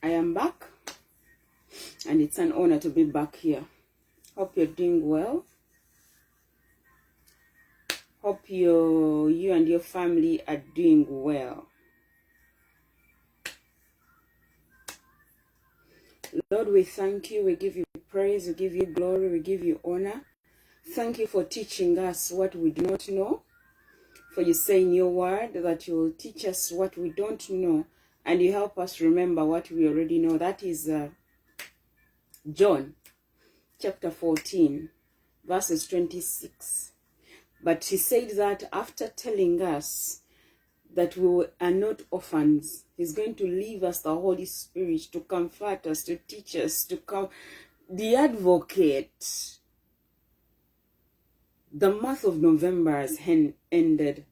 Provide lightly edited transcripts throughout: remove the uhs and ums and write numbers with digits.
I am back, and it's an honor to be back here. Hope you're doing well. Hope you and your family are doing well. Lord, we thank you. We give you praise. We give you glory. We give you honor. Thank you for teaching us what we do not know. For you say in your word that you will teach us what we don't know, and you help us remember what we already know. That is John chapter 14, verses 26. But he said that after telling us that we are not orphans, he's going to leave us the Holy Spirit to comfort us, to teach us, to come, the advocate. The month of November has ended,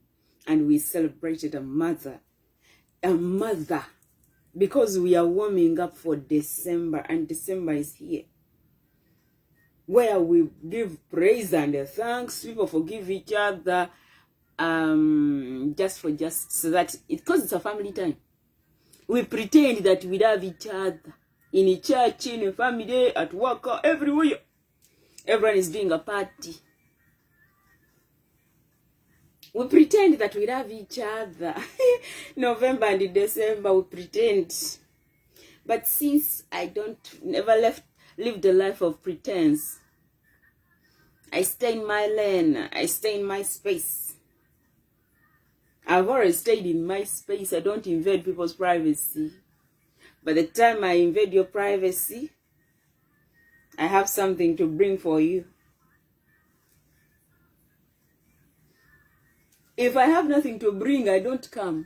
and we celebrated a mother, because we are warming up for December, and December is here, where we give praise and thanks. People forgive each other, just so that because it's a family time. We pretend that we love each other in a church, in a family, at work, everywhere. Everyone is doing a party. We pretend that we love each other. November and December, we pretend. But since I never lived a life of pretense, I stay in my lane. I stay in my space. I've always stayed in my space. I don't invade people's privacy. By the time I invade your privacy, I have something to bring for you. If I have nothing to bring, I don't come.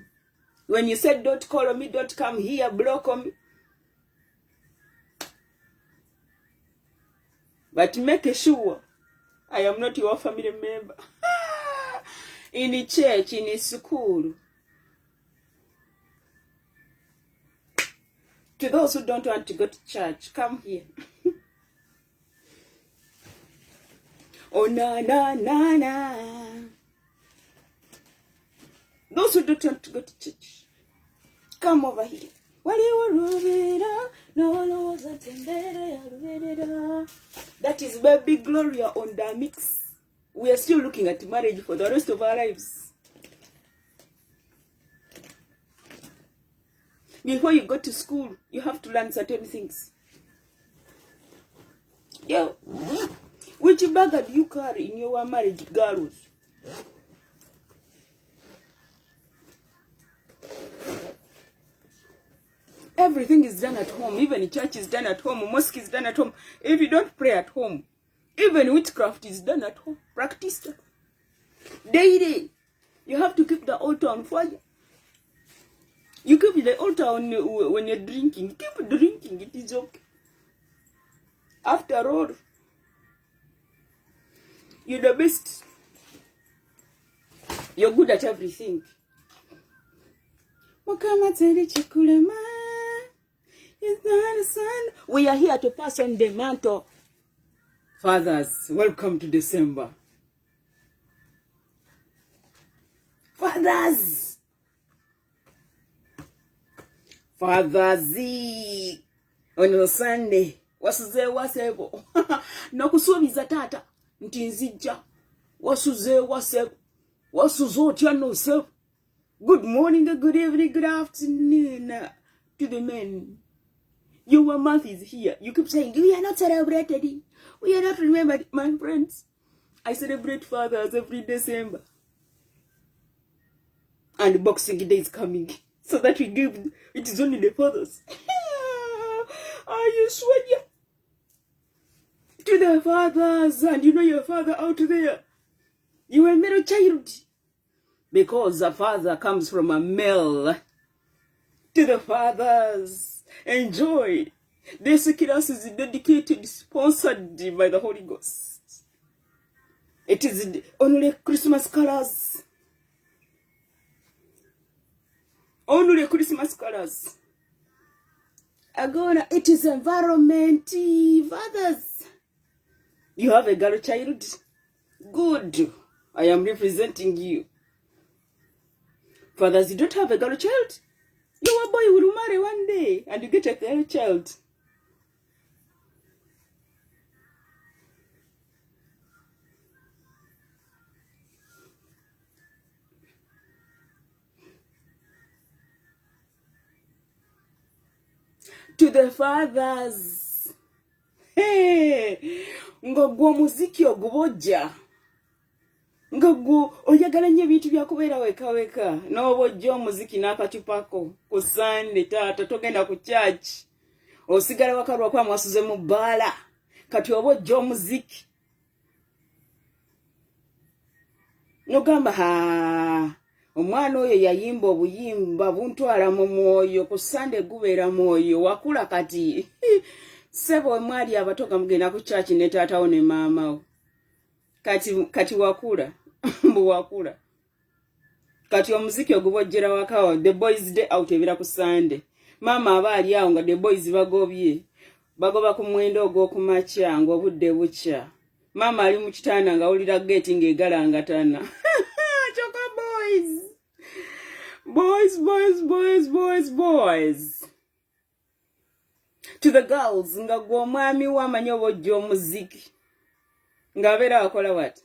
When you said don't call on me, don't come here, block on me. But make sure I am not your family member. In a church, in a school. To those who don't want to go to church, come here. Oh, na, na, na, na. Those who don't want to go to church, come over here. That is Baby Gloria on the mix. We are still looking at marriage for the rest of our lives. Before you go to school, you have to learn certain things. Yo, which bag do you carry in your marriage, girls? Everything is done at home. Even church is done at home. Mosque is done at home. If you don't pray at home, even witchcraft is done at home. Practice daily. You have to keep the altar on fire. You keep the altar on when you're drinking. Keep drinking. It is okay. After all, you're the best. You're good at everything. We are here to pass on the mantle. Fathers, welcome to December. Fathers, on Sunday, wasebo. Nakusubiza tata, ntinzija. Wasebo. Wasuzotya no sebo. Good morning, good evening, good afternoon to the men. Your month is here. You keep saying, we are not celebrated. We are not remembered, my friends. I celebrate fathers every December. And Boxing Day is coming. So that we give, it is only the fathers. I swear to the fathers. And you know your father out there. You are a male child. Because the father comes from a male. To the fathers. Enjoy. This class is dedicated, sponsored by the Holy Ghost. It is only Christmas colors. Only Christmas colors. Agora, it is environment. Fathers, you have a girl child? Good. I am representing you. Fathers, you don't have a girl child? Your boy will marry one day. marry and you get a girl child. To the fathers, hey, ngogwo muziki ogubojja. Ngogwo oyagala nnyo ebintu byakubeera weka n'obojja omuziki n'akatupako ku Sunday taata togenda ku church. Osigala waka lwakwa mwasuze mu bbaala kati obojja omuziki. Nogamba omwana oyo yayimba obuyimba buntwala mu mwoyo ku Sunday gubeera mwoyo wakula kati. Sebo mwali abatoka mugenda ku church ne taatawo ne maamawo. Kati wakula mbu wakula. Kati omuziki ogubojjera wakawa the boys day out ebira ku Sunday. Mama abaali awo nga the boys bagobye. Bagoba ku mwendo ogw'okumakya ng'obudde bukya. Mama ali mu kitanda ng'awulira gate ng'egalangatana. Choka boys. Boys. To the girls nga gwe omwami w'amanyi obojja omuziki. Ng'abeera akola what?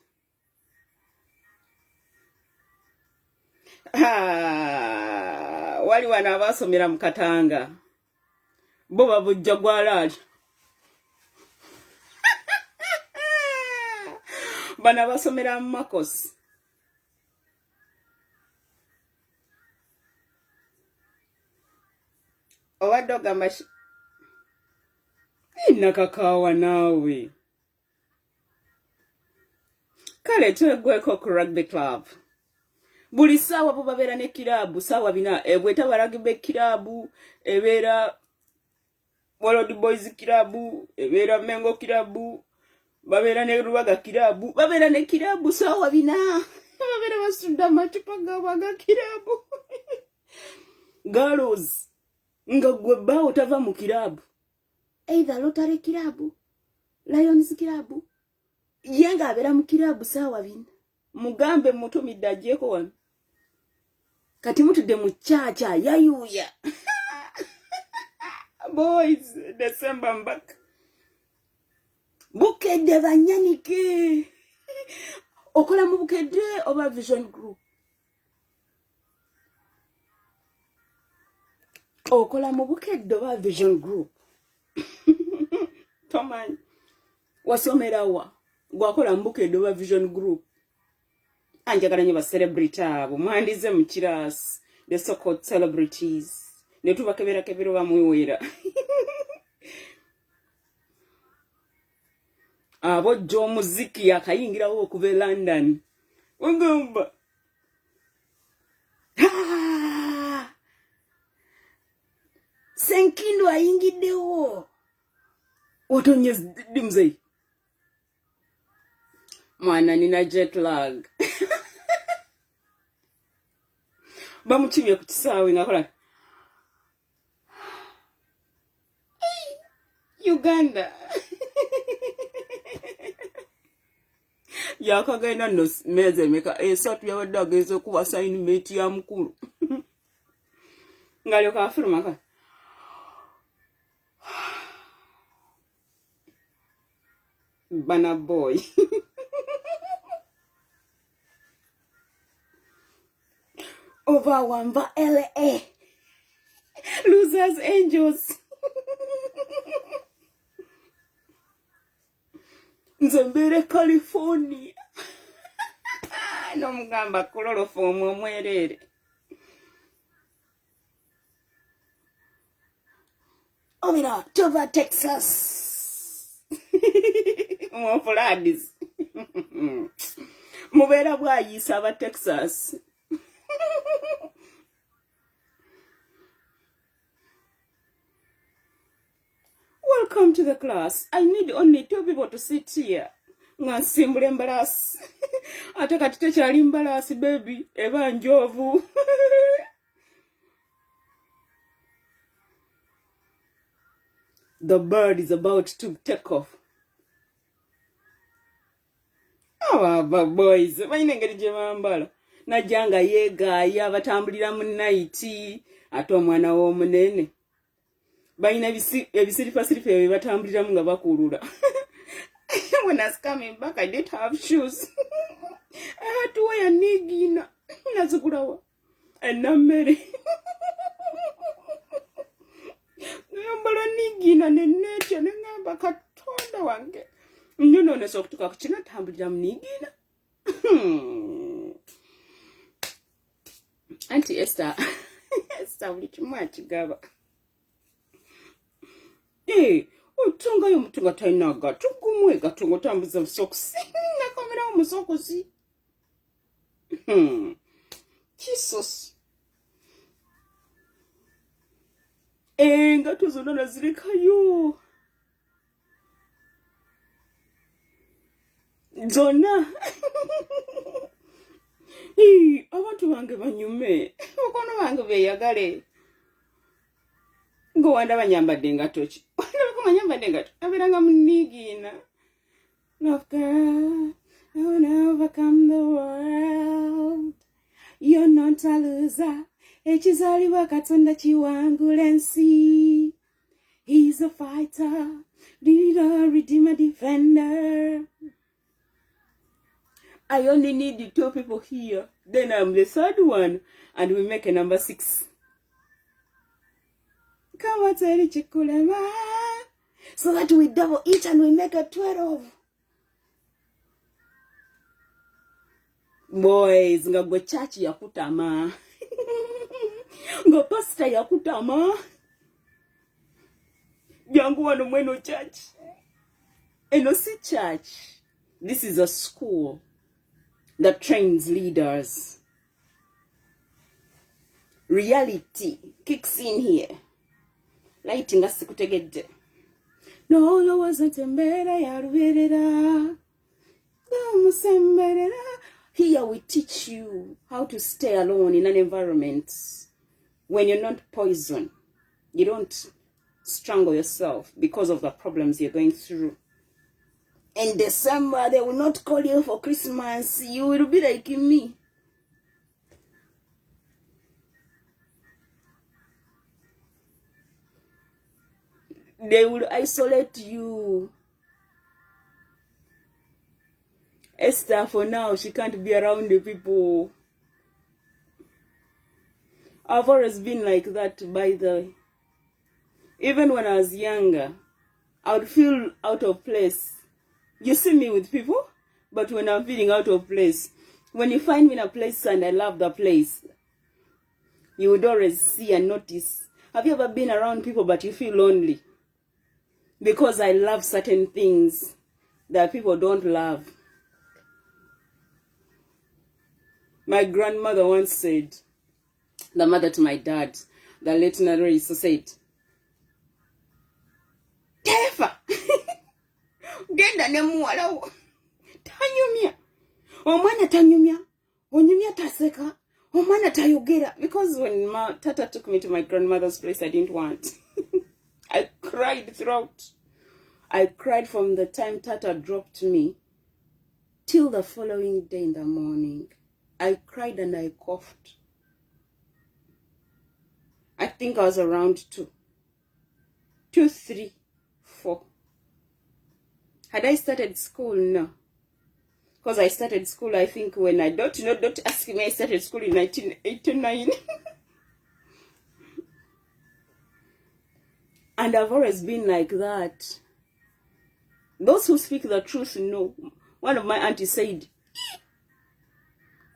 Wali wana abasomera mu Katanga. Bo babujja gwalaali. Bana basomera mu Makos. Obadde ogamba nakakaawa naawe. Kale twegweko ku rugby club. Buli ssaawa bo babeera ne kirabu ssaawa bina ebwetaba rugby kirabu ebeera World Boys kirabu ebeera Mengo kirabu babeera ne Rubaga kirabu babeera ne kirabu ssaawa bina babeera basudde amacupa gabaga kirabu. Girls nga gwe bbaawo tava mu kirabu either Rotary kirabu Lions kirabu yenga abeera mu kirabu ssaawa bina mugambe mutumidde ajjeeko wano kati mutudde mu chacha yayuya. Boys December mbaka bukedde banyanike. Okola mu bukedde oba vision group? Okola mu bukedde oba vision group? Tomanyi wasomera wa gwakola mu bukedde oba vision group? Anjagala nnyo ba celebrity abo mwandize mu kirasi the so-called celebrities ne tubakebera bamwewera. Abojja omuziki yakayingirawo okuva e London. Ugamba Senkindo ayingiddewo. Otonye dimzei. Mwana nina jet lag. Bamuchimye ku kisaawe ngakola Uganda. Yakagenda no meze meka esatu yawadde agenze okuba assignment ya mukulu. Ngalyo ka afirma ka. Bana boy. Over one va LA. Losers angels. Nzembere California. No mugamba chloroform omwerere. Omira Tova Texas. Mo Fladis. Mubera bwayisa aba Texas. Welcome to the class. I need only 2 people to sit here. Ngansimbule embarasi. Ate kati tekyali embarasi baby. Eba njovu. The bird is about to take off. Aba boys. Bayina engeri gye bambala. Najanga yeegaaya batambulira mu night ate omwana w'omunene. Bayina ebisirifa batambuliramu nga bakulula. When I was coming back, I didn't have shoes. I had to wear nigina. Nazukulawa. And namere. Nambala nigina nenecha nengamba katonda wange. Nyono nesokutuka kuchina tambuliramu nigina. Auntie Esther. Esther uli chumwa chigaba. Utunga yomutunga tainaga tugumwega tungotambuza busokusi nakomera omusokusi. Jesus. Nga tuzona nazirekayo zona. Abantu bange banyume bakono bange beyagale ngo wanda banyambadde engato ki banyambadde engato abiranga munigina. Love girl, I wanna overcome the world. You're not a loser. Ekizaliwa Katonda kiwangula ensi. He's a fighter, leader, redeemer, defender. I only need 2 people here. Then I'm the 3rd one, and we make a number 6. Come on, tell Chikulema. So that we double each and we make a 12. Boys, nga gwe church yakutama. Nga pastor yakutama. Jangu wano mweno church. Eno si church. This is a school that trains leaders. Reality kicks in here. Lighting us kutegedde. No, no wasn't embera ya ruberera. Here we teach you how to stay alone in an environment when you're not poison. You don't strangle yourself because of the problems you're going through. In December, they will not call you for Christmas. You will be like me. They will isolate you. Esther, for now, she can't be around the people. I've always been like that, by the way. Even when I was younger, I would feel out of place. You see me with people, but when I'm feeling out of place, when you find me in a place and I love the place, you would always see and notice. Have you ever been around people but you feel lonely? Because I love certain things that people don't love. My grandmother once said, the mother to my dad, the late Narisa said, Tefa! Genda ne muwala wo. Tanyumya. Omwana tanyumya. Onyumya taseka. Omwana tayogera. Because when my tata took me to my grandmother's place, I didn't want. I cried throughout. I cried from the time tata dropped me till the following day in the morning. I cried and I coughed. I think I was around 2, 3, 4. Had I started school? No. Because I started school, I think, when I don't ask me, I started school in 1989. And I've always been like that. Those who speak the truth know. One of my aunties said,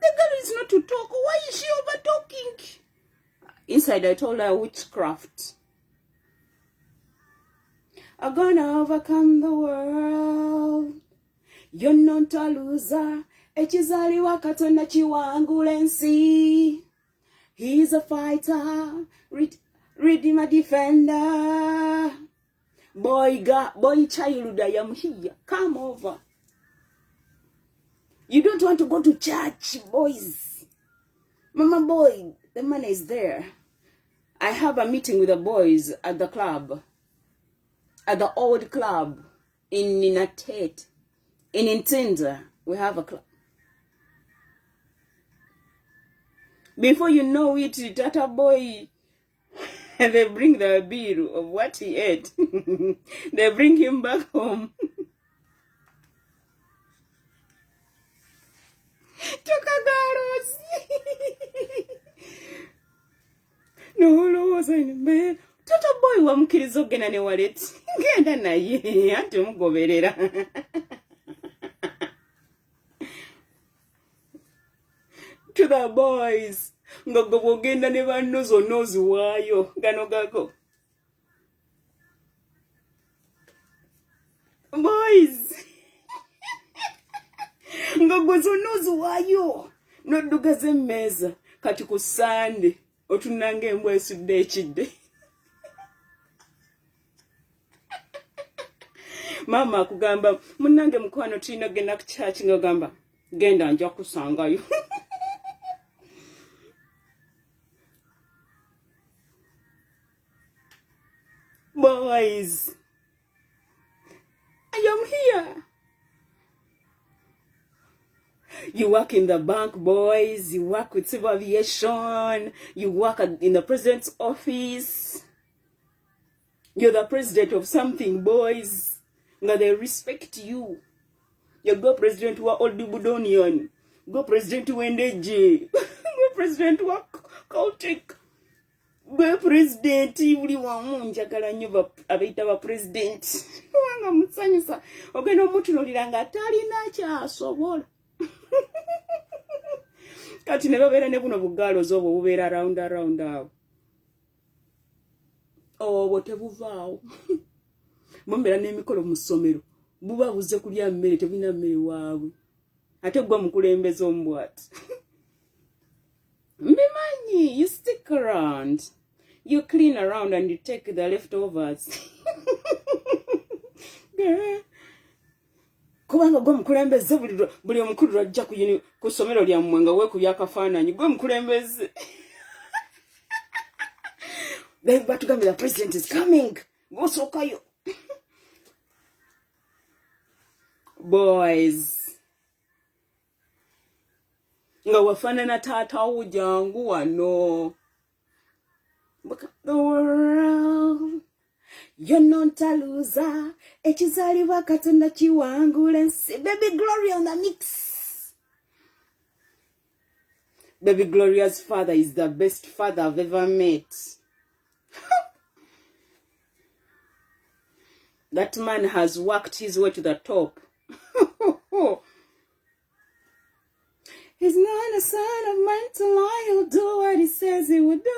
the girl is not to talk. Why is she over talking? Inside, I told her witchcraft. I'm gonna overcome the world. You're not a loser. Ekizaliwa Katonda kiwangula ensi. He's a fighter, redeemer, defender. Boy child, I am here. Come over. You don't want to go to church, boys. Mama boy, the man is there. I have a meeting with the boys at the club. At the old club in Ninatet. In Intenda, we have a club. Before you know it, Tata boy And they bring the bill of what he ate. They bring him back home. Chokagaros. No, was in bed. Toto boy wamukiriza ogenda ne wallet. Genda naye ate mugoberera. To the boys. Ngogo bogenda ne bannozo nozi waayo. Gano gago. Boys. Ngogo zonozi waayo. Nodduka z'emmeeza. Kati ku Sunday. Otunanga embwa esudde ekidde. Mama akugamba munnange mukwano tulina genda ku church ng'ogamba genda nja kusangayo. Boys, I am here. You work in the bank, boys. You work with civil aviation. You work in the president's office. You're the president of something, boys. Now they respect you. You go president wa Old Budonian. Go president wa Ndeje. Go president wa Celtic. Go president uli wa munjagala nnyo abayita ba president. Wanga musanyusa. Ogenda omutunulira nga talina kyasobola. Kati ne babeera ne buno bugaalo z'obwo bubeera around awo. Obwo tebuvaawo. Mubeera n'emikolo mu ssomero. Bubabuze kulya mmere tebulina mmere waabwe. Ate gwa mukulembeze omubwati. Mbimanyi, you stick around. You clean around and you take the leftovers. Kubanga gwe mukulembeze buli omukulu lwajja ku ssomero lyammwe nga weekubya akafaananyi gwe mukulembeze. Batugambye the president is coming. Gosookayo. Boys. Nga wafaanana taata wo jangu wano. Look at the world. You're not a loser. Ekizaalibwa Katonda kiwangula ensi. Baby Glory on the mix. Baby Gloria's father is the best father I've ever met. That man has worked his way to the top. He's not a son of man to lie. He'll do what he says he would do.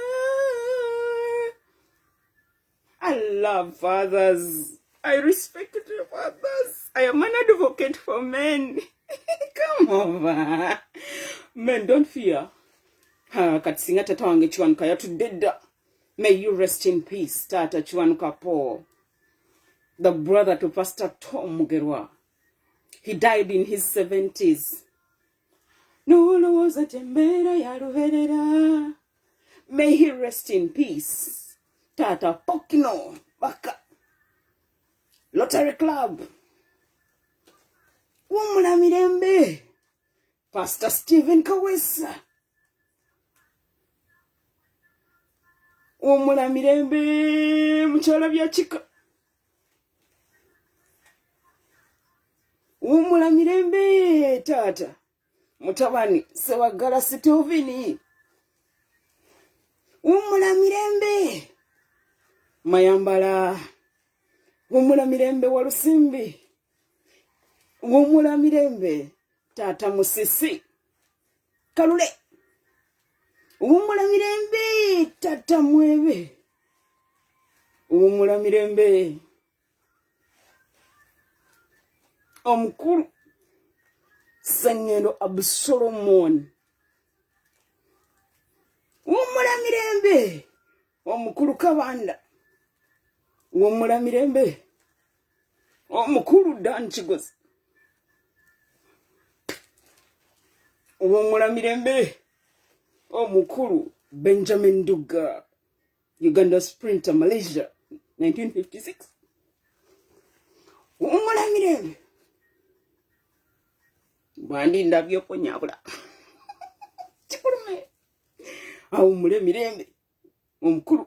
I love fathers. I respect your fathers. I am an advocate for men. Come over. Men, don't fear. Katisinga tata wange Chiwanuka yatudedda. May you rest in peace, Tata Chiwanuka Paul. The brother to Pastor Tom Mugerwa. He died in his 70s. May he rest in peace. Tata Pokino Baka. Lottery Club. Wumula Mirembe. Pastor Stephen Kawesa. Wumula Mirembe. Mchala Vyachika. Wumula Mirembe. Tata. Mutabani Sewagala Sitovini. Wumula Mirembe. Mayambala. Wumula Mirembe Walusimbi. Wumula Mirembe. Tata Musisi. Kalule. Wumula Mirembe. Tata Mwebe. Wumula Mirembe. Omukuru Sengendo Absolomon. Wumula Mirembe. Omukuru Kabanda. Wumula Mirembe. Omukuru Danchigozi. Wumula Mirembe. Omukuru Benjamin Duga. Uganda Sprinter, Malaysia, 1956. Wumula Mirembe. Bandi ndabyo konyabula. Chikurume. Wumula Mirembe. Omukuru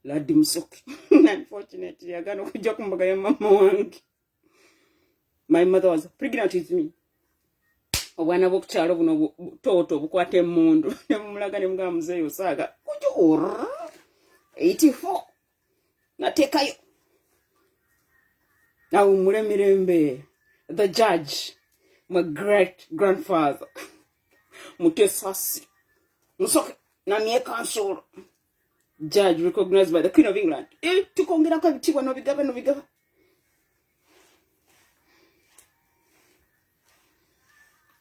Laddi Musoke. Unfortunately, I got kujja kumbaga ya mama wange. My mother was pregnant with me. Obwana bw'okukyalo buno toto bukwata emmundu. Ne mumulaga ne mugamba muzeeyo osaaga. Kujja 84. Nateekayo. Nawummule mirembe. The judge, my great-grandfather. Mutesasi. Musoke. Namye kansolo. Judge recognized by the Queen of England. Tukongerako ebitiibwa n'obigaba.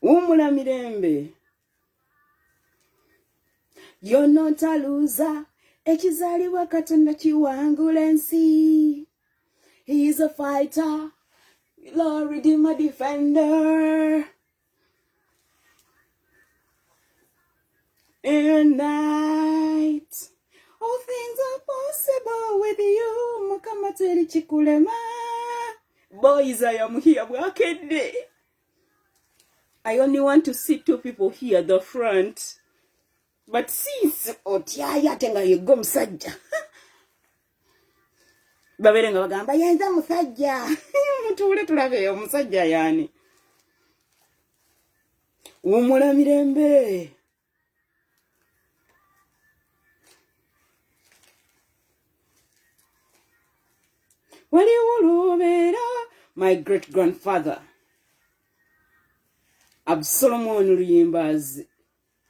Wummula mirembe. You're not a loser. Ekizaalibwa Katonda kiwangula ensi. He is a fighter. Lord Redeemer defender. In night. All things are possible with you. Mukama teri chikulema. Boys, I am here. Bwakedde. I only want to see 2 people here at the front. But since otyaya tenga yego musajja. Babere nga bagamba yenza musajja. Mutuule tulabe omusajja yani. Wummula mirembe. Waliwo lubeera, my great-grandfather, Absalomon Luyimbazi,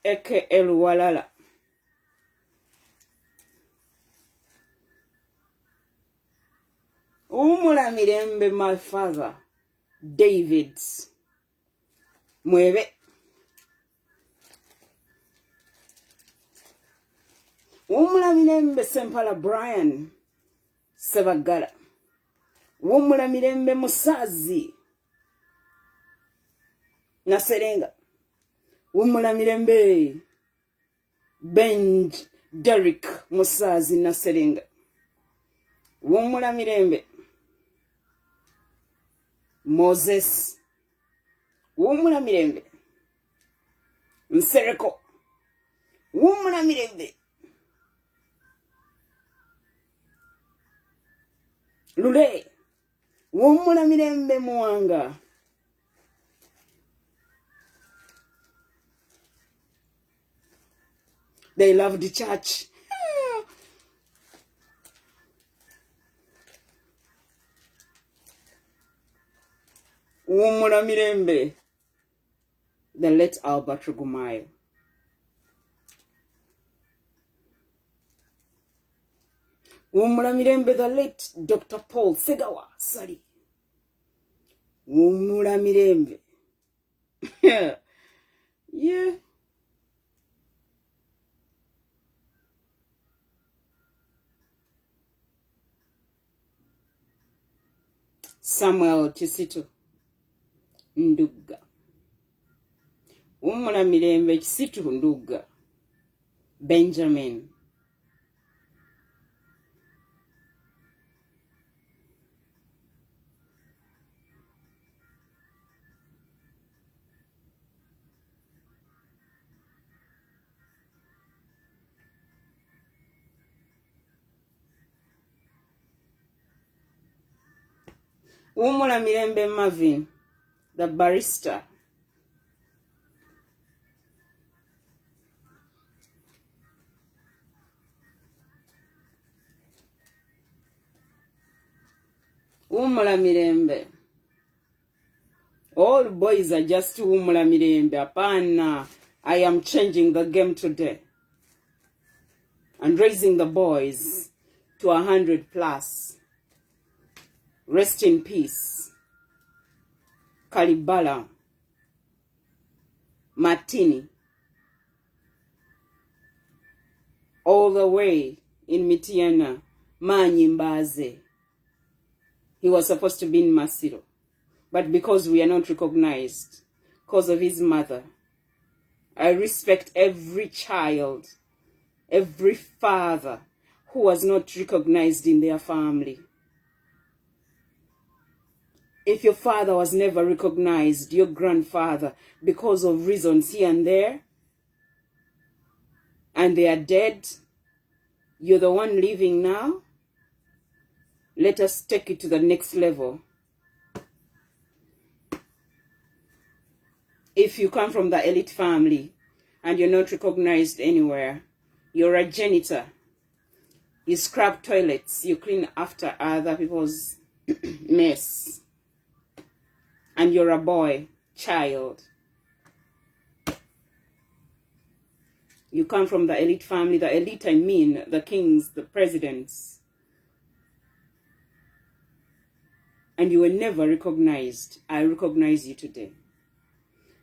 A.K.A. Walala. Wummula mirembe, my father, David Mwebe. Wummula mirembe, Sempala Brian Sebagala. Wummula mirembe, Musazi Naserenga. Wummula mirembe, Benj Derek Musazi Naserenga. Wummula mirembe, Moses. Wummula mirembe, Nsereko. Wummula mirembe, Lule. Wummula mirembe, Muwanga. They love the church. Wummula mirembe, the late Albert Rugumayo. Wummula mirembe, the late Dr. Paul Segawa Sali. Wummula mirembe. Yeah. Samuel Kisitu Nduga. Wummula mirembe, Kisitu Nduga. Benjamin. Wummula mirembe, Marvin, the barrister. Wummula mirembe. All boys are just wummula mirembe. Apana. I am changing the game today and raising the boys to 100+. Rest in peace. Kalibala. Martini. All the way in Mitiana. Manyimbaze. He was supposed to be in Masiro. But because we are not recognized, because of his mother, I respect every child, every father who was not recognized in their family. If your father was never recognized, your grandfather, because of reasons here and there, and they are dead, You're the one living now. Let us take it to the next level. If you come from the elite family and you're not recognized anywhere, you're a janitor. You scrub toilets. You clean after other people's mess. And you're a boy, child. You come from the elite family. The elite, I mean, the kings, the presidents. And you were never recognized. I recognize you today.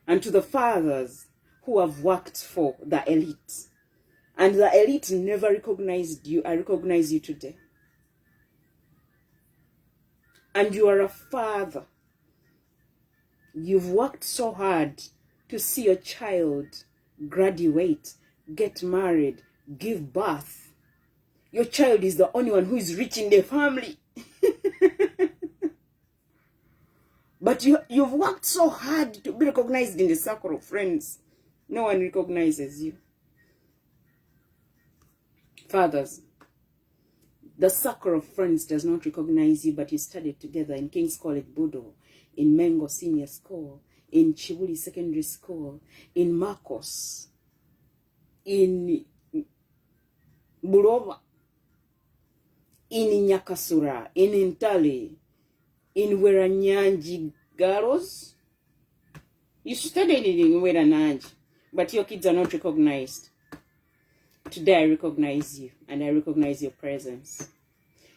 And to the fathers who have worked for the elite, and the elite never recognized you, I recognize you today. And you are a father. You've worked so hard to see your child graduate, get married, give birth. Your child is the only one who is rich in the family. But you've worked so hard to be recognized in the circle of friends. No one recognizes you. Fathers, the circle of friends does not recognize you, but you studied together in King's College Budo, in Mengo Senior School, in Chibuli Secondary School, in Marcos, in Burova, in Nyakasura, in Intali, in Weranyanji Girls. You studied in Weranyanji, but your kids are not recognized. Today I recognize you, and I recognize your presence.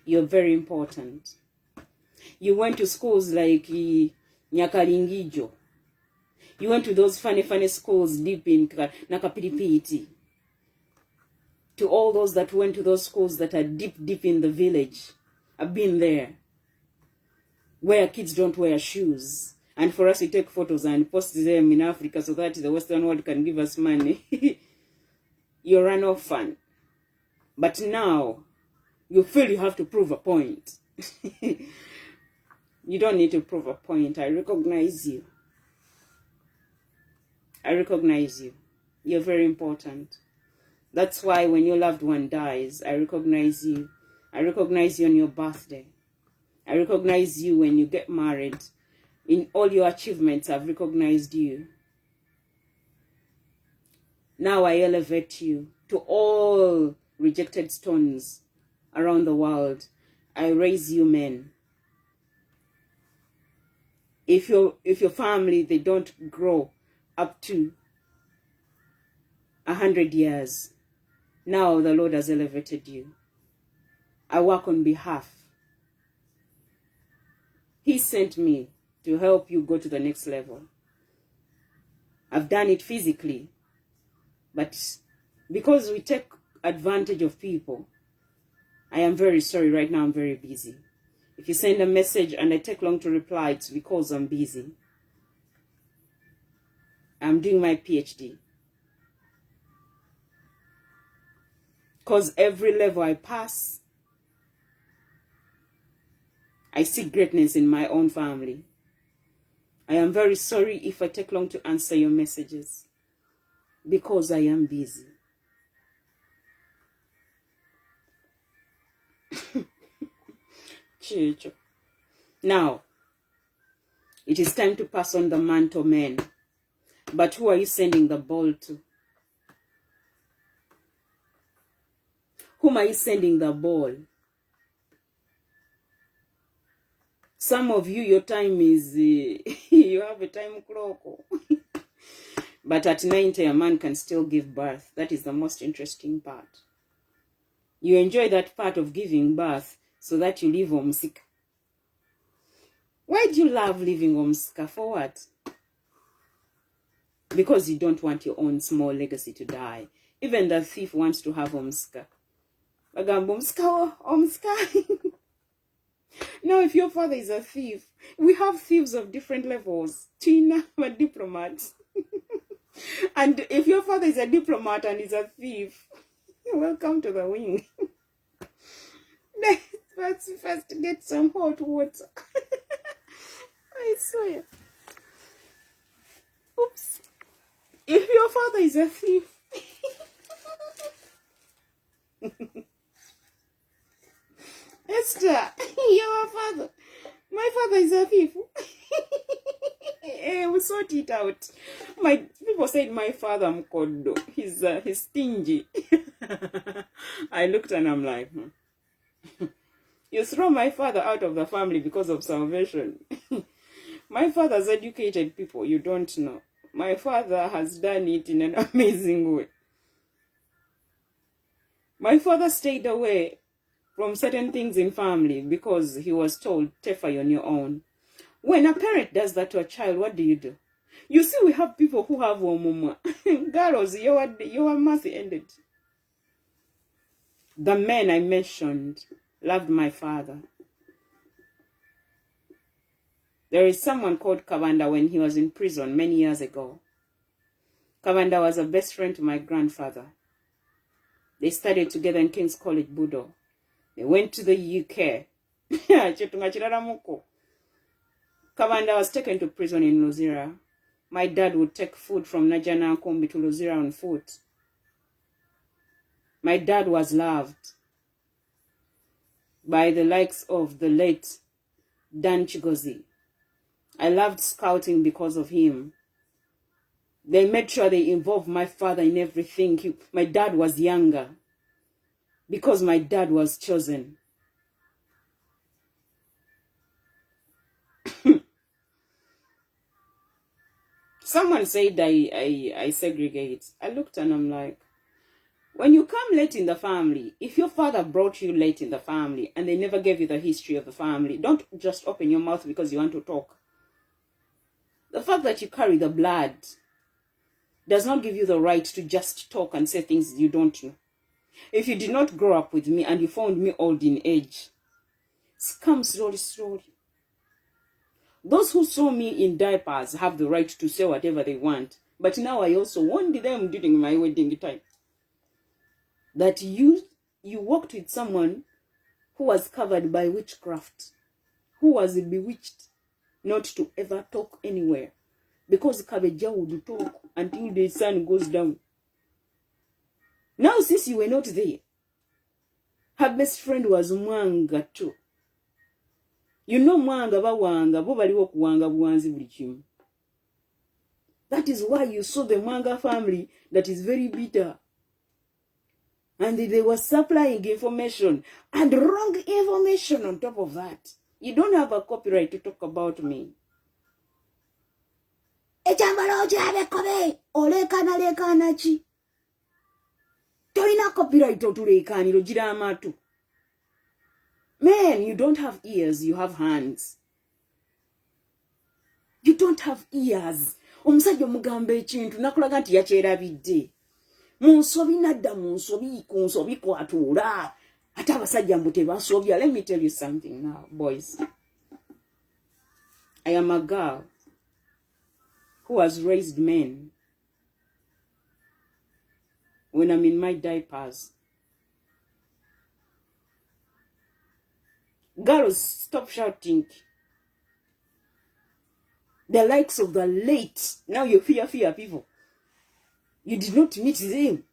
You're very important. You went to schools like Nyakalingijo. You went to those funny schools deep in Nakapiripiti. To all those that went to those schools that are deep in the village, I've been there. Where kids don't wear shoes. And for us to take photos and post them in Africa so that the Western world can give us money. You're an orphan. But now, you feel you have to prove a point. You don't need to prove a point. I recognize you. I recognize you. You're very important. That's why when your loved one dies, I recognize you. I recognize you on your birthday. I recognize you when you get married. In all your achievements, I've recognized you. Now I elevate you to all rejected stones around the world. I raise you men. If your family, they don't grow up to 100 years, now the Lord has elevated you. I work on behalf. He sent me to help you go to the next level. I've done it physically, but because we take advantage of people, I am very sorry. Right now I'm very busy. If you send a message and I take long to reply, it's because I'm busy. I'm doing my PhD. Because every level I pass, I see greatness in my own family. I am very sorry if I take long to answer your messages, because I am busy. Now, it is time to pass on the mantle, men. But who are you sending the ball to? Whom are you sending the ball? Some of you, your time is, you have a time clock. But at 90, a man can still give birth. That is the most interesting part. You enjoy that part of giving birth so that you live homesick. Why do you love living homesick? For what? Because you don't want your own small legacy to die. Even the thief wants to have homesick. Now, if your father is a thief, we have thieves of different levels. Tina, a diplomat. And if your father is a diplomat and is a thief, welcome to the wing. Let's first get some hot water. I swear. Oops. If your father is a thief, Esther, your father. My father is a thief. We sort it out. My people said my father Mkodo. He's stingy. I looked and I'm like, you throw my father out of the family because of salvation. My father's educated people, you don't know. My father has done it in an amazing way. My father stayed away from certain things in family because he was told, Tefa, on your own. When a parent does that to a child, what do? You see, we have people who have mama. Girls, your math ended. The men I mentioned loved my father. There is someone called Kavanda when he was in prison many years ago. Kavanda was a best friend to my grandfather. They studied together in King's College, Budo. They went to the UK. Kavanda was taken to prison in Luzira. My dad would take food from Najana Kombi to Luzira on foot. My dad was loved by the likes of the late Dan Chigozi. I loved scouting because of him. They made sure they involved my father in everything. My dad was younger because my dad was chosen. Someone said I segregate. I looked and I'm like, when you come late in the family, if your father brought you late in the family and they never gave you the history of the family, don't just open your mouth because you want to talk. The fact that you carry the blood does not give you the right to just talk and say things you don't know. If you did not grow up with me and you found me old in age, come slowly, slowly. Those who saw me in diapers have the right to say whatever they want. But now I also warned them during my wedding time that you walked with someone who was covered by witchcraft, who was bewitched not to ever talk anywhere. Because Kabeja would talk until the sun goes down. Now, since you were not there, her best friend was Mwanga too. You know Mwanga bawanga, bo baliwo kuwanga buwanzi buli kimu. That is why you saw the Mwanga family that is very bitter. And they were supplying information and wrong information on top of that. You don't have a copyright to talk about me. Toina copyright otulekaniro gira amatu. Man, you don't have ears, you have hands. You don't have ears. Omusajja omugamba ekintu nakulaga nti yakyerabidde. Munsobi nadda munsobi kunsobi kwatuula. Ate abasajja mbu tebasobya. Let me tell you something now, boys. I am a girl who has raised men. When I'm in my diapers. Girls, stop shouting. The likes of the late. Now you fear people. You did not meet them.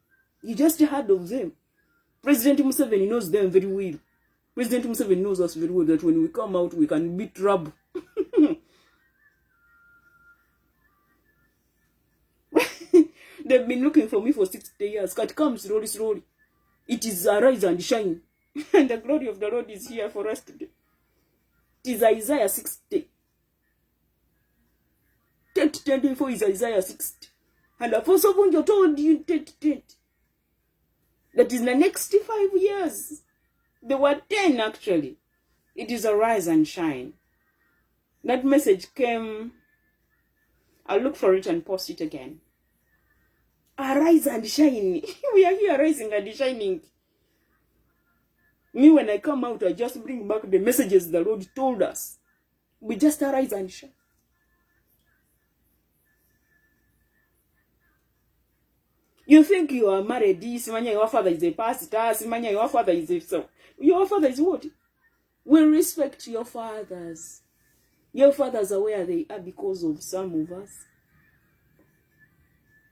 You just heard of them. President Museveni knows them very well. President Museveni knows us very well that when we come out, we can beat trouble. They've been looking for me for 60 years. Cut comes slowly, slowly. It is arise and shine. And the glory of the Lord is here for us today. It is Isaiah 60. 10:24 is Isaiah 60. And Apostle Bunjo told you 10:10. That is the next 5 years. There were 10 actually. It is arise and shine. That message came. I'll look for it and post it again. Arise and shine. We are here rising and shining. Me, when I come out, I just bring back the messages the Lord told us. We just arise and shine. You think you are married, Simanya, your father is a pastor, Simanya, your father is a so. Your father is what? We respect your fathers. Your fathers are where they are because of some of us.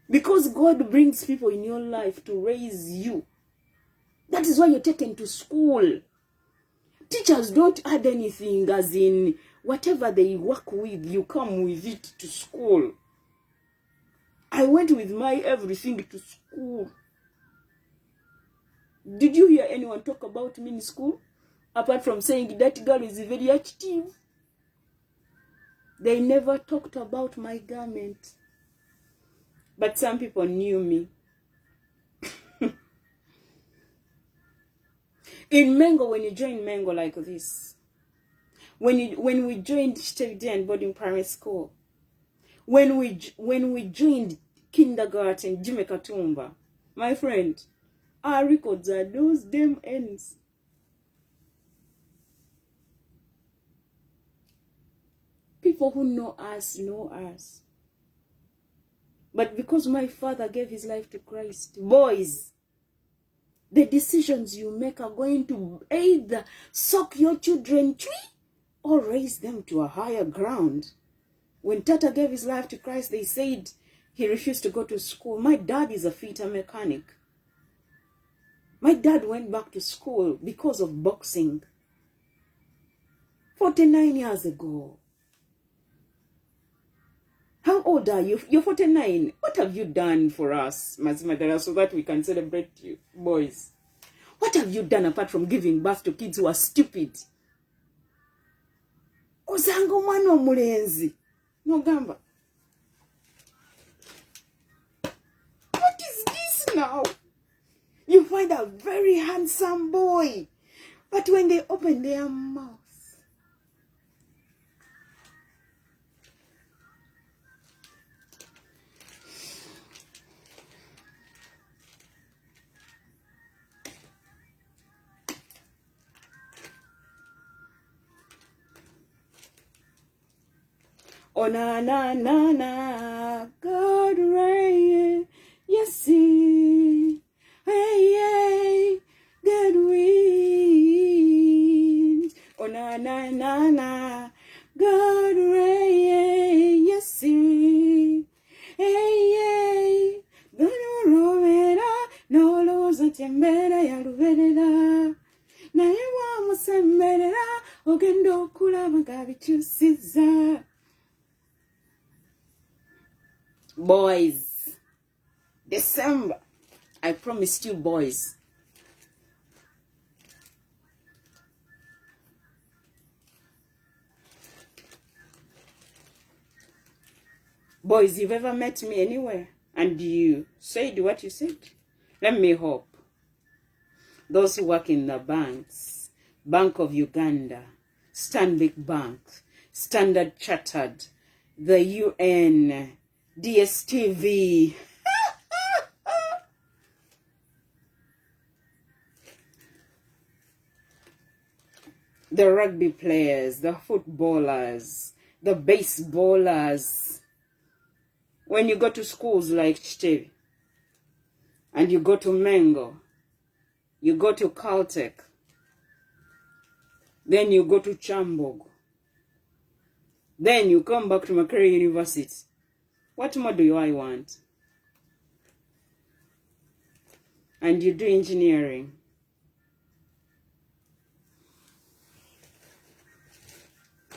Because God brings people in your life to raise you. That is why you're taken to school. Teach Teachers don't add anything, as in whatever they work with, you come with it to school. I went with my everything to school. Did you hear anyone talk about me in school? Apart from saying that girl is very active. They never talked about my garment. But some people knew me. In Mango, when you join Mango like this, when we joined Stevie and boarding primary school, when we joined kindergarten, Jimmy Katumba, my friend, our records are those damn ends. People who know us know us. But because my father gave his life to Christ, boys, the decisions you make are going to either soak your children tree or raise them to a higher ground. When Tata gave his life to Christ, they said he refused to go to school. My dad is a fitter mechanic. My dad went back to school because of boxing. 49 years ago. How old are you? You're 49. What have you done for us, Mazimadara, so that we can celebrate you, boys? What have you done apart from giving birth to kids who are stupid? Ozango mwana mulenzi. No gamba. What is this now? You find a very handsome boy, but when they open their mouth, oh na na na na, God reign, yes see, hey hey, God wins. Oh na na na na, God reign, yes see, hey hey, God rovera, no loza tembera ya luverera, na yewa musemberera, ogendo kula magabichusiza. Boys, December, I promised you boys. Boys, you've ever met me anywhere and you said what you said? Let me hope. Those who work in the banks, Bank of Uganda, Stanbic Bank, Standard Chartered, the UN, DSTV. The rugby players, the footballers, the baseballers. When you go to schools like Stevie, and you go to Mango, you go to Caltech, then you go to Chambog, then you come back to Makerere University. What more do I want? And you do engineering.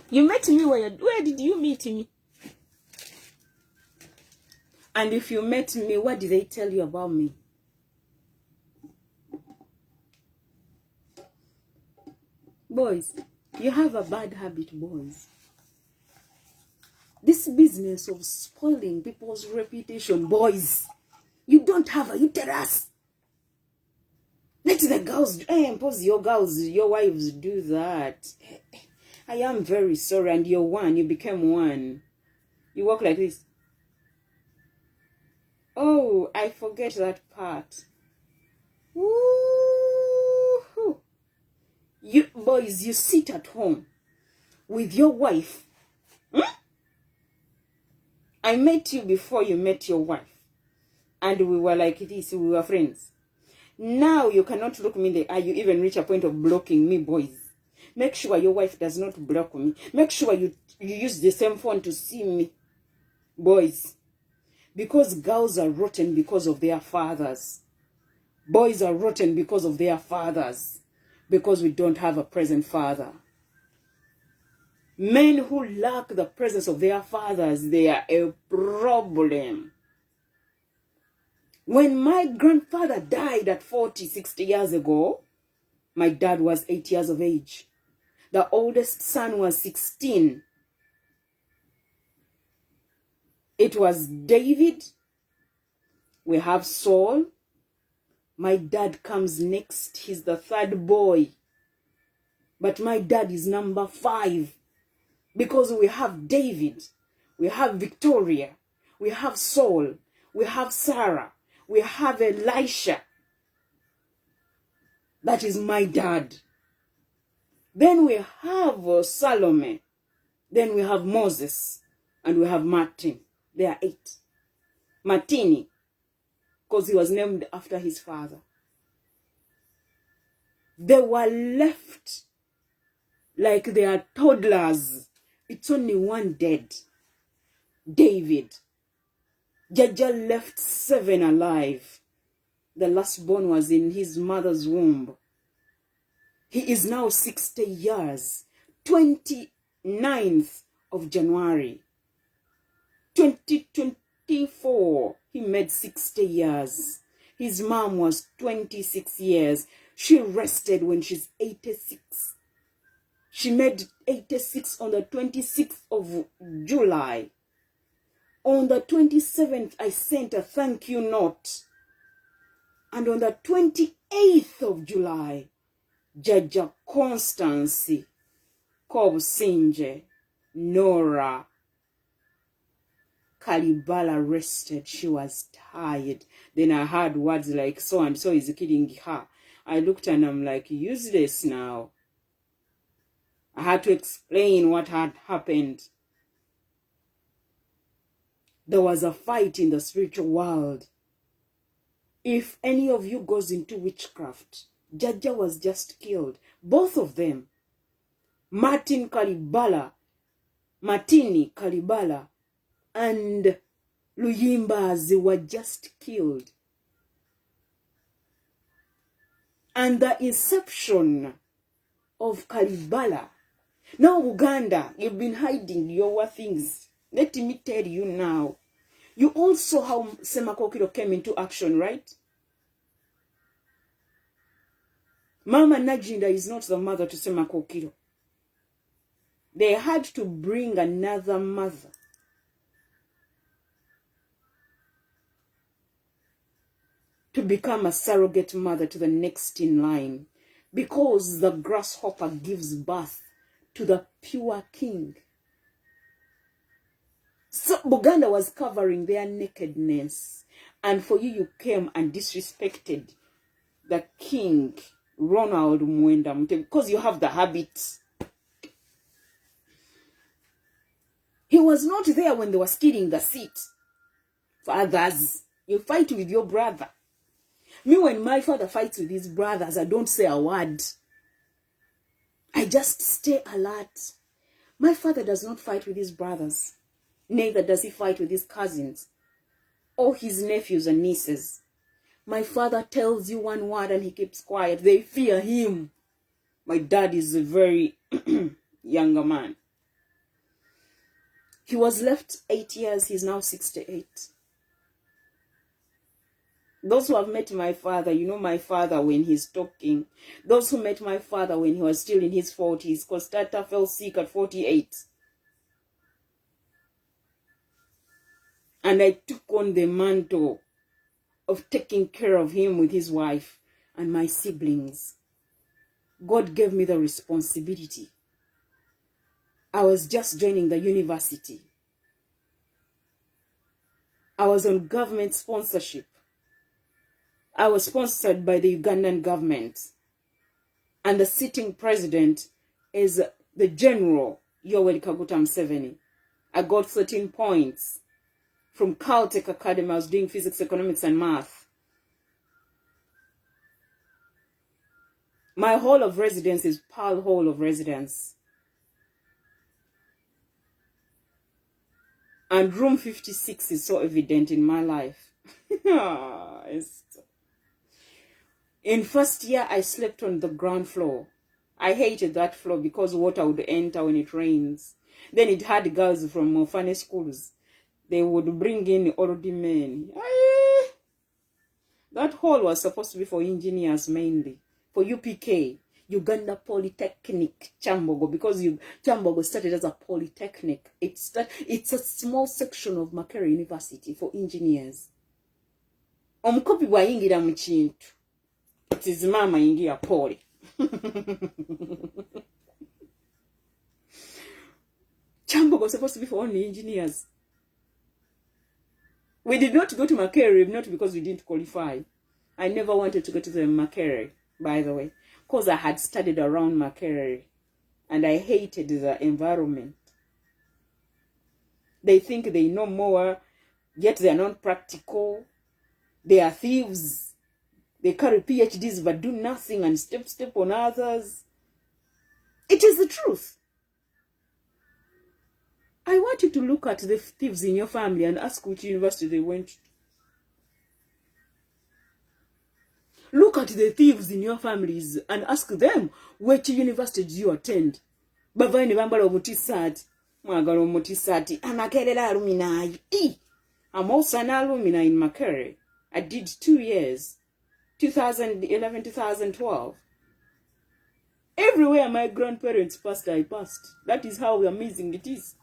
You met me where did you meet me? And if you met me, what did they tell you about me? Boys, you have a bad habit, boys. This business of spoiling people's reputation, boys, you don't have a uterus. Let the girls, impose your girls, your wives do that. I am very sorry, and you're one, you became one. You walk like this. Oh, I forget that part. Woo-hoo. You boys, you sit at home with your wife. I met you before you met your wife. And we were like this, we were friends. Now you cannot look me in the eye. You even reach a point of blocking me, boys. Make sure your wife does not block me. Make sure you use the same phone to see me, boys. Because girls are rotten because of their fathers. Boys are rotten because of their fathers. because we don't have a present father. Men who lack the presence of their fathers, they are a problem. When my grandfather died at 40, 60 years ago, my dad was 8 years of age. The oldest son was 16. It was David. We have Saul. My dad comes next. He's the third boy. But my dad is number 5. Because we have David. We have Victoria. We have Saul. We have Sarah. We have Elisha. That is my dad. Then we have Salome. Then we have Moses. And we have Martin. There are 8. Martini. Because he was named after his father. They were left like they are toddlers. It's only one dead. David. Jaja left 7 alive. The last born was in his mother's womb. He is now 60 years. 29th of January. 2024. He made 60 years. His mom was 26 years. She rested when she's 86. She made 86 on the 26th of July. On the 27th, I sent a thank you note. And on the 28th of July, Jaja Constancy, Kobusinje, Nora, Kalibala rested. She was tired. Then I heard words like, so and so is killing her. I looked and I'm like, useless now. I had to explain what had happened. There was a fight in the spiritual world. If any of you goes into witchcraft, Jaja was just killed. Both of them. Martini Kalibala and Luyimbazi were just killed. And the inception of Kalibala. Now Uganda, you've been hiding your things. Let me tell you now. You all saw how Semakokiro came into action, right? Mama Najinda is not the mother to Semakokiro. They had to bring another mother. To become a surrogate mother to the next in line. Because the grasshopper gives birth to the pure king. So Buganda was covering their nakedness. And for you came and disrespected the king, Ronald Mwenda Mutebi, because you have the habit. He was not there when they were stealing the seat. For others, you fight with your brother. Me, when my father fights with his brothers, I don't say a word. I just stay alert. My father does not fight with his brothers. Neither does he fight with his cousins or his nephews and nieces. My father tells you one word and he keeps quiet. They fear him. My dad is a very younger man. He was left 8 years. He's now 68. Those who have met my father, you know my father when he's talking. Those who met my father when he was still in his 40s, because Tata fell sick at 48. And I took on the mantle of taking care of him with his wife and my siblings. God gave me the responsibility. I was just joining the university. I was on government sponsorship. I was sponsored by the Ugandan government. And the sitting president is the General Yoweri Kaguta Museveni. I got 13 points. From Caltech Academy, I was doing physics, economics, and math. My hall of residence is Pearl Hall of Residence. And room 56 is so evident in my life. In first year, I slept on the ground floor. I hated that floor because water would enter when it rains. Then it had girls from orphanage schools. They would bring in old men. That hall was supposed to be for engineers mainly. For UPK, Uganda Polytechnic, Chambogo, because Chambogo started as a polytechnic. It's a small section of Makerere University for engineers. Omukopi bwayingira mu kintu. It is mama ingia poly. Chambogo was supposed to be for only engineers. We did not go to Makerere, not because we didn't qualify. I never wanted to go to the Makerere, by the way, because I had studied around Makerere and I hated the environment. They think they know more, yet they are not practical. They are thieves. They carry PhDs but do nothing and step on others. It is the truth. I want you to look at the thieves in your family and ask which university they went to. Look at the thieves in your families and ask them which university did you attend. Bavani bambala omutisati. Mwagala omutisati. Amakerere alumni. I'm also an alumni in Makerere. I did 2 years. 2011, 2012. Everywhere my grandparents passed, I passed. That is how amazing it is.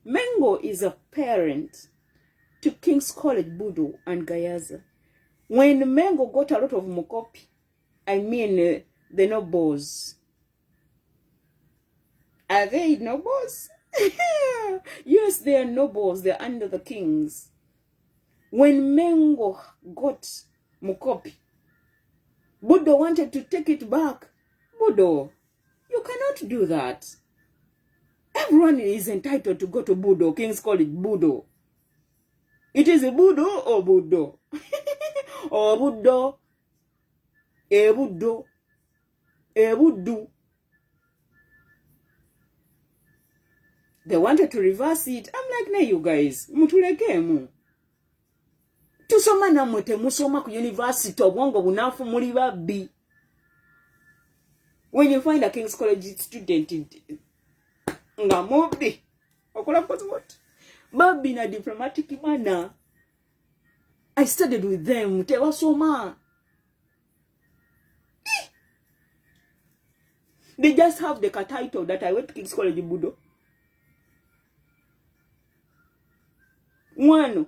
Mengo is a parent to King's College, Budo, and Gayaza. When Mengo got a lot of Mokopi, I mean the nobles. Are they nobles? Yes, they are nobles. They are under the kings. When Mengo got Mokopi, Budo wanted to take it back. Budo, you cannot do that. Everyone is entitled to go to Budo, King's College, Budo. It is a Budo or Budo. Or Budo. E Budo. E Budu. They wanted to reverse it. I'm like, nah, you guys. Mutulekemu. Tusoma na mwete musoma ku university obwongo bunafu muri babbi. When you find a King's College student, nga mobi. Okola what? Babi na diplomatic manner. I studied with them. Tewasoma. They just have the title that I went to King's College Budo. One.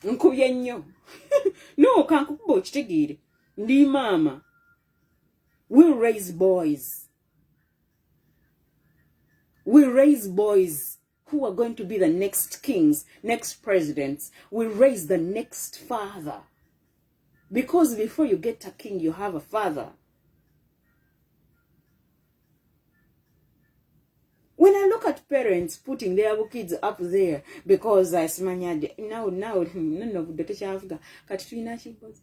Nkubye nnyo. No, kankukuba okitegere. Ndi mama. We raise boys. We raise boys who are going to be the next kings, next presidents. We raise the next father. Because before you get a king, you have a father. When I look at parents putting their kids up there because I smanyad now none of the teacher Katrina Chibos.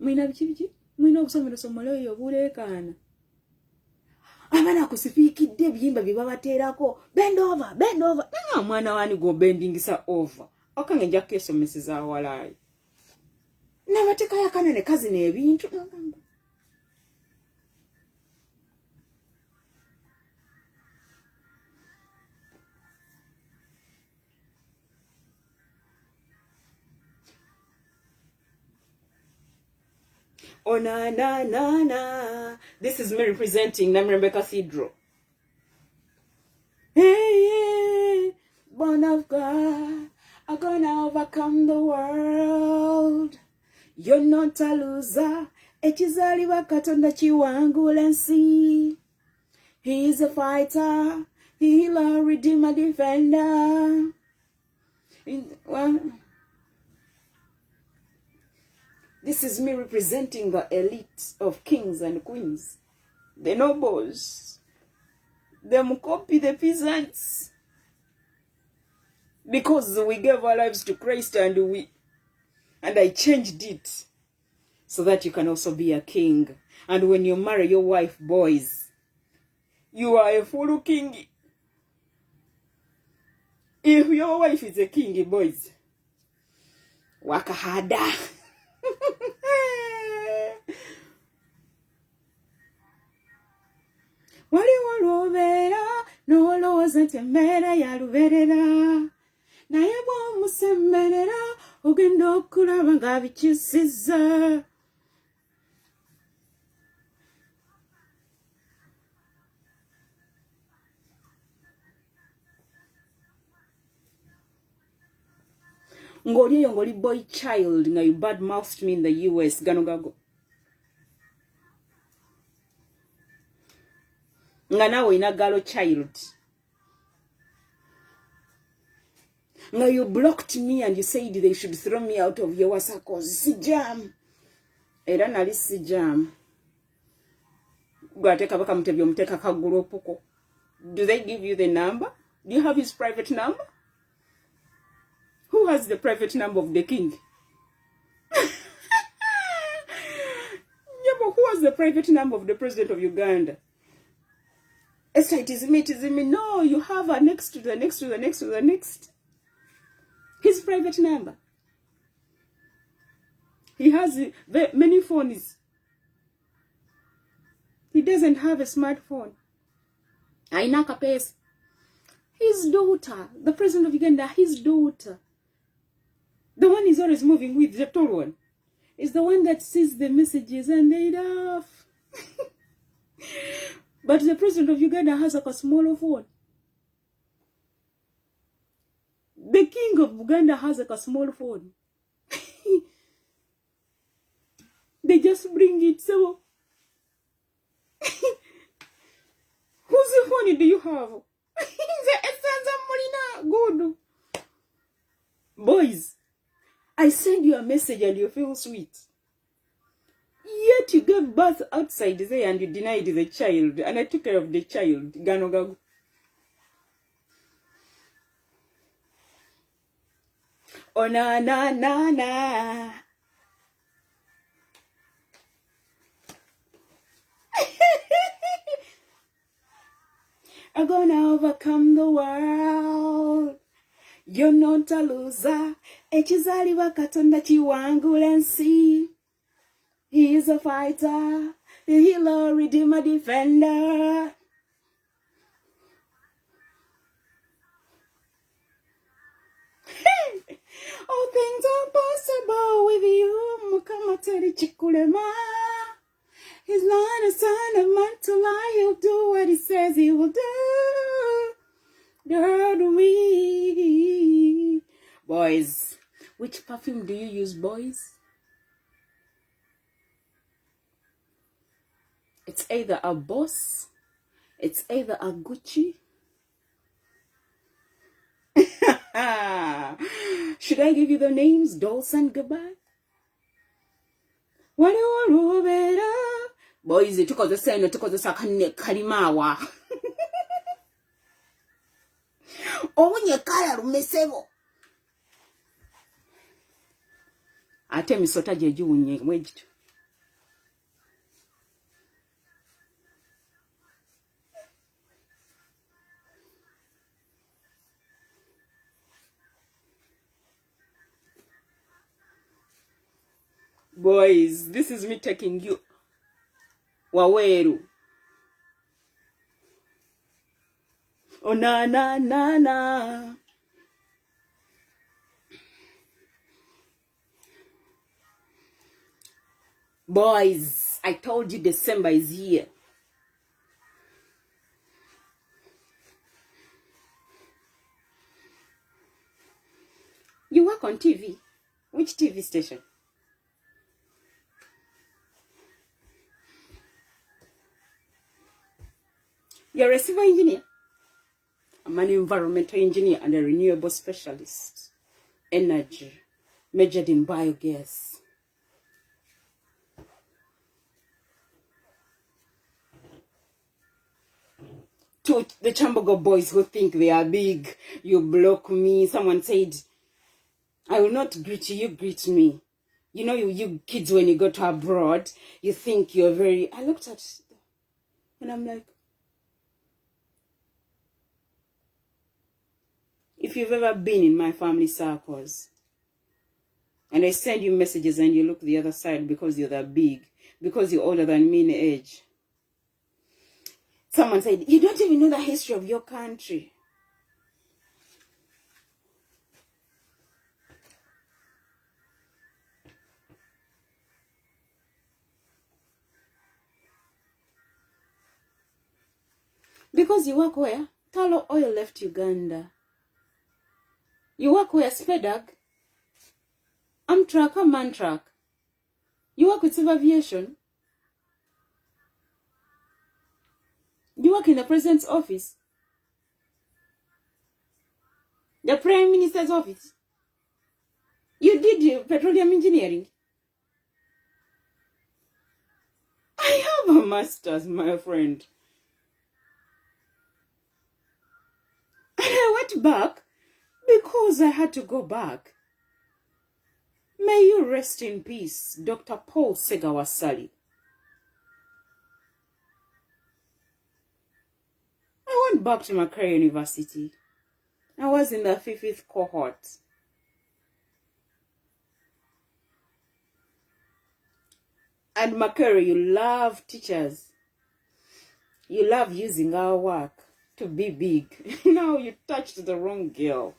Mina Chichi, we know some of the Somalo Burekana. Amana kusifiki byimba bibabaterako bend over. Nanga mwana wani go bending sa over. Okange jakeso Mrs. Awalai. Na mateka yakana ne kazi ne ebintu. Oh, na. This is me representing Namrembe Cathedral. Hey, born of God, I'm gonna overcome the world. You're not a loser. Ekizaliwa Katonda kiwangula ensi. He's a fighter, healer, redeemer, defender. This is me representing the elite of kings and queens, the nobles, the Mukopi, the peasants. Because we gave our lives to Christ and I changed it so that you can also be a king. And when you marry your wife, boys, you are a full king. If your wife is a king, boys, wakahada. Waliwo lwobeera n'olowooza nti embeera yalubeerera naye bw'omusemberera ogenda okulaba ng'abikyusizza. Ng'oli eyo ng'oli boy child nga you bad mouthed me in the US gano gago. Nga nawe ina girl child. Nga you blocked me and you said they should throw me out of your circles. Si jam. Era nali si jam. Gwateka baka mutebyo muteka kagulu opuko. Do they give you the number? Do you have his private number? Who has the private number of the king? Yeah, but who has the private number of the president of Uganda? Esther, it is me. No, you have a next to the next to the next to the next. His private number. He has many phones. He doesn't have a smartphone. Aina kapesa. His daughter, the president of Uganda, his daughter, the one he's always moving with, the tall one, is the one that sees the messages and they laugh. But the president of Uganda has like a smaller phone. The king of Uganda has like a small phone. They just bring it so. Whose phone do you have? Good. Boys, I send you a message and you feel sweet. Yet you gave birth outside there and you denied the child. And I took care of the child. Ganogago. Oh, na. I'm gonna overcome the world. You're not a loser. Ekizaliwa Katonda kiwangula ensi. He is a fighter, the healer, redeemer, defender. All things are possible with you. Mukamateri chikulema. He's not a son of man to lie. He'll do what he says he will do. Girl, we. Boys, which perfume do you use, boys? It's either a Boss, it's either a Gucci. Should I give you the names? Dolce and Gabbana? Boys, it took us the same, it took us the second Karimawa. Oh, when you call her Messevo. I tell me, Sota Jeju, when you waged. Boys, this is me taking you. Waweru. Oh, na. Boys, I told you December is here. You work on TV. Which TV station? You're a civil engineer. I'm an environmental engineer and a renewable specialist. Energy, measured in biogas. To the Chambogo boys who think they are big, you block me. Someone said, I will not greet you, you greet me. You know, you kids, when you go to abroad, you think you're very... I looked at it and I'm like, if you've ever been in my family circles, And I send you messages and you look the other side because you're that big, because you're older than me in age. Someone said, you don't even know the history of your country. Because you work where? Talo Oil left Uganda. You work where? Spedag? Amtrak or Mantrak? You work with Civil Aviation? You work in the President's office? The Prime Minister's office? You did petroleum engineering? I have a master's, my friend. And I went back because I had to go back. May you rest in peace, Dr. Paul Segawasali. I went back to Makerere University. I was in the 5th cohort. And Makerere, you love teachers. You love using our work to be big. Now you touched the wrong girl.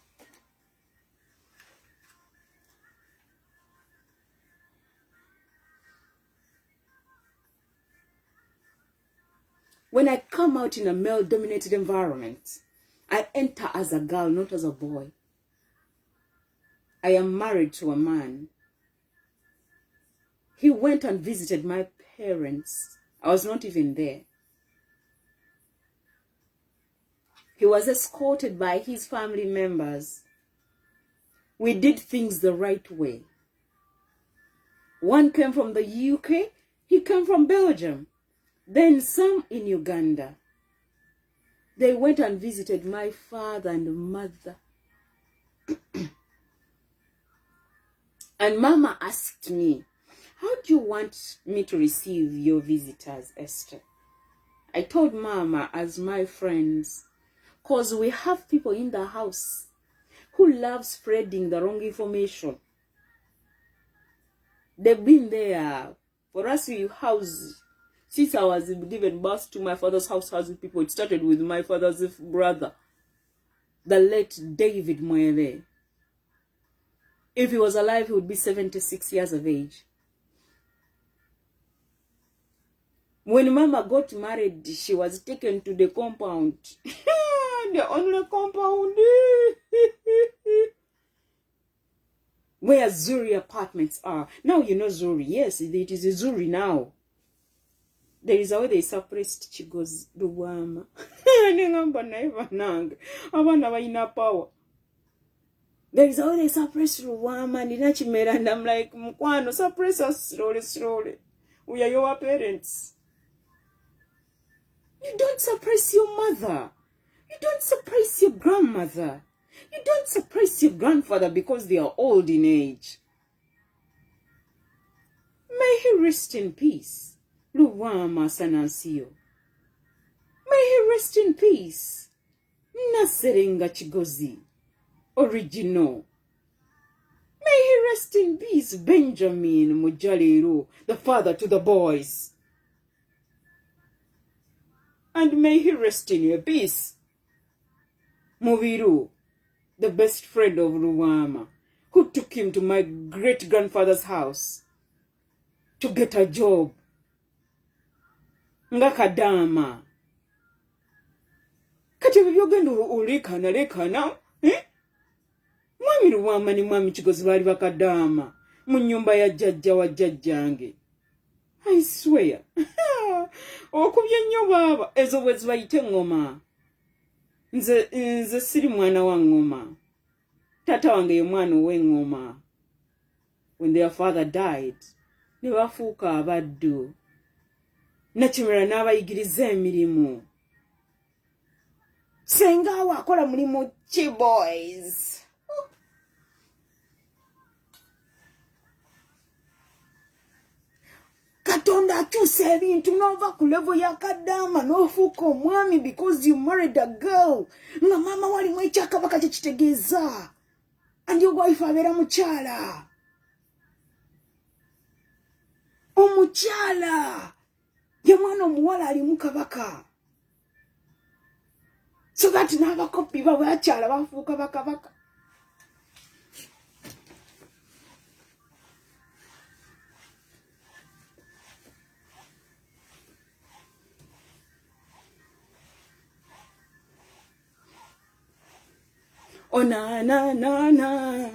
When I come out in a male-dominated environment, I enter as a girl, not as a boy. I am married to a man. He went and visited my parents. I was not even there. He was escorted by his family members. We did things the right way. One came from the UK, he came from Belgium. Then some in Uganda. They went and visited my father and mother. And Mama asked me, how do you want me to receive your visitors, Esther? I told Mama, as my friends, because we have people in the house who love spreading the wrong information. They've been there. For us, we house. Since I was given birth to my father's housing people, it started with my father's brother, the late David Moeve. If he was alive, he would be 76 years of age. When Mama got married, she was taken to the compound. The only compound where Zuri apartments are. Now you know Zuri. Yes, it is Zuri now. There is a way they suppressed Chigo's Luwama. Power. There is a way they suppressed Luwama and I'm like, Mkwano, suppress us slowly. We are your parents. You don't suppress your mother. You don't suppress your grandmother. You don't suppress your grandfather because they are old in age. May he rest in peace. Luwama Sanansiyo. May he rest in peace. Naserenga Chigozi. Original. May he rest in peace. Benjamin Mujalero, the father to the boys. And may he rest in your peace. Mubiru, the best friend of Luwama, who took him to my great-grandfather's house to get a job. Ngakadama. Kati byogenda lekana. Mwami Luwama ni mwami Chigozi bali bakadama mu nyumba ya jjajja wa jjajjange. I swear. Okubye nnyo baba ezo bwe zibayite ngoma. Nze siri mwana wa ngoma. Tata wange ye mwana w'engoma. When their father died, ne bafuuka abaddu. Nakimera n'abayigiriza emirimu. Senga wakola mulimu ki boys. Katonda akyusa ebintu n'ova ku level ya kadama n'ofuuka omwami because you married a girl. Nga mama walimu ekyakabaka kye kitegeeza. And your wife abeera mukyala. Omukyala ye mwana omuwala alimu kabaka. So that n'abakopi b'abakyala bafuuka bakabaka. Oh na na na na.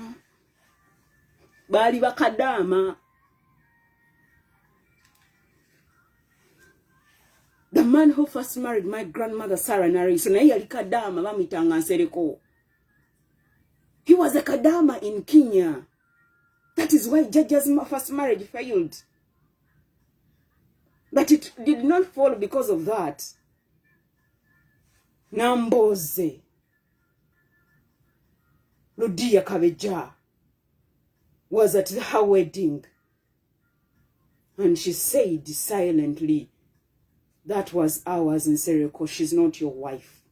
Bali bakadama. The man who first married my grandmother Sarah Nariso, na yali kadama bamitanga nsereko. He was a kadama in Kenya. That is why Jaja's first marriage failed. But it did not fall because of that. Namboze. Ludia Kabeja was at her wedding. And she said silently, that was ours in Sereko. She's not your wife.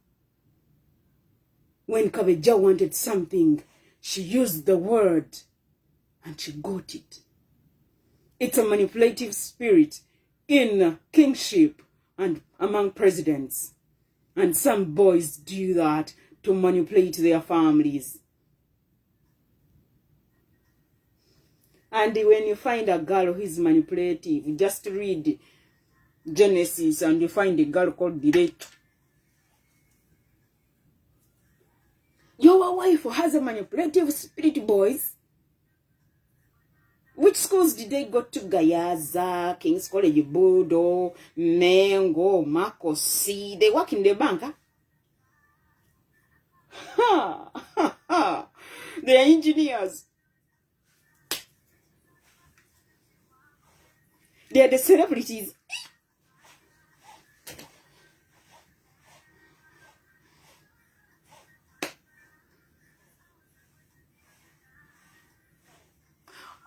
When Kabeja wanted something, she used the word and she got it. It's a manipulative spirit in kingship and among presidents. And some boys do that to manipulate their families. And when you find a girl who is manipulative, just read Genesis and you find a girl called Direct. Your wife has a manipulative spirit, boys. Which schools did they go to? Gayaza, King's College, Bodo, Mengo, Marco C. They work in the bank, huh? Ha, ha, ha. They are engineers. They are the celebrities.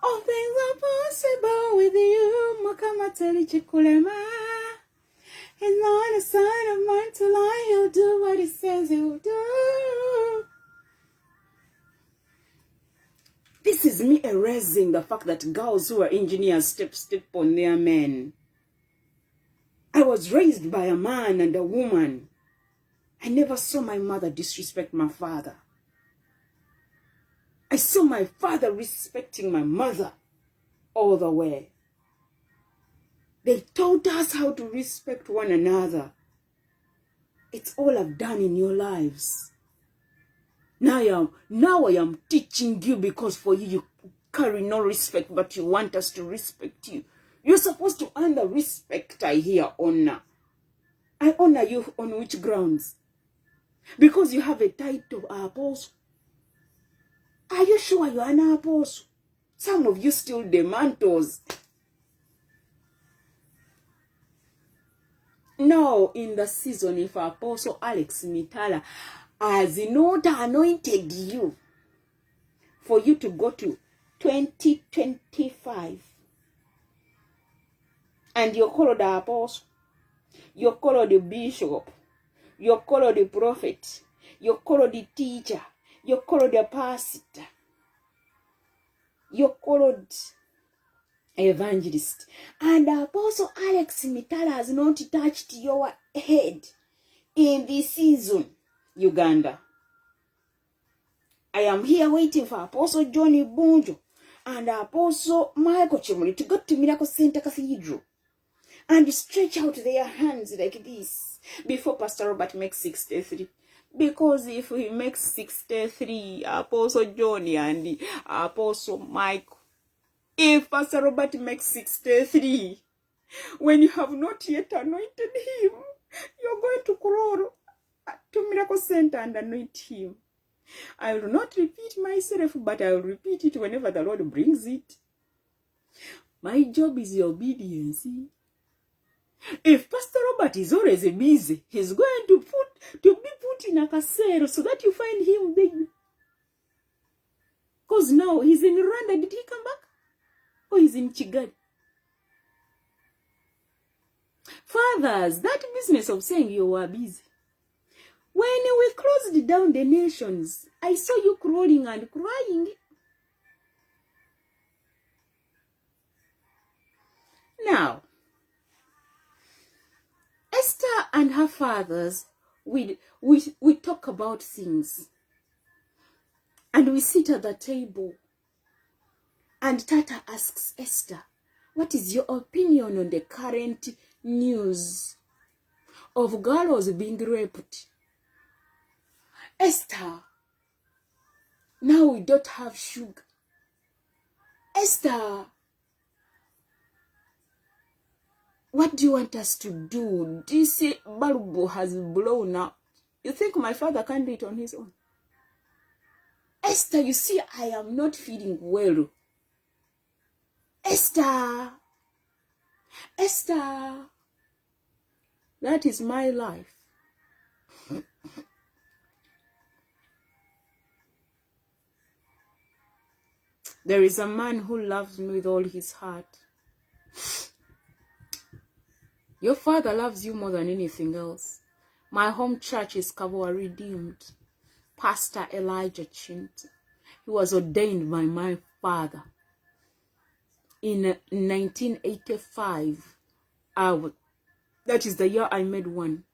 All things are possible with you, Makamateli Chikulema. He's not a son of mine to lie, he'll do what he says he'll do. This is me erasing the fact that girls who are engineers step on their men. I was raised by a man and a woman. I never saw my mother disrespect my father. I saw my father respecting my mother all the way. They taught us how to respect one another. It's all I've done in your lives. Now I am teaching you because for you carry no respect, but you want us to respect you. You're supposed to earn the respect. I hear honor. I honor you on which grounds? Because you have a title apostle. Are you sure you are an apostle? Some of you still the mantles. No, in the season, if Apostle Alex Mitala has not anointed you for you to go to 2025, and you're called the apostle, you're called the bishop, you're called the prophet, you're called the teacher, you're called the pastor, you're called evangelist, and Apostle Alex Mitala has not touched your head in this season, Uganda. I am here waiting for Apostle Johnny Bunjo and Apostle Michael Chimuli to go to Miracle Center Cathedral and stretch out their hands like this before Pastor Robert makes 63. Because if he makes 63, Apostle Johnny and Apostle Michael, if Pastor Robert makes 63, when you have not yet anointed him, you're going to crawl to Miracle Center and anoint him. I will not repeat myself, but I will repeat it whenever the Lord brings it. My job is your obedience. If Pastor Robert is always busy, he's going to be put in a casero so that you find him there. Because now he's in Rwanda. Did he come back? Or he's in Kigali? Fathers, that business of saying you were busy. When we closed down the nations, I saw you crawling and crying. Now, Esther and her fathers, we talk about things. And we sit at the table. And Tata asks Esther, what is your opinion on the current news of girls being raped? Esther, now we don't have sugar. Esther, what do you want us to do? This bulb has blown up. You think my father can do it on his own? Esther, you see, I am not feeling well. Esther, Esther, that is my life. There is a man who loves me with all his heart. Your father loves you more than anything else. My home church is Kavua Redeemed. Pastor Elijah Chint. He was ordained by my father in 1985. That is the year I made one.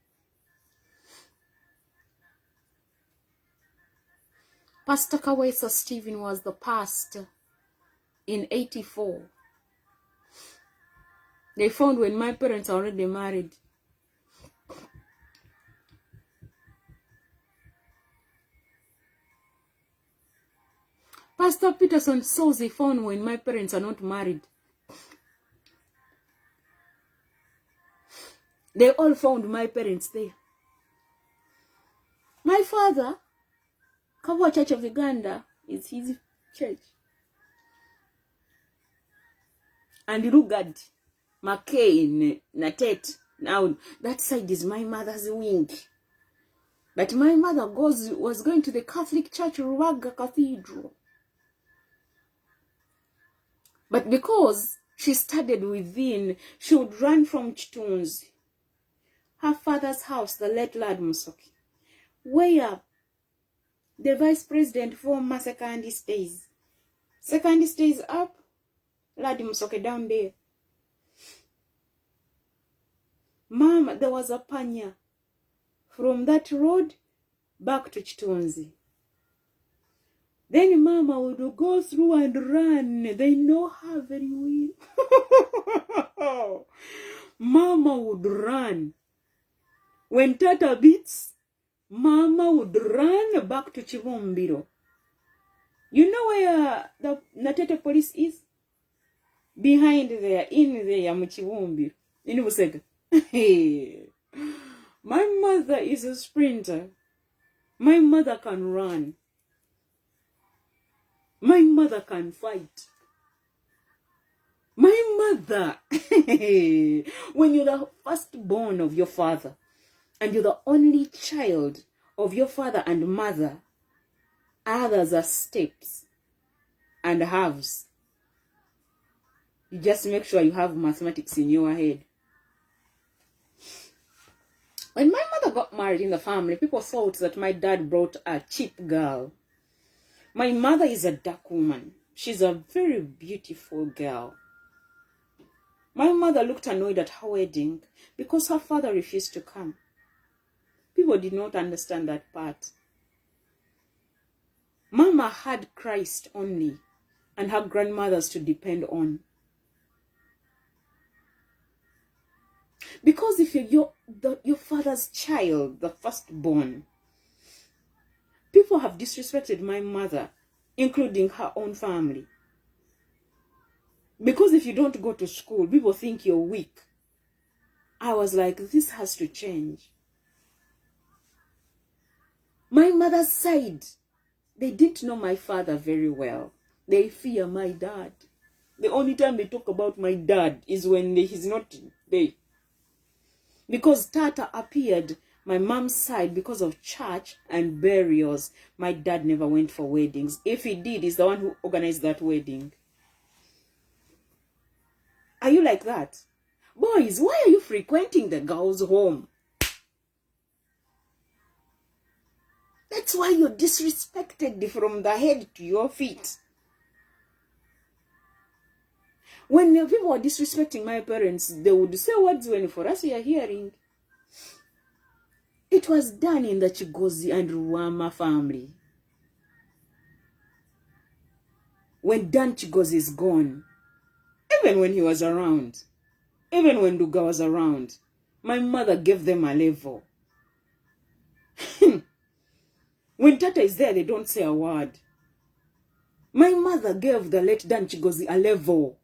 Pastor Kawesa Stephen was the pastor in 84. They found when my parents are already married. Pastor Peterson saws they found when my parents are not married. They all found my parents there. My father, Kavua Church of Uganda, is his church. And Rugard, McCain, Natet, now that side is my mother's wing. But my mother was going to the Catholic Church, Ruaga Cathedral. But because she studied within, she would run from Chitunzi, her father's house, the late Lad Musoki, where the vice president former second stays. Second stays up, Lad Musoki down there. Mama, there was a panya from that road back to Chitunzi. Then Mama would go through and run. They know her very well. Mama would run. When Tata beats, Mama would run back to Chivumbiro. You know where the Natete police is? Behind there, in there, Muchivumbiro. In Musega. My mother is a sprinter. My mother can run. My mother can fight. My mother, when you're the firstborn of your father, and you're the only child of your father and mother, others are steps and halves. You just make sure you have mathematics in your head. When my mother got married in the family, people thought that my dad brought a cheap girl. My mother is a dark woman. She's a very beautiful girl. My mother looked annoyed at her wedding because her father refused to come. People did not understand that part. Mama had Christ only and her grandmothers to depend on. Because if you're your father's child, the firstborn, people have disrespected my mother, including her own family. Because if you don't go to school, people think you're weak. I was like, this has to change. My mother's side, they didn't know my father very well. They fear my dad. The only time they talk about my dad is when he's not there. Because Tata appeared, my mom's side, because of church and burials. My dad never went for weddings. If he did, he's the one who organized that wedding. Are you like that? Boys, why are you frequenting the girl's home? That's why you're disrespected from the head to your feet. When people were disrespecting my parents, they would say words when for us we are hearing. It was done in the Chigozi and Ruama family. When Dan Chigozi is gone, even when he was around, even when Duga was around, my mother gave them a level. When Tata is there, they don't say a word. My mother gave the late Dan Chigozi a level.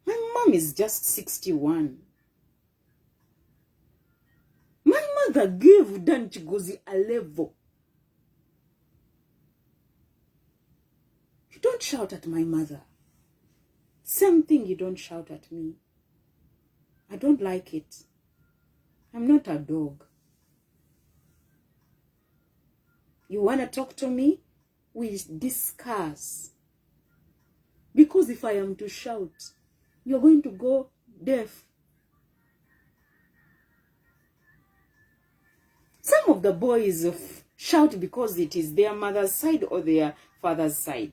My mom is just 61. My mother gave Dan Chigozi a level. You don't shout at my mother. Same thing, you don't shout at me. I don't like it. I'm not a dog. You want to talk to me? We discuss. Because if I am to shout, you're going to go deaf. Some of the boys shout because it is their mother's side or their father's side.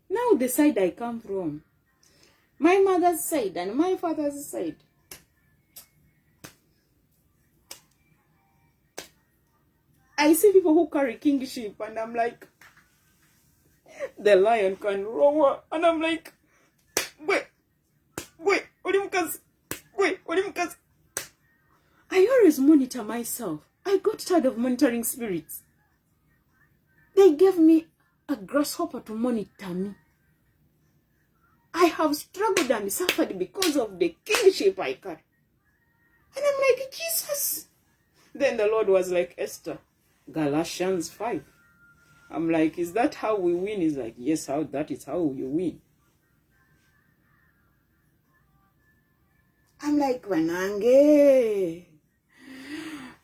Now the side I come from, my mother's side and my father's side, I see people who carry kingship and I'm like, the lion can roar, and I'm like, wait, what do you guys? I always monitor myself. I got tired of monitoring spirits. They gave me a grasshopper to monitor me. I have struggled and suffered because of the kingship I carry. And I'm like, Jesus. Then the Lord was like, Esther, Galatians 5. I'm like, is that how we win? He's like, yes, that is how you win. I'm like, Wanange.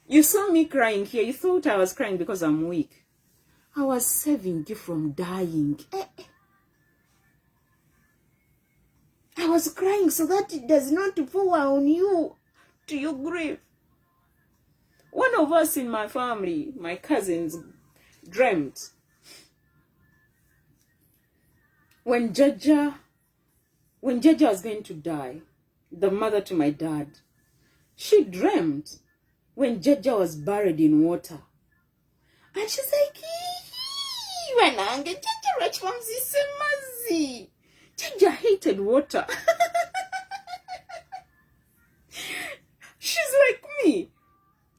You saw me crying here. You thought I was crying because I'm weak. I was saving you from dying. I was crying so that it does not pour on you to your grave. One of us in my family, my cousins, dreamt when Jaja was going to die, the mother to my dad, she dreamt when Jaja was buried in water. And she's like, Jaja hated water. She's like me.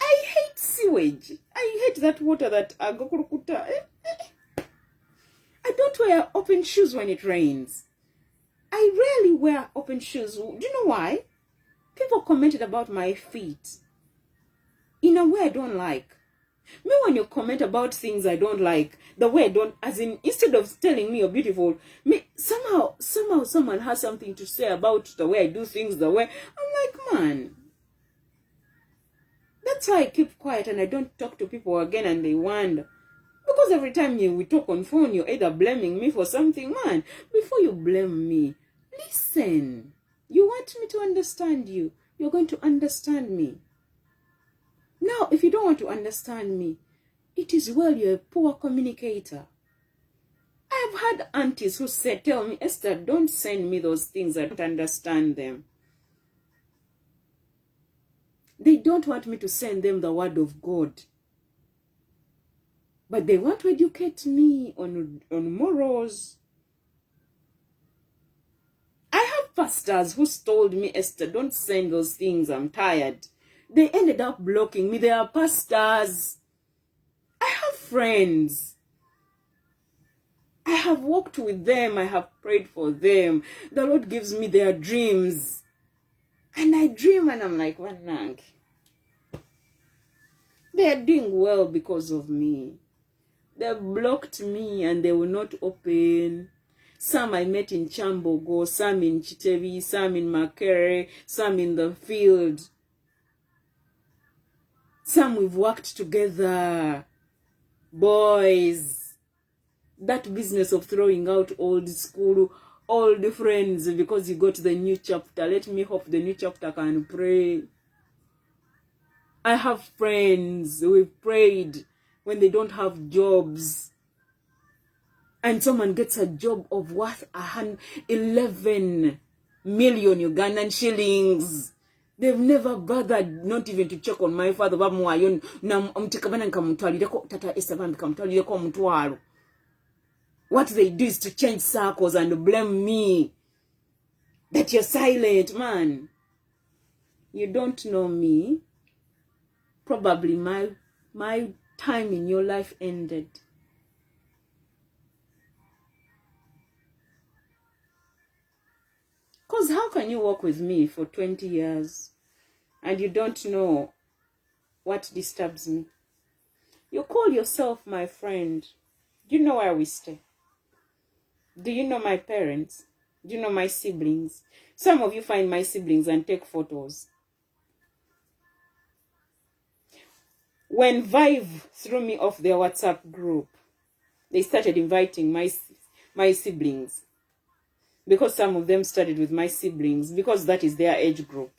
I hate sewage. I hate that water that agokurukuta. I don't wear open shoes when it rains. I rarely wear open shoes. Do you know why? People commented about my feet in a way I don't like. Me, when you comment about things I don't like, the way I don't, as in, instead of telling me you're beautiful, me, somehow someone has something to say about the way I do things, the way, I'm like, man. That's why I keep quiet and I don't talk to people again and they wonder. Because every time we talk on phone, you're either blaming me for something, man. Before you blame me, listen. You want me to understand you. You're going to understand me. Now, if you don't want to understand me, it is well you're a poor communicator. I've had aunties who tell me, Esther, don't send me those things. I don't understand them. They don't want me to send them the word of God. But they want to educate me on morals. I have pastors who told me, Esther, don't send those things. I'm tired. They ended up blocking me. They are pastors. I have friends. I have walked with them. I have prayed for them. The Lord gives me their dreams. And I dream and I'm like, Wanang. They are doing well because of me. They blocked me and they will not open. Some I met in Chambogo, some in Chitevi, some in Makere, some in the field. Some we've worked together. Boys. That business of throwing out old school, old friends because you got the new chapter. Let me hope the new chapter can pray. I have friends. We've prayed when they don't have jobs. and someone gets a job of worth 11 million Ugandan shillings. They've never bothered not even to check on my father. Tata Esa. What they do is to change circles and blame me. That you're silent, man. You don't know me. Probably my time in your life ended. Because how can you walk with me for 20 years and you don't know what disturbs me? You call yourself my friend. Do you know where we stay? Do you know my parents? Do you know my siblings? Some of you find my siblings and take photos. When Vive threw me off their WhatsApp group, they started inviting my siblings. Because some of them studied with my siblings, because that is their age group.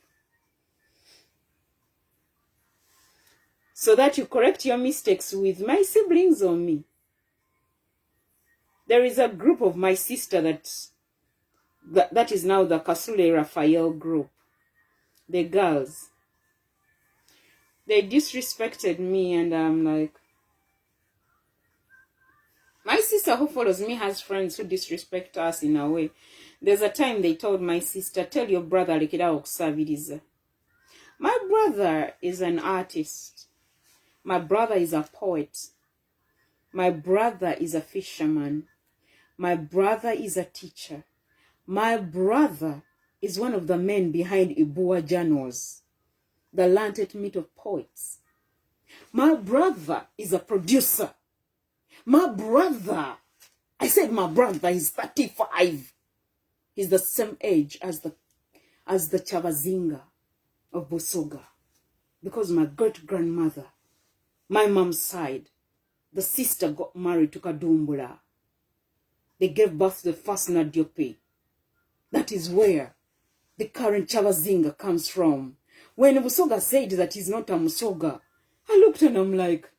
So that you correct your mistakes with my siblings or me. There is a group of my sister that is now the Kasule Raphael group. The girls. They disrespected me and I'm like... My sister who follows me has friends who disrespect us in a way. There's a time they told my sister, tell your brother lekera okusabiriza. My brother is an artist. My brother is a poet. My brother is a fisherman. My brother is a teacher. My brother is one of the men behind Ibua Journals, the Lancet Meet of Poets. My brother is a producer. My brother, I said my brother is 35. He's the same age as the Chavazinga of Busoga. Because my great-grandmother, my mom's side, the sister got married to Kadumbula. They gave birth to the first Nadiope. That is where the current Chavazinga comes from. When Busoga said that he's not a Musoga, I looked and I'm like,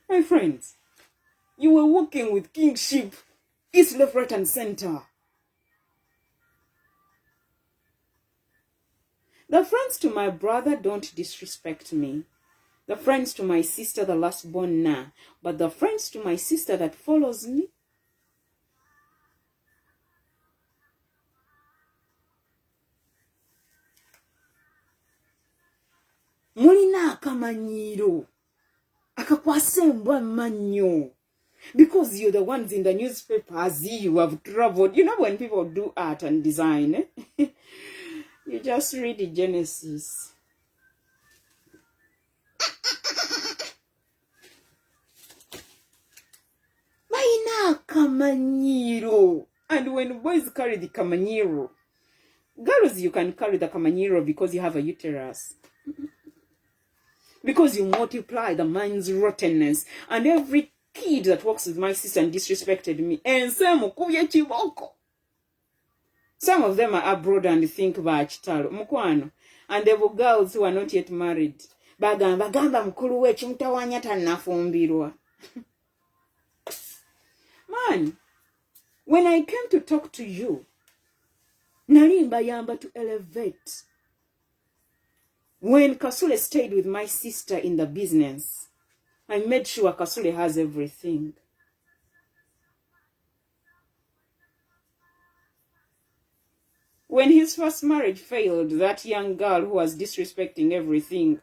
my friends, you were walking with kingship, east, left, right, and center. The friends to my brother don't disrespect me. The friends to my sister, the last born, nah. But the friends to my sister that follows me, mulina akamanyiro akakwasembwa manyo. Because you're the ones in the newspapers, you have traveled. You know when people do art and design, you just read the Genesis. Maina kamanyiro. And when boys carry the kamanyiro, girls, you can carry the kamanyiro because you have a uterus. Because you multiply the mind's rottenness. And every kid that walks with my sister and disrespected me, and some of them are abroad and think about chitalo mukwano, and there were girls who are not yet married. Bagamba mukulu we chimutawanya tanafumbirwa. Man, when I came to talk to you, nalimba yamba to elevate. When Kasule stayed with my sister in the business, I made sure Kasule has everything. When his first marriage failed, that young girl who was disrespecting everything,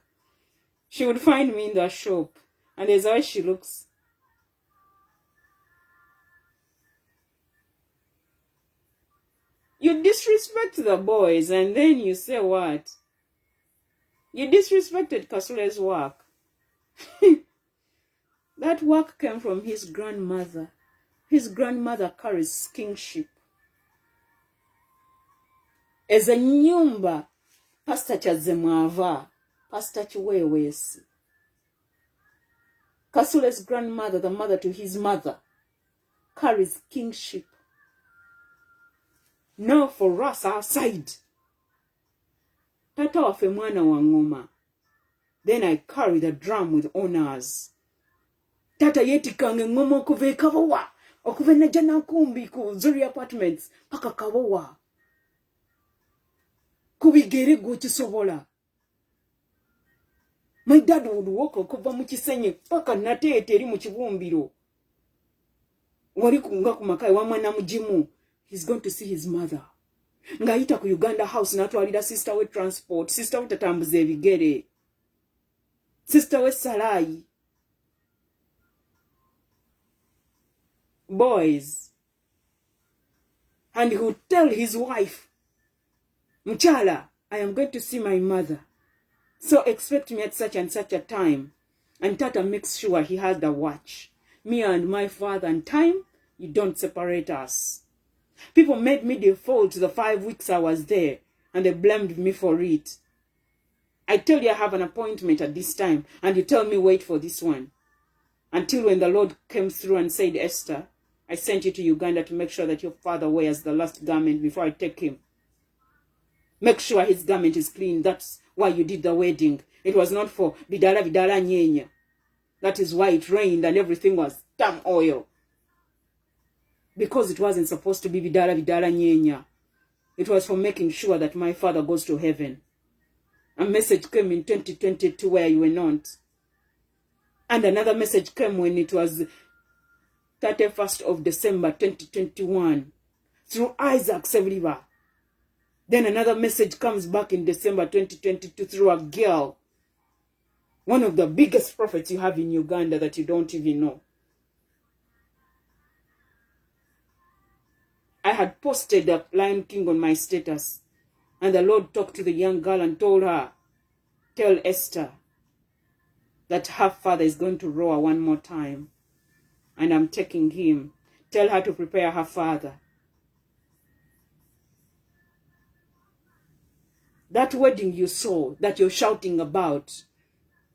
she would find me in the shop, and there's how she looks. You disrespect the boys, and then you say what? You disrespected Kasule's work. That work came from his grandmother. His grandmother carries kingship. As a nyumba, Pastor Chazemwava, Pastor Chiwewesi. Kasule's grandmother, the mother to his mother, carries kingship. Now for us, our side. Tata wafe mwana wa ngoma. Then I carry the drum with honors. Tata yetikange ngomo okuve Kabowa. Okuve na jana kumbi ku Zuri Apartments. Paka Kabowa. Kubigere gochisobola. My dad would walk okuva mu Kisenyi paka Nateete eri mu Kibumbiro. Wali kunga ku makai wa mwana mujimu. He's going to see his mother. Ngayita ku Uganda House natwalira sister we transport. Sister we tatambuza ebigere. Sister we Salai. Boys. And he would tell his wife, Mchala, I am going to see my mother. So expect me at such and such a time. And Tata makes sure he has the watch. Me and my father and time, you don't separate us. People made me default the 5 weeks I was there. And they blamed me for it. I tell you I have an appointment at this time. And you tell me wait for this one. Until when the Lord came through and said, Esther, I sent you to Uganda to make sure that your father wears the last garment before I take him. Make sure his garment is clean. That's why you did the wedding. It was not for bidala nyenya. That is why it rained and everything was damn oil. Because it wasn't supposed to be bidala nyenya. It was for making sure that my father goes to heaven. A message came in 2022 where you were not. And another message came when it was 31st of December 2021 through Isaac Severiva. Then another message comes back in December 2022 through a girl. One of the biggest prophets you have in Uganda that you don't even know. I had posted the Lion King on my status. And the Lord talked to the young girl and told her, tell Esther that her father is going to roar one more time. And I'm taking him. Tell her to prepare her father. That wedding you saw, that you're shouting about,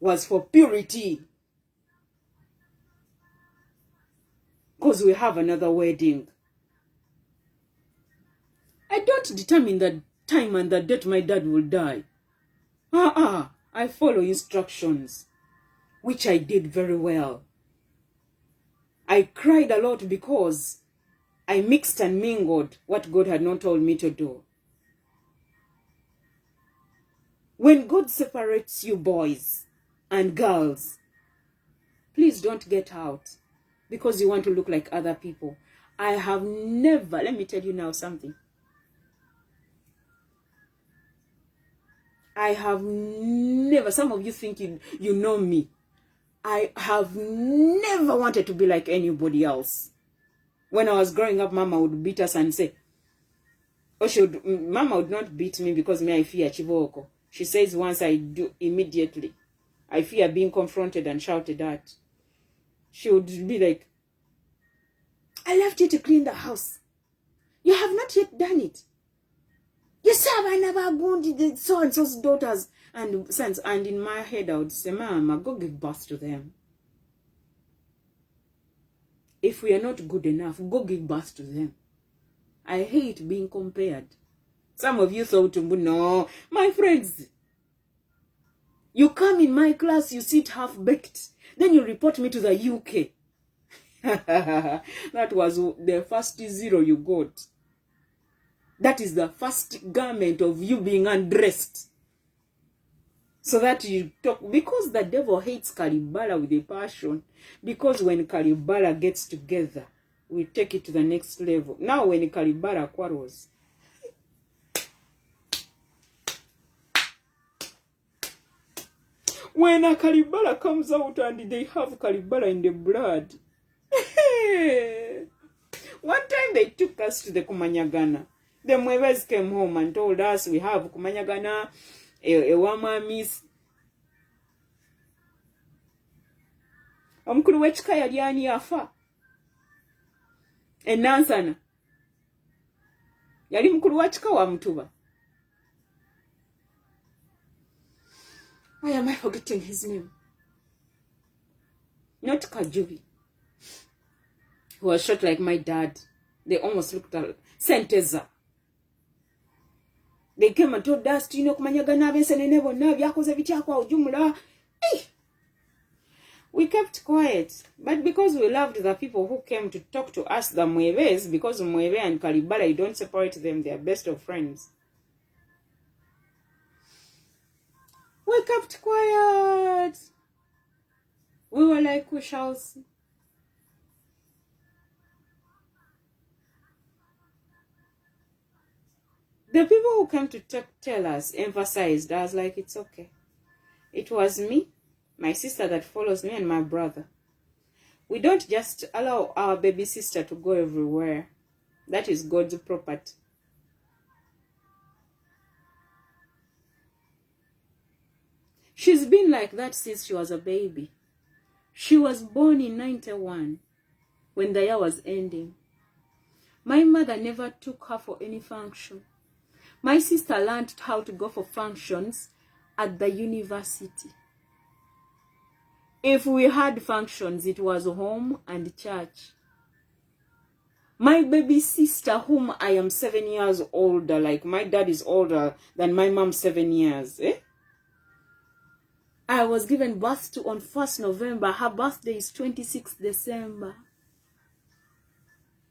was for purity. Because we have another wedding. I don't determine the time and the date my dad will die. I follow instructions, which I did very well. I cried a lot because I mixed and mingled what God had not told me to do. When God separates you boys and girls, please don't get out because you want to look like other people. I have never, let me tell you now something. I have never, some of you think you know me. I have never wanted to be like anybody else. When I was growing up, Mama would beat us and say, Mama would not beat me because me I fear chiboko. She says once I do, immediately, I fear being confronted and shouted at. She would be like, I left you to clean the house. You have not yet done it. You said I never wounded so and so's daughters and sons. And in my head, I would say, Mama, go give birth to them. If we are not good enough, go give birth to them. I hate being compared. Some of you thought, no, my friends, you come in my class, you sit half-baked, then you report me to the UK. That was the first 0 you got. That is the first garment of you being undressed. So that you talk, because the devil hates Kalibala with a passion. Because when Kalibala gets together, we take it to the next level. Now when Kalibala quarrels, when a Kalibala comes out and they have Kalibala in the blood. One time they took us to the Kumanyagana. The Mwebes came home and told us we have Kumanyagana, Ewama Miss. Omukulu w'ekika yali ani afa. Enansana. Yali mukulu wa kika wa Mutuba. Why am I forgetting his name? Not Kajubi. Who was short like my dad. They almost looked at Senteza. They came and told us, you know, Kumanyagana, Bensenene, Bonna, Byakoze Bityakwa, Ujumula. We kept quiet, but because we loved the people who came to talk to us, the Mwebes, because Mwebe and Kalibala, you don't separate them, they are best of friends. We kept quiet. We were like, we shall see. The people who came to tell us emphasized. I was like, it's okay. It was me, my sister that follows me, and my brother. We don't just allow our baby sister to go everywhere. That is God's property. She's been like that since she was a baby. She was born in 91 when the year was ending. My mother never took her for any function. My sister learned how to go for functions at the university. If we had functions, it was home and church. My baby sister, whom I am 7 years older, like my dad is older than my mom 7 years, I was given birth to on 1st November. Her birthday is 26th December.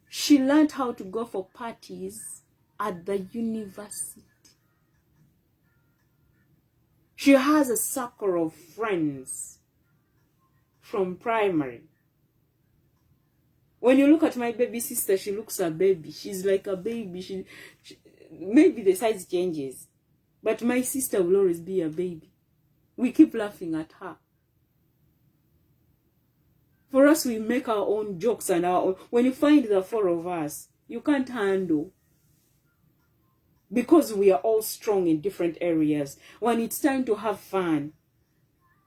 She learned how to go for parties at the university. She has a circle of friends from primary. When you look at my baby sister, she looks a baby. She's like a baby. She maybe the size changes, but my sister will always be a baby. We keep laughing at her. For us, we make our own jokes and our own. When you find the four of us, you can't handle. Because we are all strong in different areas. When it's time to have fun,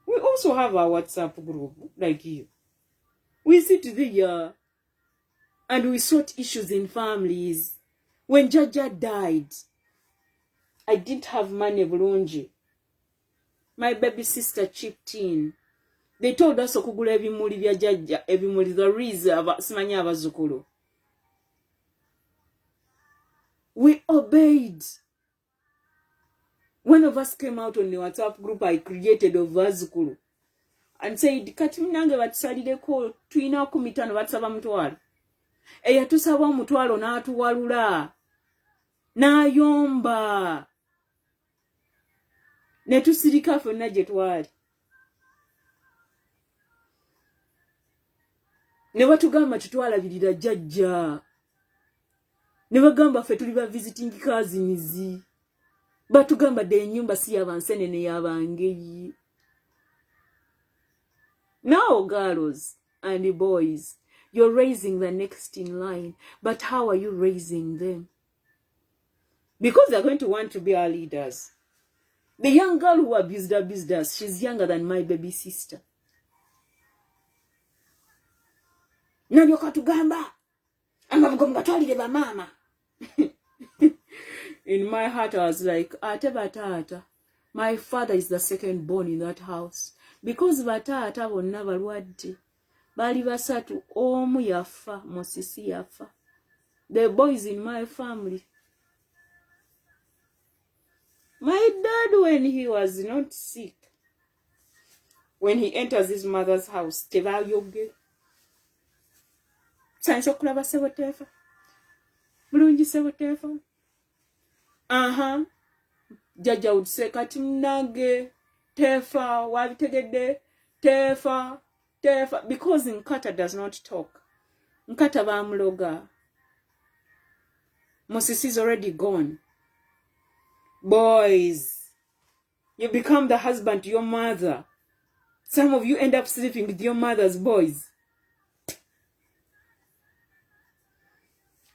we also have our WhatsApp group, like you. We sit there and we sort issues in families. When Jaja died, I didn't have money bulungi. My baby sister chipped in. They told us okugula ebimuli bya Jaja, ebimuli, the reason simanya abazukulu. We obeyed. One of us came out on the WhatsApp group I created of Vazukulu and said, Kati minange batusalireko tulina 15 batusaba mutwalo. Eyatusaba mutwalo n'atuwalula. N'ayomba. Ne tusirika ffenna gye twali. Ne batugamba tutwalabirira Jjajja. Ne bagamba ffe tuli ba visiting cousins. Batugamba de ennyumba si y'abansenene y'abangeyi. Now, girls and boys, you're raising the next in line, but how are you raising them? Because they're going to want to be our leaders. The young girl who abused us, she's younger than my baby sister. Nalyoka tugamba, amavugo mugatwalire ba mama. In my heart, I was like, ate batata. My father is the second born in that house. Because batata bonna balwadde. Bali basatu, omu yafa, Mosisi yafa. The boys in my family. My dad, when he was not sick, when he enters his mother's house, tebayoge. Sanso kulaba sebo tefa. Bulungi sebo tefa. Jaja would say, Kati mnange, tefa, wabitegede, tefa, tefa. Because Nkata does not talk. Nkata bamuloga. Moses is already gone. Boys, you become the husband to your mother. Some of you end up sleeping with your mother's boys.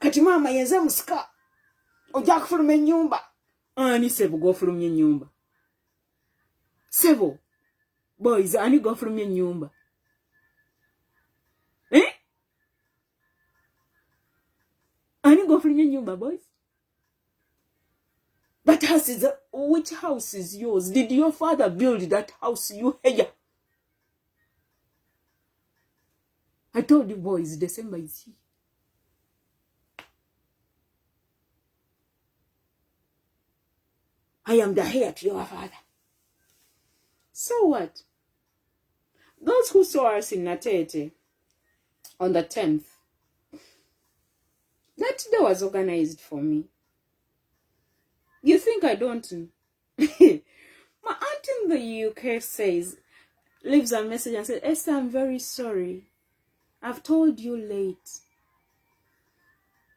Kati mama yenza musika. Ojja kufuluma ennyumba. Ani sebo gw'ofulumya ennyumba. Sebo. Boys, ani gw'ofulumya ennyumba. Ani gw'ofulumya ennyumba, boys? That house is which house is yours? Did your father build that house you here? I told you boys, December is here. I am the heir to your father. So what? Those who saw us in Natete on the 10th, that day was organized for me. You think I don't? My aunt in the UK leaves a message and says, Esther, I'm very sorry. I've told you late.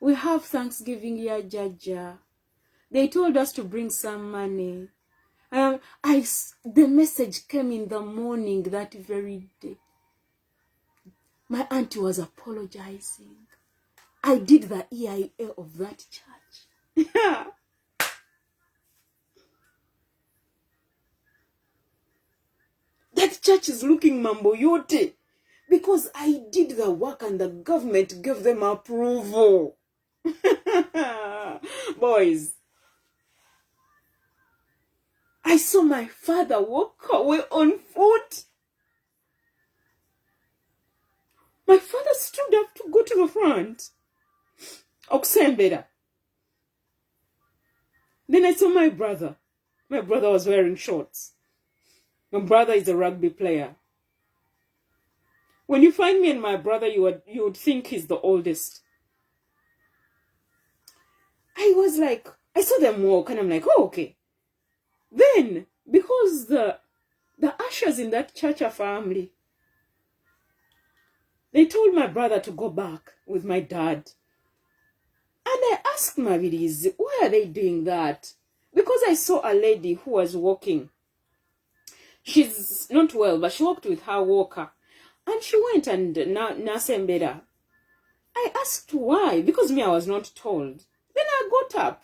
We have Thanksgiving here, Jaja. They told us to bring some money. The message came in the morning that very day. My auntie was apologizing. I did the EIA of that church. That church is looking mamboyote because I did the work and the government gave them approval. Boys, I saw my father walk away on foot. My father stood up to go to the front. Okusembera. Then I saw my brother. My brother was wearing shorts. My brother is a rugby player. When you find me and my brother, you would think he's the oldest. I was like, I saw them walk and I'm like, oh, okay. Then, because the ushers in that church are family, they told my brother to go back with my dad. And I asked Maviriz, why are they doing that? Because I saw a lady who was walking. She's not well, but she walked with her walker. And she went and Nasembera. I asked why, because me, I was not told. Then I got up.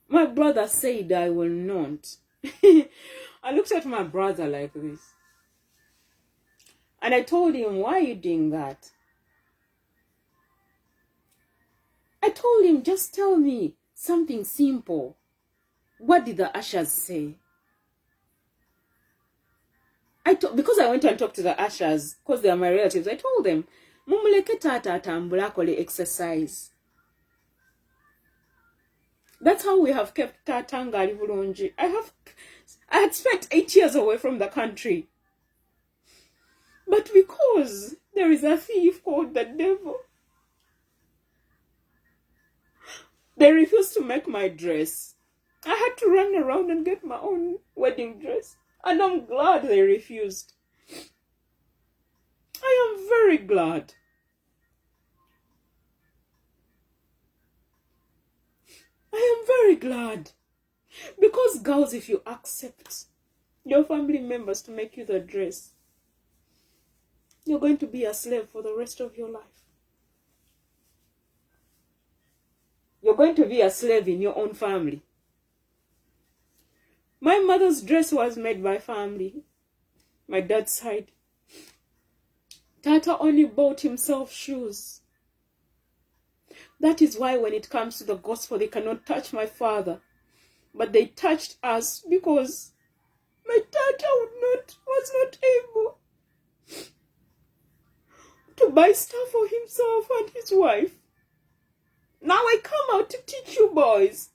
My brother said I will not. I looked at my brother like this. And I told him, why are you doing that? I told him, just tell me something simple. What did the ushers say? Because I went and talked to the ushers, because they are my relatives, I told them, Mumuleke tata atambula akole exercise. That's how we have kept Tata ngali bulungi. I had spent 8 years away from the country. But because there is a thief called the devil, they refused to make my dress. I had to run around and get my own wedding dress. And I'm glad they refused. I am very glad. I am very glad. Because girls, if you accept your family members to make you the dress, you're going to be a slave for the rest of your life. You're going to be a slave in your own family. My mother's dress was made by family. My dad's side. Tata only bought himself shoes. That is why when it comes to the gospel, they cannot touch my father. But they touched us because my Tata was not able to buy stuff for himself and his wife. Now I come out to teach you boys.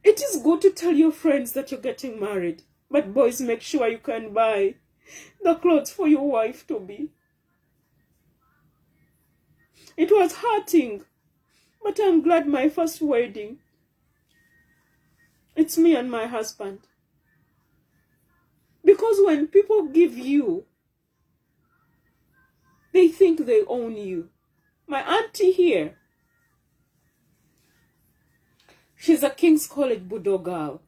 It is good to tell your friends that you're getting married. But boys, make sure you can buy the clothes for your wife to be. It was hurting. But I'm glad my first wedding, it's me and my husband. Because when people give you, they think they own you. My auntie here, she's a King's College Bulldog girl.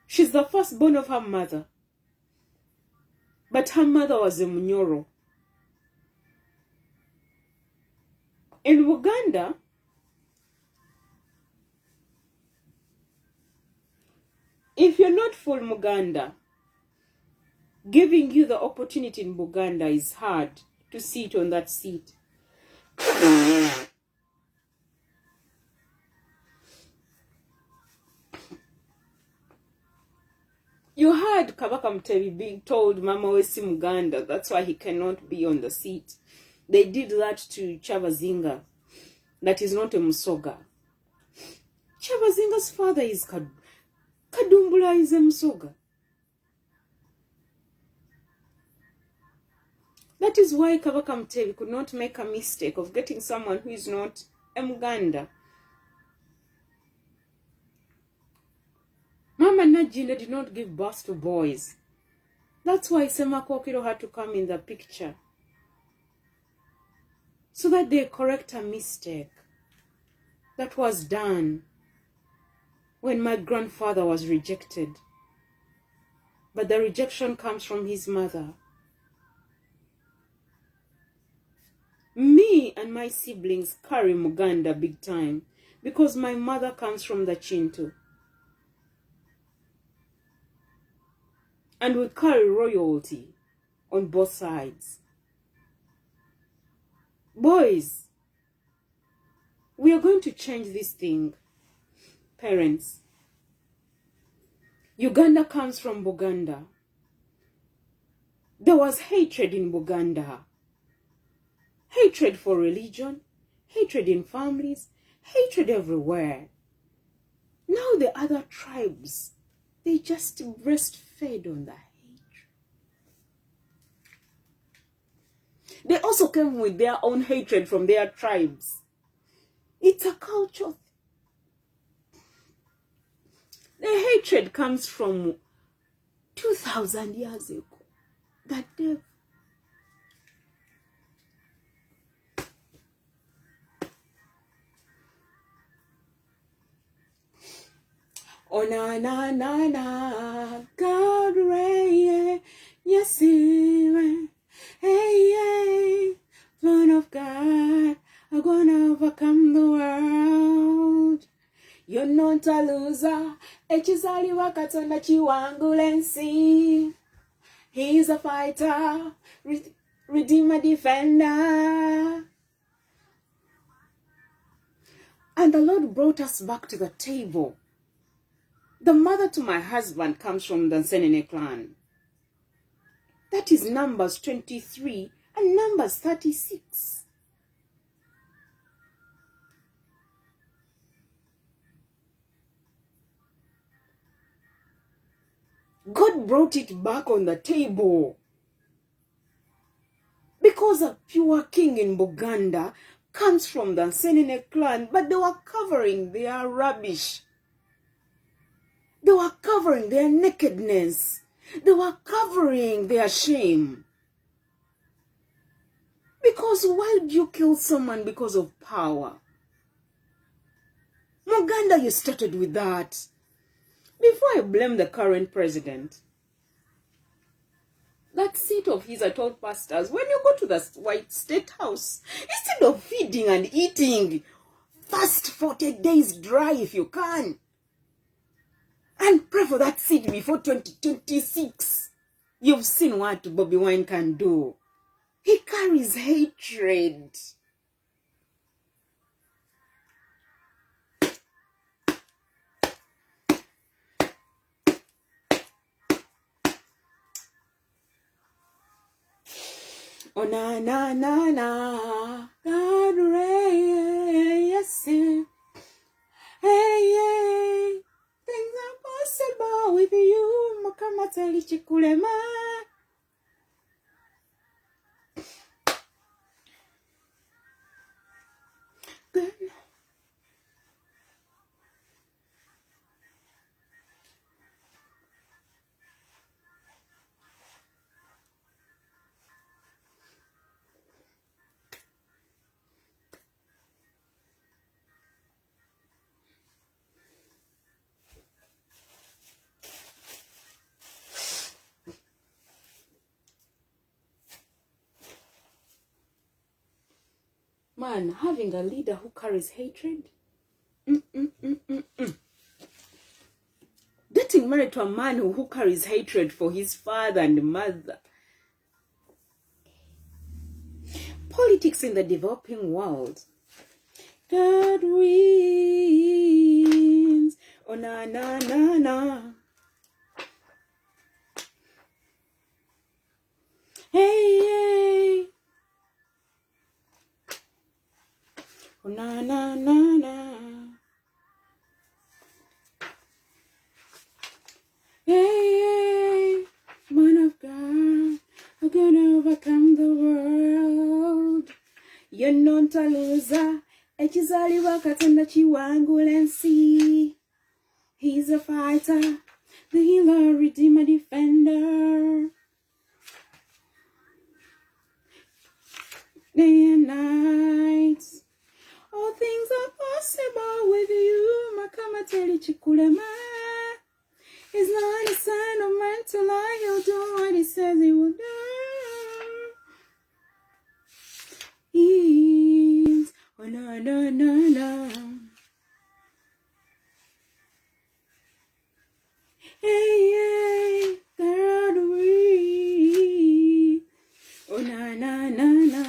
She's the firstborn of her mother. But her mother was a Munyoro. In Uganda, if you're not full Muganda, giving you the opportunity in Buganda is hard to sit on that seat. You heard Kabaka Mutebi being told Mama Wesi Muganda, that's why he cannot be on the seat. They did that to Chavazinga. That is not a Musoga. Chavazinga's father is Kadumbula is a musoga. That is why Kabaka Mutebi could not make a mistake of getting someone who is not a Muganda. Mama Najinda did not give birth to boys. That's why Semakokiro had to come in the picture, so that they correct a mistake that was done when my grandfather was rejected. But the rejection comes from his mother. Me and my siblings carry Muganda big time because my mother comes from the Chintu. And we carry royalty on both sides. Boys, we are going to change this thing. Parents, Uganda comes from Buganda. There was hatred in Buganda. Hatred for religion, hatred in families, hatred everywhere. Now the other tribes, they just breastfed on the hatred. They also came with their own hatred from their tribes. It's a culture. The hatred comes from 2,000 years ago. The devil. Oh na na na na, God reign, yes he hey, Son of God, I'm gonna overcome the world. You're not a loser, ekizaliwa Katonda kiwangulensi. He's a fighter, redeemer, defender. And the Lord brought us back to the table. The mother to my husband comes from the Nsenene clan. That is Numbers 23 and Numbers 36. God brought it back on the table. Because a pure king in Buganda comes from the Nsenene clan, but they were covering their rubbish. They were covering their nakedness. They were covering their shame. Because why do you kill someone because of power? Muganda, you started with that. Before I blame the current president, that seat of his, I told pastors, when you go to the White State House, instead of feeding and eating, fast 40 days dry if you can. And pray for that seat before 2026. You've seen what Bobby Wine can do. He carries hatred. Oh na na na na, God reign, yes hey, hey, things are possible with you, Makamateli Chikulema. Man, having a leader who carries hatred. Getting married to a man who carries hatred for his father and mother. Politics in the developing world. God wins. Oh na na na na. Hey, hey. Oh na na na na. Montalooza, ekizaalibwa Katonda kiwangula ensi. He's a fighter, the healer, redeemer, defender. Day and night, all things are possible with you. Makamateli chikulema. He's not a son of man to lie. He'll do what he says he will do. He's, oh no, no, no, no. Hey, hey, God, we. Oh na, na, na, na.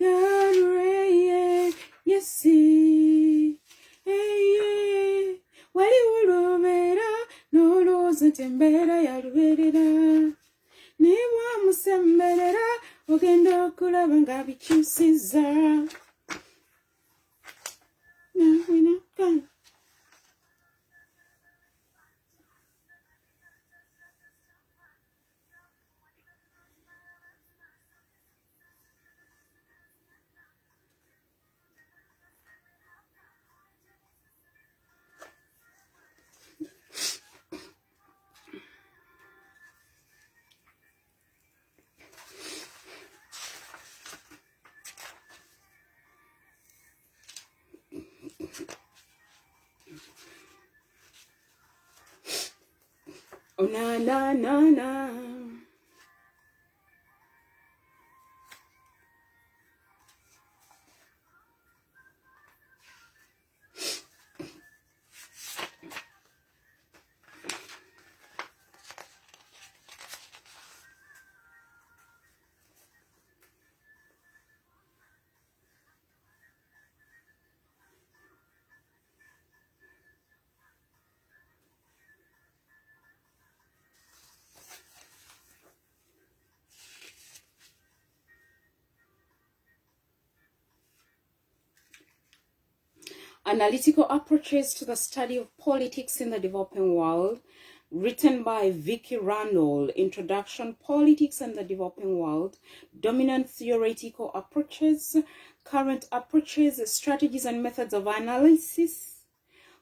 God, yeah, yes, see. Hey, yeah. Wali ulubera, no loza tembera ya luberera. Newa musemberera, ogenda okulaba nga bikyusiza. Na, wina, kan. Oh na, na, na, na. Analytical Approaches to the Study of Politics in the Developing World, written by Vicky Randall. Introduction, Politics and the Developing World, Dominant Theoretical Approaches, Current Approaches, Strategies and Methods of Analysis,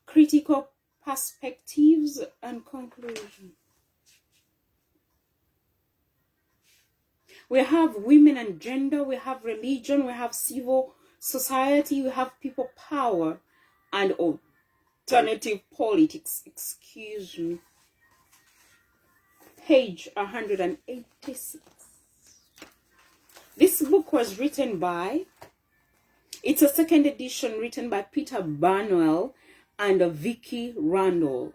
Critical Perspectives, and Conclusion. We have women and gender, we have religion, we have civil society, we have people power, and alternative politics. Excuse me. Page 186. This book was written by, it's a second edition written by Peter Barnwell and Vicky Randall.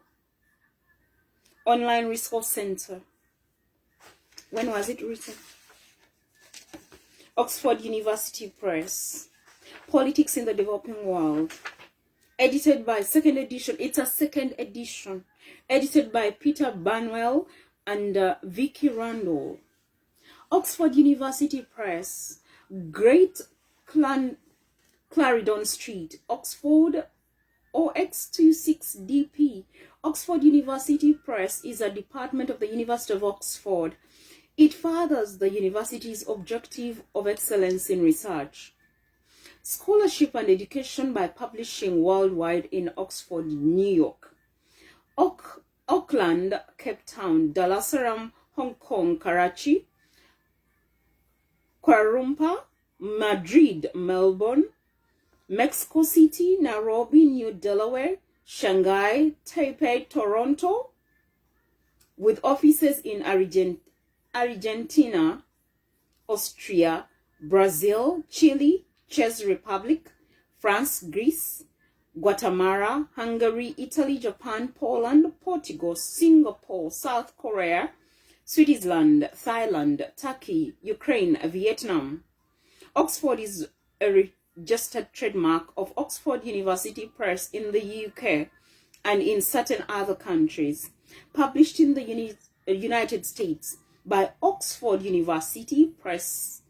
Online Resource Center. When was it written? Oxford University Press. Politics in the Developing World. Edited by, second edition, it's a second edition. Edited by Peter Barnwell and Vicky Randall. Oxford University Press. Great Clarendon Street, Oxford, OX26DP. Oxford University Press is a department of the University of Oxford. It furthers the university's objective of excellence in research, scholarship and education by publishing worldwide in Oxford, New York, Auckland, Cape Town, Dar es Salaam, Hong Kong, Karachi, Kuala Lumpur, Madrid, Melbourne, Mexico City, Nairobi, New Delaware, Shanghai, Taipei, Toronto, with offices in Argentina, Austria, Brazil, Chile, Czech Republic, France, Greece, Guatemala, Hungary, Italy, Japan, Poland, Portugal, Singapore, South Korea, Switzerland, Thailand, Turkey, Ukraine, Vietnam. Oxford is a registered trademark of Oxford University Press in the UK and in certain other countries. Published in the United States by Oxford University Press,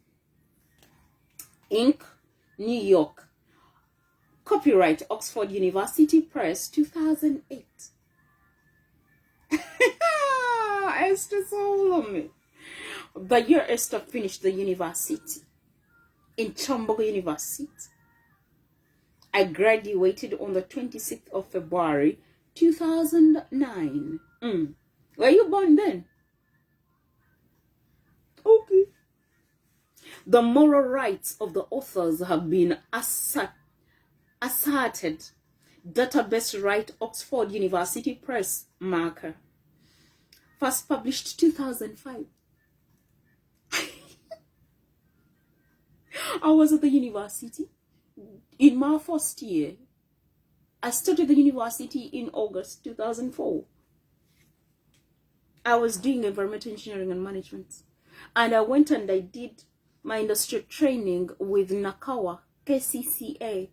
Inc., New York. Copyright Oxford University Press, 2008. Esther Solomon. The year Esther finished the university. in Chambogo University. I graduated on the 26th of February 2009. Were you born then? Okay. The moral rights of the authors have been asserted. Database right, Oxford University Press marker. First published 2005. I was at the university in my first year. I started the university in August 2004. I was doing environmental engineering and management. And I went and I did my industrial training with Nakawa, KCCA.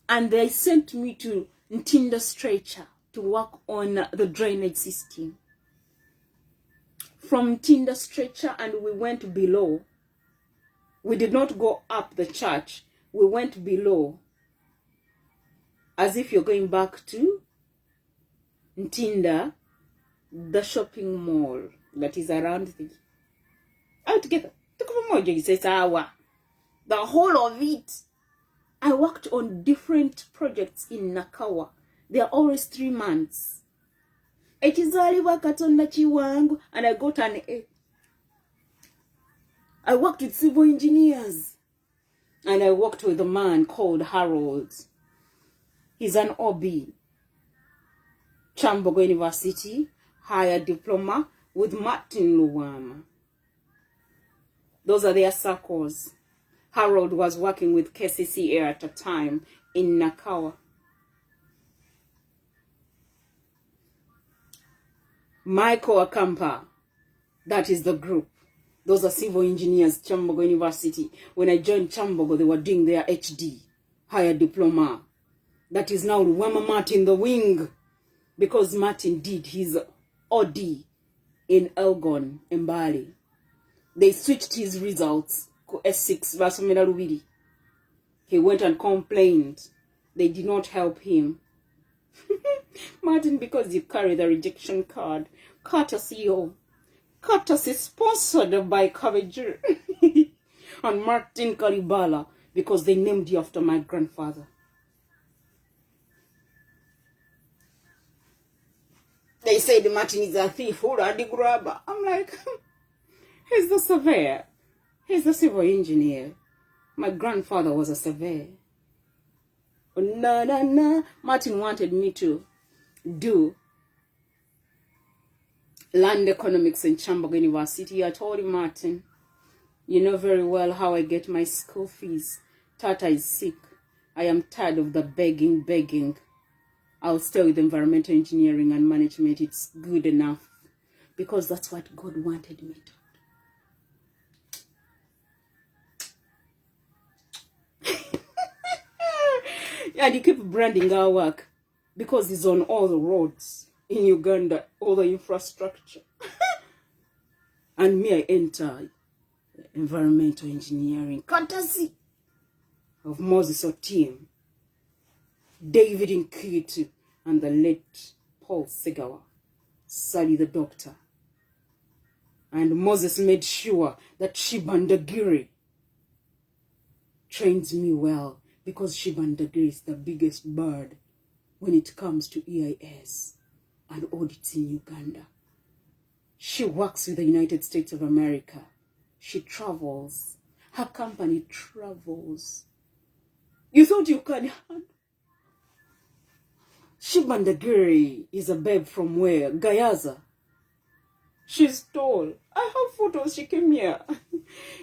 And they sent me to Ntinda Stretcher to work on the drainage system. From Ntinda Stretcher, and we went below. We did not go up the church. We went below. As if you're going back to Ntinda, the shopping mall that is around the... Altogether, the whole of it. I worked on different projects in Nakawa. They are always 3 months. And I got an A. I worked with civil engineers. And I worked with a man called Harold. He's an OB. Chambogo University, higher diploma with Martin Luwama. Those are their circles. Harold was working with KCCA at a time in Nakawa. Michael Akampa, that is the group. Those are civil engineers, Chambogo University. When I joined Chambogo, they were doing their HD, higher diploma. That is now Luwama Martin the wing, because Martin did his OD in Elgon, Mbali. They switched his results to S6 Vasomera Lubiri. He went and complained. They did not help him. Martin, because you carry the rejection card, courtesy sponsored by Kavajer and Martin Kalibala, because they named you after my grandfather. They said Martin is a thief or a grabber. I'm like, he's the surveyor. He's the civil engineer. My grandfather was a surveyor. No. Martin wanted me to do land economics in Chambogo University. I told him, Martin, you know very well how I get my school fees. Tata is sick. I am tired of the begging. I'll stay with environmental engineering and management. It's good enough. Because that's what God wanted me to. And he kept branding our work because it's on all the roads in Uganda, all the infrastructure. And me, I enter environmental engineering, courtesy of Moses Otim, David Nkitu, and the late Paul Segawa, Sally the doctor. And Moses made sure that Shibandagiri trains me well, because Shibandagiri is the biggest bird when it comes to EIS and audits in Uganda. She works with the United States of America. She travels. Her company travels. You thought you could handle? Shibandagiri is a babe from where? Gayaza. She's tall. I have photos. She came here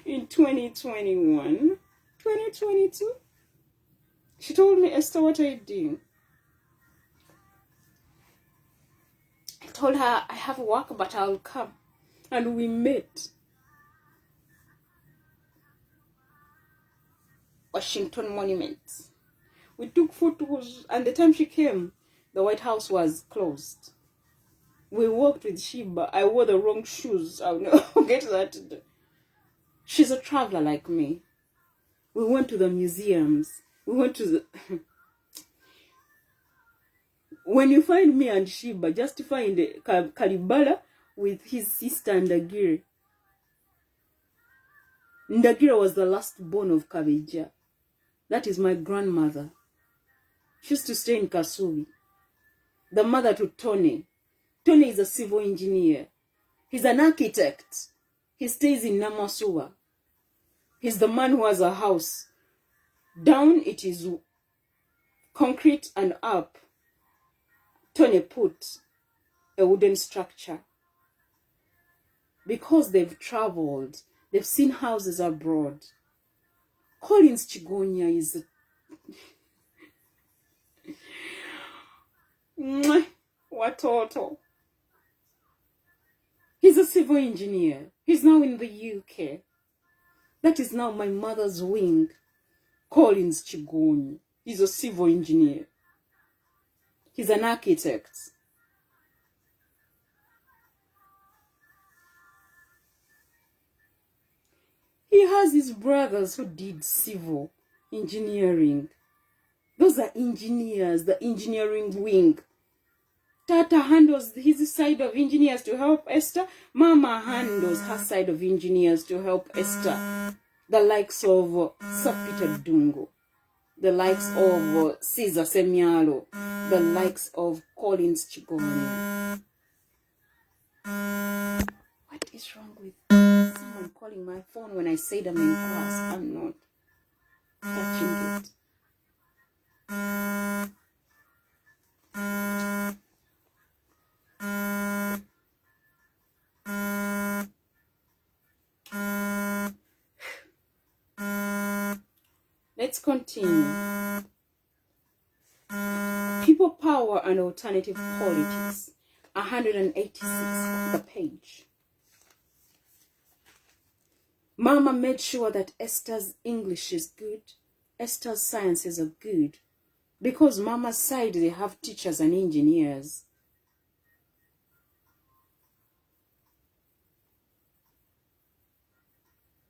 in 2021. 2022. She told me, Esther, what are you doing? I told her, I have work, but I'll come. And we met. Washington Monument. We took photos, and the time she came, the White House was closed. We walked with Shiba. I wore the wrong shoes. I'll never forget that. She's a traveler like me. We went to the museums. We went to the... When you find me and Shiba, just find Kalibala with his sister Ndagiri. Ndagira was the last born of Kabija. That is my grandmother. She used to stay in Kasubi. The mother to Tony. Tony is a civil engineer. He's an architect. He stays in Namasua. He's the man who has a house. Down it is concrete and up Tony put a wooden structure. Because they've traveled, they've seen houses abroad. Collins Chigonya is watoto. He's a civil engineer. He's now in the UK. That is now my mother's wing. Collins Chigonya. He's a civil engineer. He's an architect. He has his brothers who did civil engineering. Those are engineers, the engineering wing. Tata handles his side of engineers to help Esther. Mama handles her side of engineers to help Esther. The likes of Sir Peter Dungo. The likes of Caesar Semialo. The likes of Collins Chigoni. What is wrong with someone calling my phone when I say them in class? I'm not touching it. Let's continue. People, power, and alternative politics. 186 on the page. Mama made sure that Esther's English is good, Esther's sciences are good, because Mama's side they have teachers and engineers.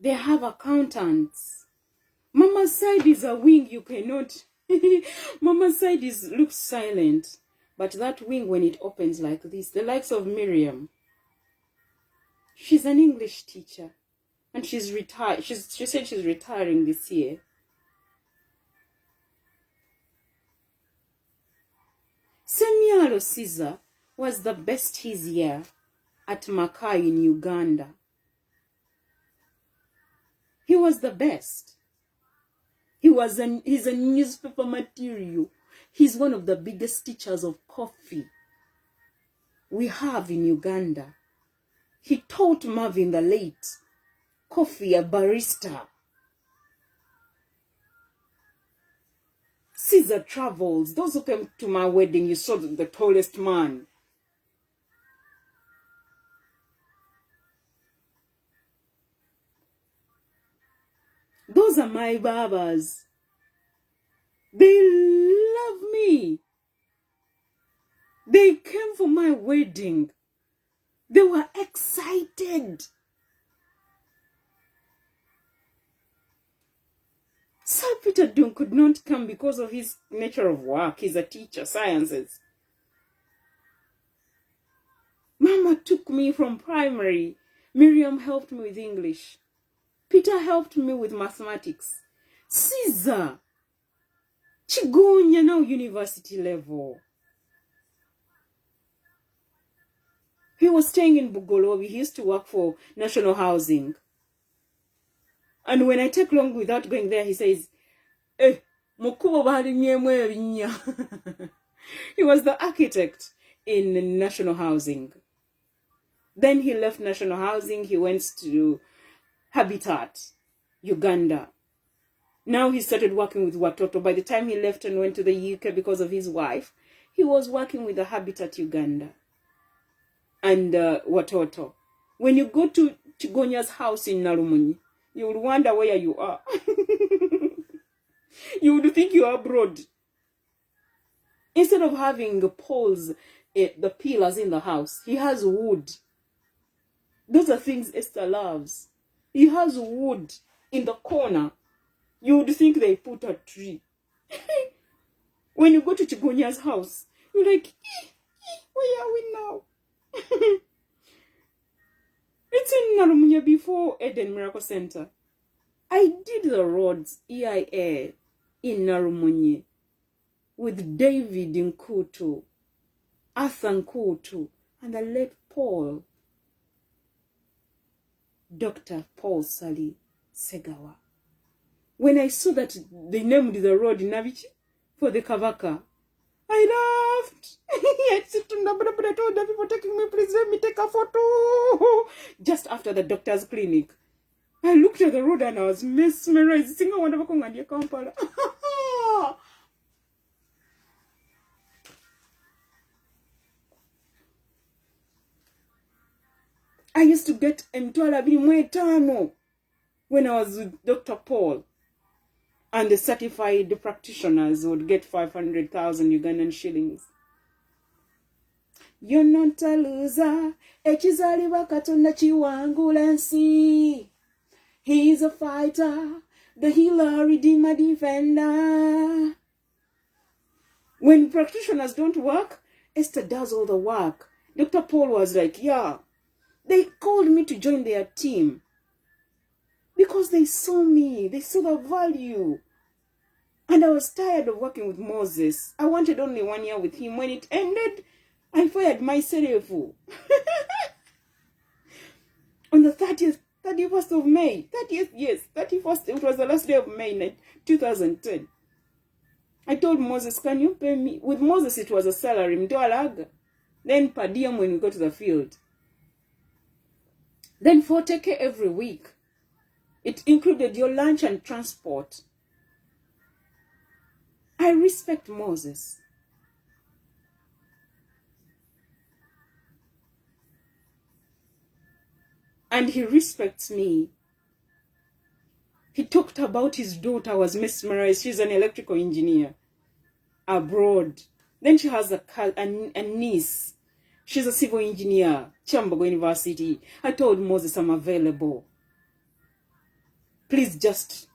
They have accountants. Mama's side is a wing you cannot. Mama's side looks silent, but that wing when it opens like this, the likes of Miriam. She's an English teacher. And she's retired. She said she's retiring this year. Semialo Caesar was the best his year at Makai in Uganda. He was the best. He's a newspaper material. He's one of the biggest teachers of coffee we have in Uganda. He taught Marvin the late coffee, a barista. Caesar travels. Those who came to my wedding, you saw the tallest man. Those are my babas. They love me. They came for my wedding. They were excited. Sir Peter Dunn could not come because of his nature of work. He's a teacher, sciences. Mama took me from primary. Miriam helped me with English. Peter helped me with mathematics. Caesar, Chigonya now university level. He was staying in Bugolobi. He used to work for National Housing. And when I take long without going there, he says, he was the architect in National Housing. Then he left National Housing. He went to Habitat, Uganda. Now he started working with Watoto. By the time he left and went to the UK because of his wife, he was working with the Habitat Uganda and Watoto. When you go to Chigonya's house in Narumunyi, you would wonder where you are. You would think you are abroad. Instead of having poles, the pillars in the house, he has wood. Those are things Esther loves. He has wood in the corner. You would think they put a tree. When you go to Chigonya's house, you're like, where are we now? It's in Narumunya before Eden Miracle Center. I did the roads EIA in Narumunye with David Nkutu, Arthur Nkutu, and the late Paul, Dr. Paul Sali Segawa. When I saw that they named the road Navichi for the Kavaka, I laughed. I told the people taking me, please let me take a photo. Just after the doctor's clinic, I looked at the road and I was mesmerized. I used to get M12 when I was with Dr. Paul. And the certified practitioners would get 500,000 Ugandan shillings. You're not a loser. Ekizaliwa Katonda chiwangula ensi. He's a fighter, the healer, redeemer, defender. When practitioners don't work, Esther does all the work. Dr. Paul was like, yeah. They called me to join their team because they saw me. They saw the value. And I was tired of working with Moses. I wanted only 1 year with him. When it ended, I fired myself. On the 31st of May. 31st. It was the last day of May 2010. I told Moses, can you pay me? With Moses, it was a salary. Then per diem when we go to the field. Then 40K every week. It included your lunch and transport. I respect Moses. And he respects me. He talked about his daughter. I was mesmerized. She's an electrical engineer abroad. Then she has a niece. She's a civil engineer, Chambago University. I told Moses I'm available. Please just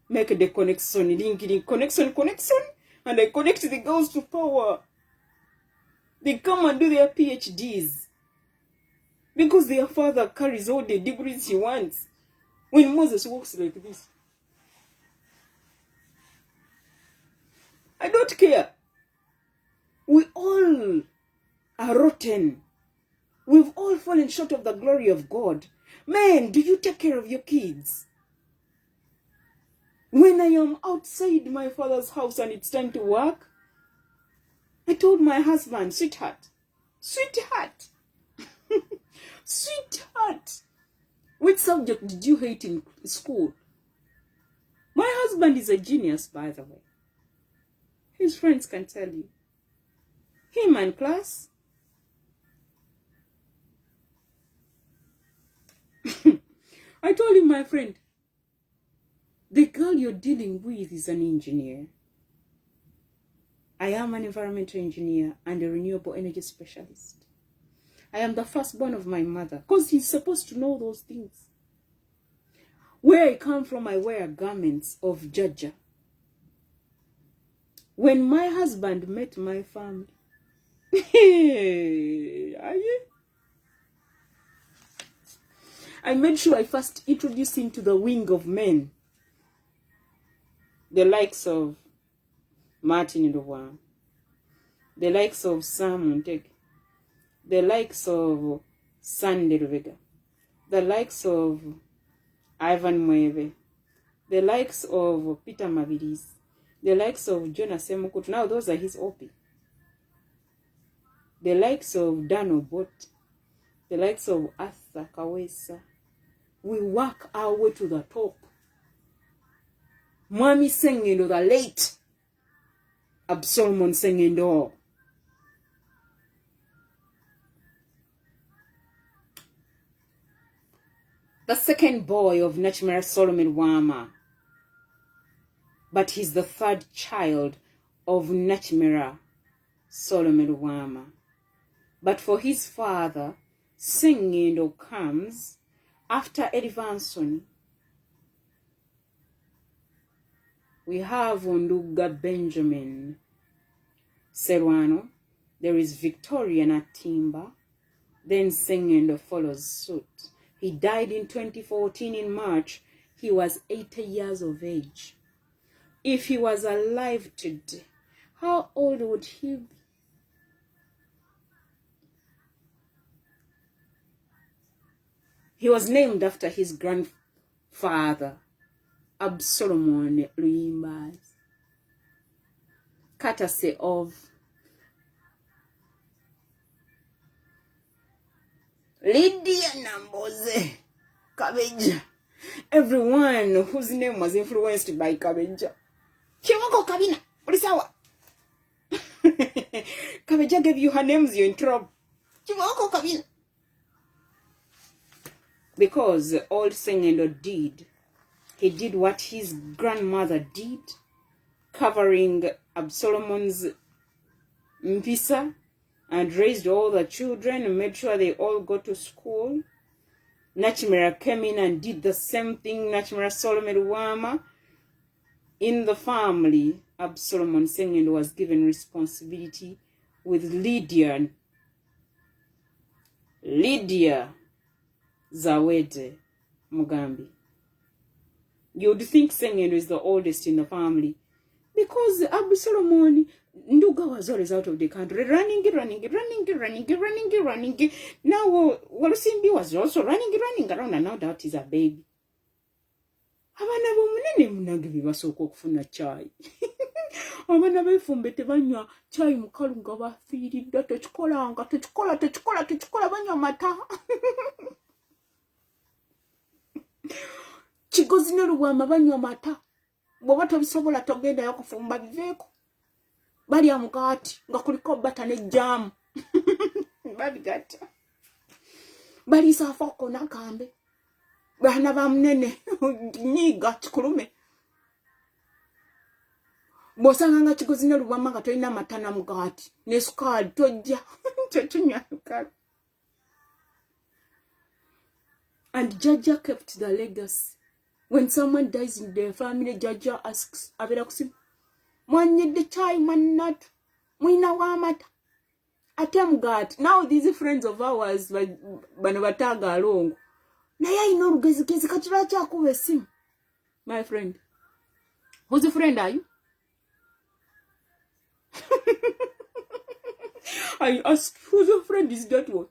make the connection. Connection. And I connect the girls to power. They come and do their PhDs. Because their father carries all the degrees he wants. When Moses walks like this, I don't care. We all are rotten. We've all fallen short of the glory of God. Man, do you take care of your kids? When I am outside my father's house and it's time to work, I told my husband, sweetheart, sweetheart, which subject did you hate in school? My husband is a genius, by the way. His friends can tell you. Him and class. I told him, my friend, the girl you're dealing with is an engineer. I am an environmental engineer and a renewable energy specialist. I am the firstborn of my mother, because he's supposed to know those things. Where I come from, I wear garments of Jaja. When my husband met my family, I made sure I first introduced him to the wing of men. The likes of Martin Ndowa, the likes of Sam Munteg, the likes of Sandy Ruvega, the likes of Ivan Mweve, the likes of Peter Maviris, the likes of Jonas Semukutu. Now those are his OP. The likes of Dan Obot, the likes of Arthur Kawesa. We work our way to the top. Mwami Sengendo, the late Absalomon Sengendo. The second boy of Nachimera Solomon Wama. But he's the third child of Nachimera Solomon Wama. But for his father, Sengendo comes after Edivanson. We have Onduga Benjamin Serwano. There is Victoria Natimba. Then Sengendo follows suit. He died in 2014 in March. he was 80 years of age. If he was alive today, how old would he be? He was named after his grandfather, Absalom Luimbaz, courtesy of Lydia Namboze Kabeja. Everyone whose name was influenced by Kabeja. Kiwako Kabina, Polisawa. Kabeja gave you her names, you're in trouble. Kiwako Kabina. Because old Sengendo did. He did what his grandmother did, covering Absalomon's mpisa, and raised all the children and made sure they all go to school. Nachimera came in and did the same thing. Nachimera Solomon Wama. In the family, Absalom Sengendo was given responsibility with Lydia Zawede Mugambi. You'd think Sengendo is the oldest in the family because Absalom Nduga was always out of the country, running. Now Walusimbi was also running around, and now that is a baby. Abana bomunene munange basoko okufuna chai. Abana befumbe tebanywa chai mukalu nga bafiiridde tekikola banywa mata. Kigozi ne Lubwama banywa mata. Bwoba tobisobola togenda yakufumba biveeko. Balya mugaati nga kuliko bata ne jam. Babigata. Balisa afoko nakambe. Bana bamunene nyiga kikulume. Bosanga nga Kigozi ne Lubwama nga tolina mata na mugaati ne sukaali tojja tetunywa sukaali. And Jaja kept the legacy. When someone dies in their family, Jaja asks, Abera kusimu, mwanyedde chai manat, mwina wamata. Atemgat. Now these friends of ours, bano bataga alongo. Naye ino lugezigezi katira kyakuba esimu. My friend. Who's a friend are you? I ask, who's your friend is that one?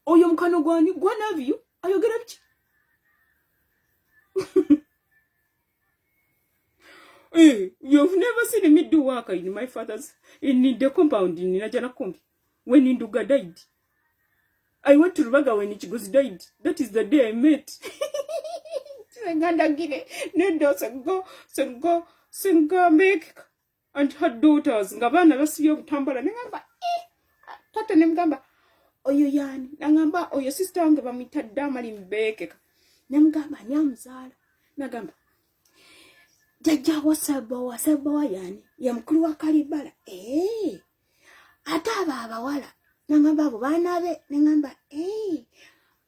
Oyo mukano gwani gwanavyo ayogera biki? You've never seen me do work in my father's in the compound in Najanakumbi when Induga died. I went to Rubaga when Kigozi died. That is the day I met. Senga make and her daughters ngabana basibye okutambula nengamba tata nemgamba oyo yani nangamba oyo sister wange bamita Damali Mbekeka namgamba nyamzala nagamba Jaja wasaba yani ya mkulu wa Kalibala ataba abawala nangamba abo banabe nengamba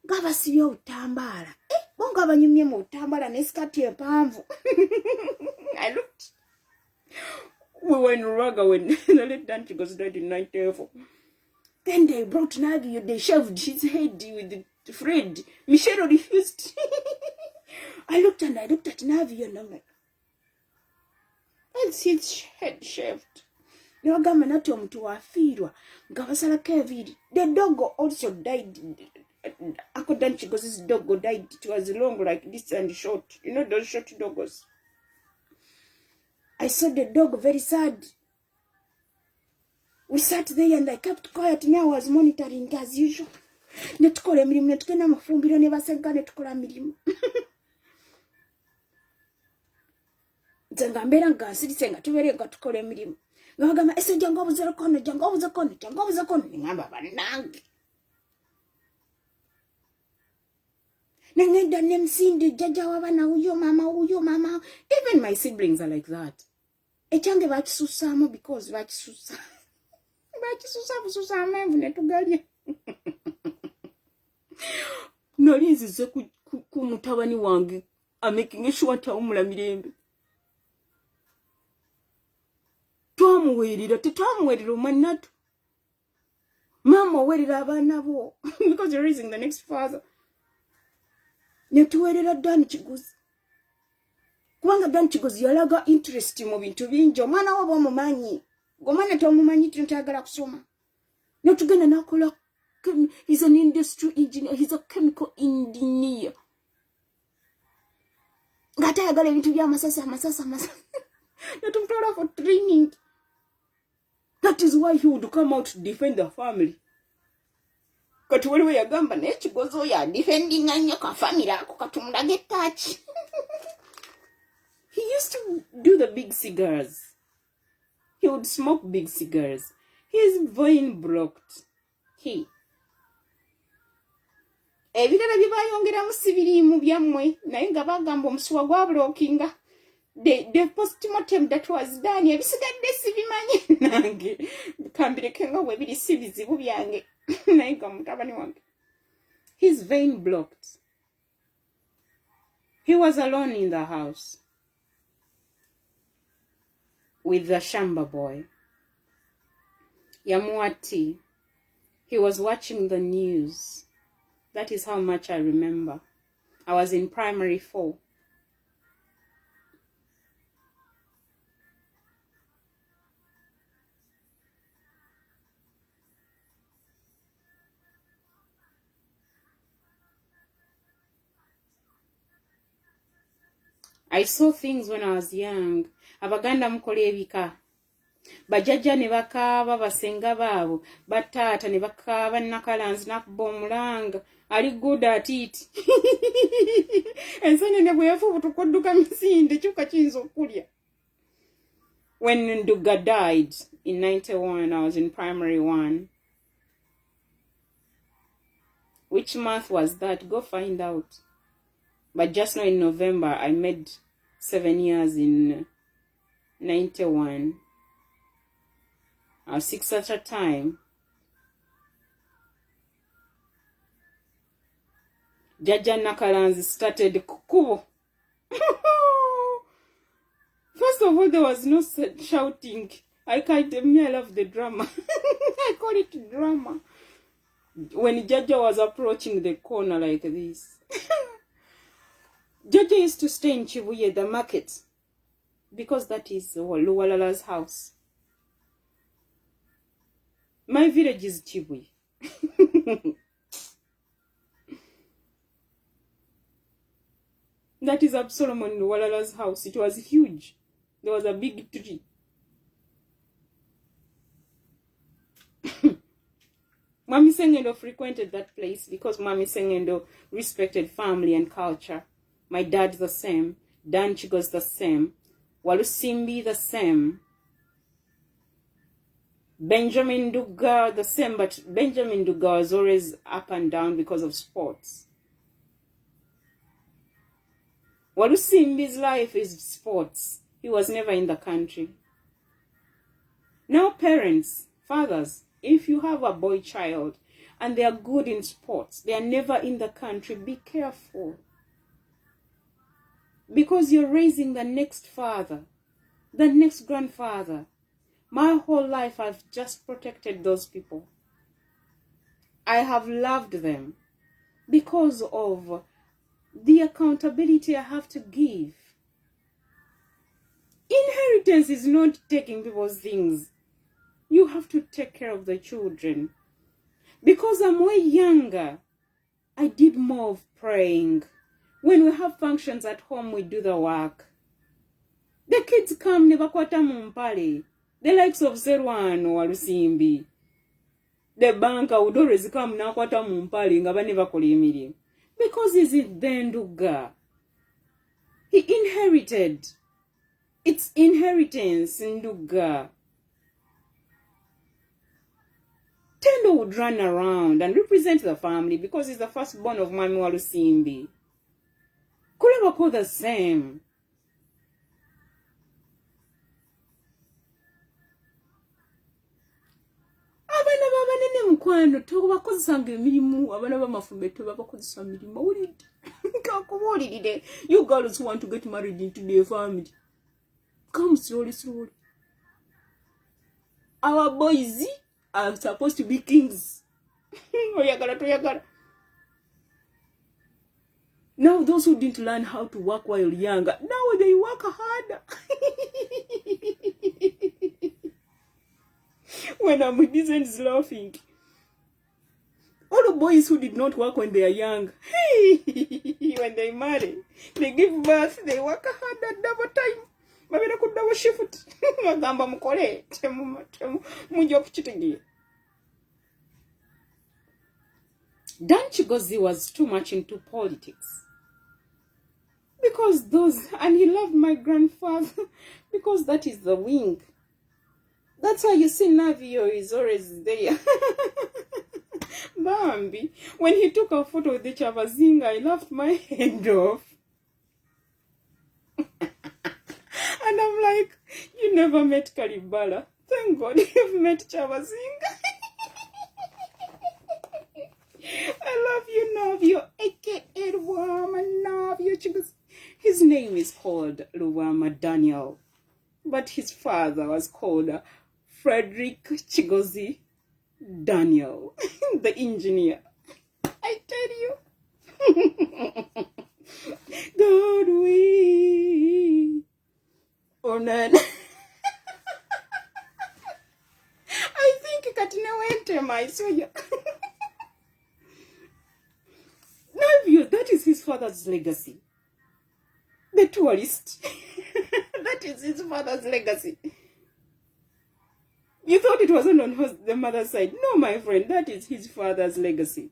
ngaba sibye utambala bonga abanyumye mu utambala nesikati empanvu. I looked. We were in Raga when the late Dan Kigozi died in 1994. Then they brought Navio, they shoved his head with the Fred. Michelle refused. I looked at Navio and I'm like, that's his head shaved. No government to Afirwa. Gavasala Kevin. The dog also died. According to Kigozi's dog died. It was long like this and short. You know those short dogs. I saw the dog very sad. We sat there and I kept quiet. Me, I was monitoring as usual. Netukole mirimu netukena mafumbiro ne basenga netukola mirimu. Nzenga mbera nga nsiritsenga tubere nga tukole mirimu. Ngabagamba ese jango obuze kono ngamba banange. Nangenda nemsindi Jaja wabana uyo mama. Even my siblings are like that. Echange bakisusamu because bakisusa. Bakisusa amenvu netugalye. Nolinzi ze ku mutabani wange making sure taumula mirembe. Twamuwerera omwanatu. Mama owerera abaana bo because you're raising the next father. Netuwerera ddani kigozi. Kubanga ddani kigozi yalaga interest mu bintu bingi. Omwana wo bw'omumanyi. Omwana tomumanyi tayagala kusoma. Netugenda nakola. He's an industry engineer. He's a chemical engineer. Ngata yagala ebintu bya masasa. Netumutwala for training. That is why he would come out to defend the family. Kati waliwo yagamba naye kigozi oyo adefendinga nnyo ka family ako katumulage ettaki. He used to do the big cigars. He would smoke big cigars. His vein blocked. Ebirala bye bayongeramu si biriimu byammwe naye nga bagamba omusuwa gwa blockinga. The postmortem that was done, ebisigadde sibimanyi nange kambireke nga bwe biri si bizibu byange naye nga mutabani wange. His vein blocked. He was alone in the house with the shamba boy. Yamuwa tea. He was watching the news. That is how much I remember. I was in primary 4. I saw things when I was young. Abaganda mukola ebika. Bajjajja ne bakaaba basenga baabo. Bataata ne bakaaba nakalanzi nakuba omulanga. Ali good at it. Ensonene bwe yafubuta okudduka misinde kyuka kiyinza okulya. When Nduga died in 91, I was in primary 1. Which month was that? Go find out. But just now in November, I made 7 years in 91. I was 6 at a time. Jaja Nakalanzi started kukubo. First of all, there was no shouting. I love the drama. I call it drama. When Jaja was approaching the corner like this. Jaja used to stay in Chibuye, the market, because that is Luwalala's house. My village is Chibuye. That is Absalom and Luwalala's house. It was huge. There was a big tree. Mami Sengendo frequented that place because Mami Sengendo respected family and culture. My dad the same. Dan Chigo's the same. Walusimbi the same. Benjamin Duga the same, but Benjamin Duga was always up and down because of sports. Walusimbi's life is sports. He was never in the country. Now parents, fathers, if you have a boy child and they are good in sports, they are never in the country, be careful. Because you're raising the next father, the next grandfather. My whole life I've just protected those people. I have loved them because of the accountability I have to give. Inheritance is not taking people's things. You have to take care of the children. Because I'm way younger, I did more of praying. When we have functions at home, we do the work. The kids come, nebakwata mumpale. The likes of Serwan or Walusimbi. The banker would always come nakwata mumpale nga banebakola emirimu. Because he's the Nduga. He inherited. It's inheritance, Nduga. Tendo would run around and represent the family because he's the firstborn of Mami Walusimbi. Kulabako the same. Abana babanene mukwano tobakozesanga emirimu abana bamafumbe tobakozesa mirimu ulidde kakubulirire. You girls who want to get married into their family, come slowly. Our boys are supposed to be kings. Oyagala toyagala. Now those who didn't learn how to work while younger, now they work harder. When Amundisen is laughing, all the boys who did not work when they are young, when they marry, they give birth, they work harder, double time. Babera kudawo shift. Magamba mukole, munjo kuchitegeera. Dan Chigozi was too much into politics. Because and he loved my grandfather, because that is the wing. That's why you see Navio is always there. Bambi, when he took a photo with the Chavazinga, I laughed my head off. And I'm like, you never met Kalibala. Thank God you've met Chavazinga. I love you, Navio, aka Luwama Navio. His name is called Luwama Daniel, but his father was called Frederick Chigozi Daniel, the engineer. I tell you. God we honor. I think Katina went my so yeah. Navio, that is his father's legacy. The tourist. That is his father's legacy. You thought it wasn't on the mother's side. No, my friend, that is his father's legacy.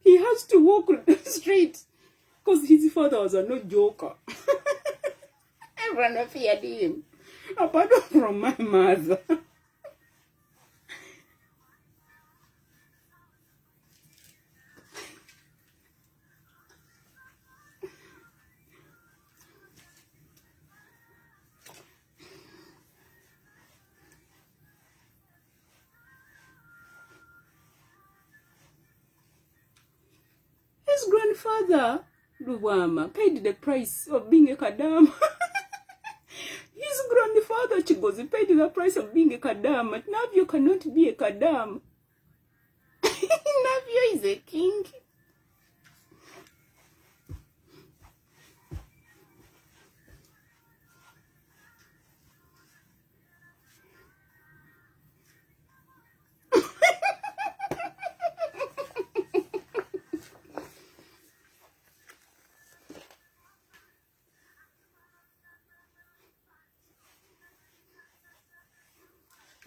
He has to walk straight because his father was a no joker. Everyone feared him, apart from my mother. His grandfather, Luwama, paid the price of being a kadama. His grandfather, Chigozi, paid the price of being a kadama. Navio cannot be a kadam. Navio is a king.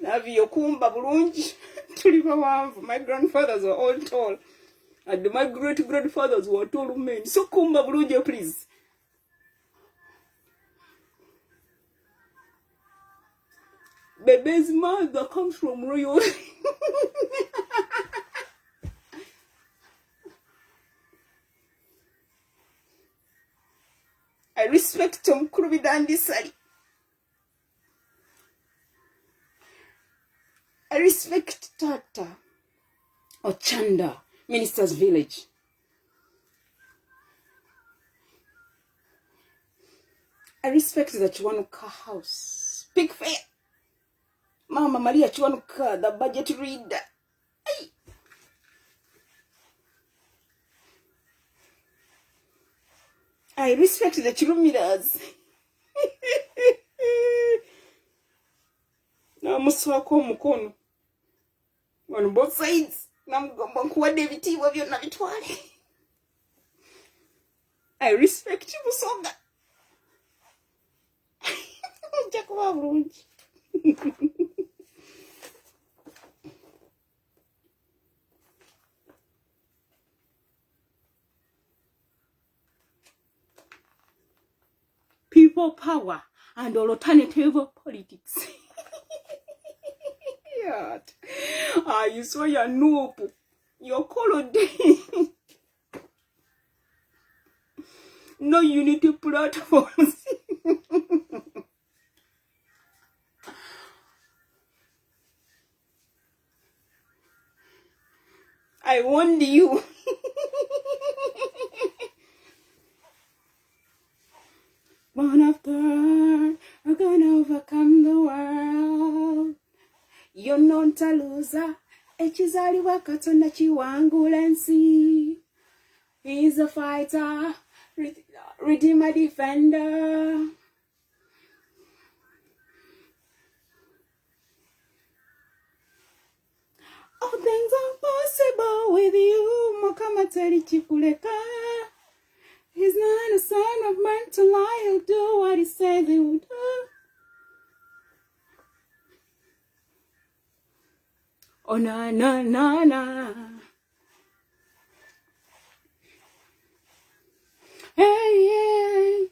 Navio kumba bulungi. My grandfathers were all tall. And my great-grandfathers were tall men. So kumba bulungi, please. Baby's mother comes from royalty. I respect Tom Kurubidandi Sari. I respect Tata Ochanda, Minister's Village. I respect the Chiwanuka house. Big fair. Mama Maria Chiwanuka, the budget reader. Ay. I respect the Chirumiras. Namuswako mukono. On both sides. Namugomba David wabyo na bitwale. I respect Musonga. Jakuba bulungi. People power and alternative politics. Yeah. You saw your noob. Your color day. No unity platforms. I warned you. One after, I'm gonna overcome the world. yonontaluza ekizaalibwa Katonda kiwangula ensi. He's a fighter, redeemer, defender. All things are possible with you. Mukama teri kikuleka. He's not a son of man to lie. He'll do what he says he will do. Oh, na, na, na, na. Hey, hey.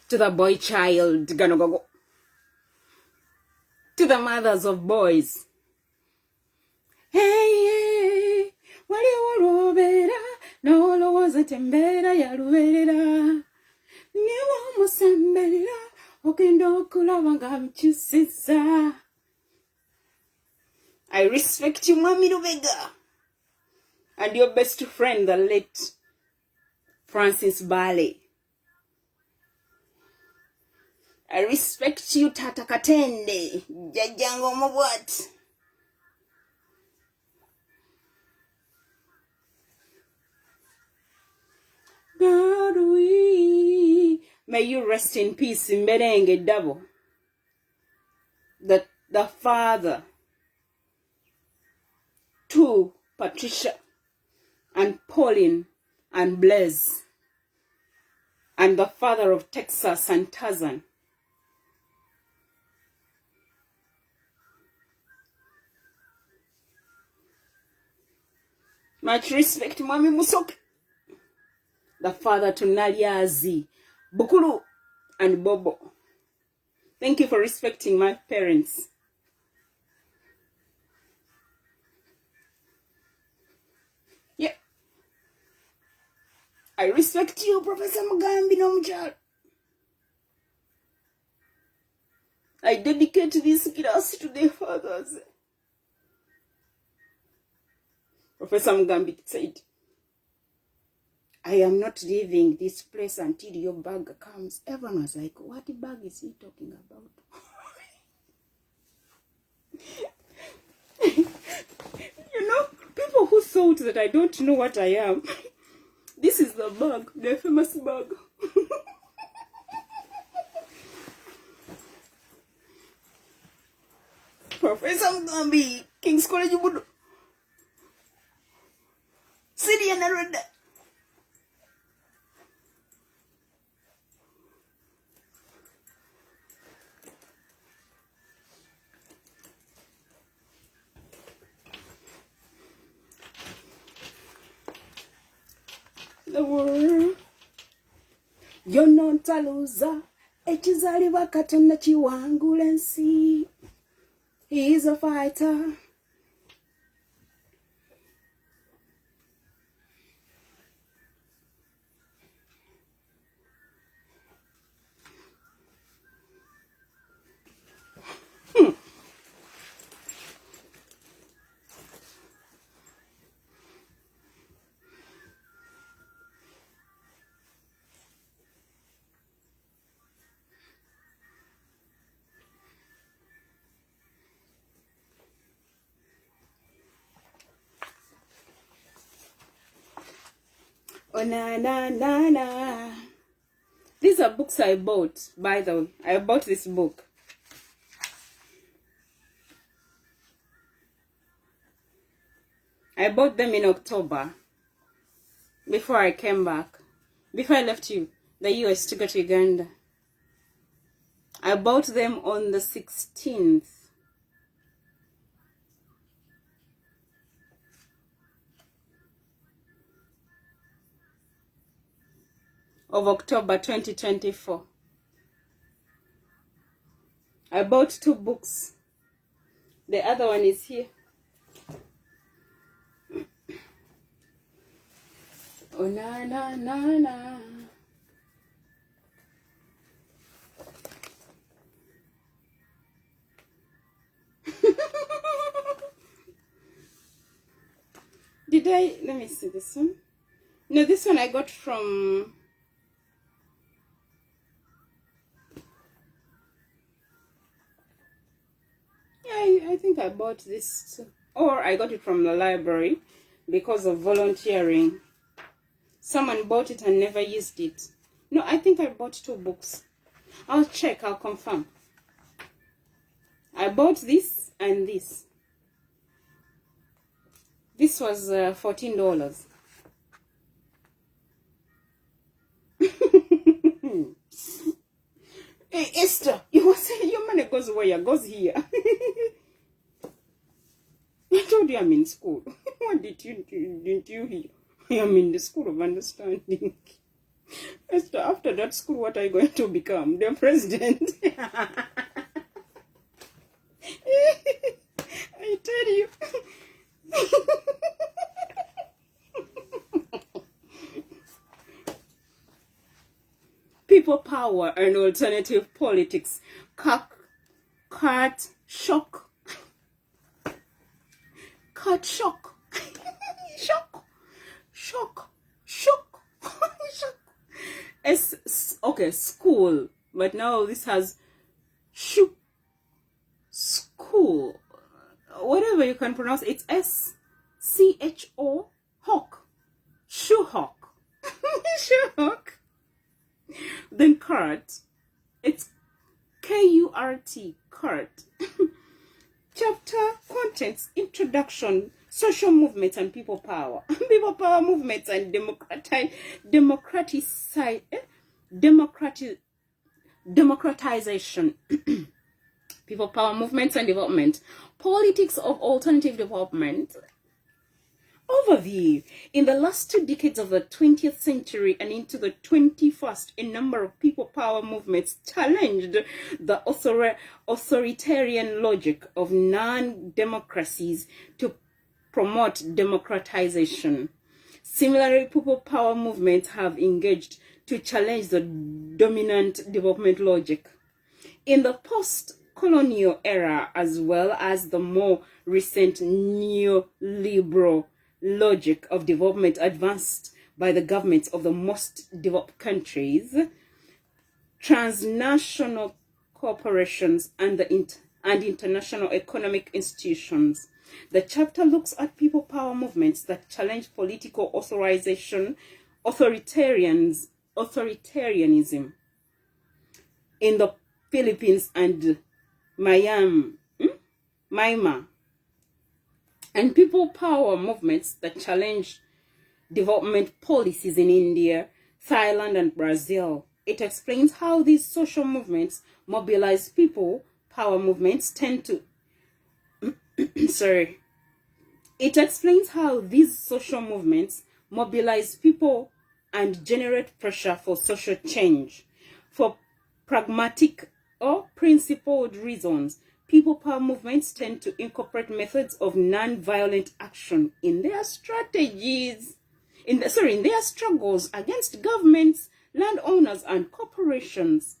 To the boy child, gonna go. To the mothers of boys. Hey, hey. Wali olwobera, n'olowooza tembeera yalubeerera. Niwo omusemberera, ogenda okulaba nga bikyusizza. I respect you, Mwami Lubega, and your best friend, the late Francis Bale. I respect you, Tata Katende, Jajango Mobwat. God, may you rest in peace in Berenge Double. The father to Patricia and Pauline and Blaise, and the father of Texas and Tarzan. Much respect, Mwami Musoke. The father to Naliazi, Bukulu, and Bobo. Thank you for respecting my parents. Yeah. I respect you, Professor Mugambi Nomjal. I dedicate this class to their fathers. Professor Mugambi said, I am not leaving this place until your bag comes. Everyone was like, what bag is he talking about? You know, people who thought that I don't know what I am, this is the bag, the famous bag. Professor Mugambi, King's College Budo. City and Arada. The world. Yonontaluza ekizaalibwa Katonda kiwangula ensi. He is a fighter. Oh, na, na, na, na. These are books I bought, by the way. I bought this book. I bought them in October, before I came back. Before I left the US to go to Uganda. I bought them on the 16th. of October 2024. I bought 2 books. The other one is here. Oh, na, na, na, na. Let me see this one. No, this one I got from I think I bought this, or I got it from the library because of volunteering. Someone bought it and never used it. No, I think I bought 2 books. I'll check, I'll confirm. I bought this and this. This was $14. Hey, Esther, you were saying your money goes where? Goes here. I told you I'm in school. What didn't you hear? I am in the school of understanding. Esther, after that school, what are you going to become? The president. I tell you. People power and alternative politics. Cut shock. Cut shock. Shock. Shock. Shock. Shock. Okay, school. But now this has school. Whatever you can pronounce, it's SCHO hawk. Shoe hawk. Shoe hawk. Then cart. It's KURT. Cart. Chapter contents: introduction, social movements and people power. People power movements and democratization. People power movements and development. Politics of alternative development. Overview. In the last 2 decades of the 20th century and into the 21st, a number of people power movements challenged the authoritarian logic of non-democracies to promote democratization. Similarly, people power movements have engaged to challenge the dominant development logic. In the post-colonial era, as well as the more recent neoliberal logic of development advanced by the governments of the most developed countries, transnational corporations, and international economic institutions. The chapter looks at people power movements that challenge political authoritarianism in the Philippines and Myanmar, and people power movements that challenge development policies in India, Thailand, and Brazil. It explains how these social movements mobilize people power movements tend to It explains how these social movements mobilize people and generate pressure for social change. For pragmatic or principled reasons, people power movements tend to incorporate methods of non-violent action in their strategies, in their struggles against governments, landowners, and corporations.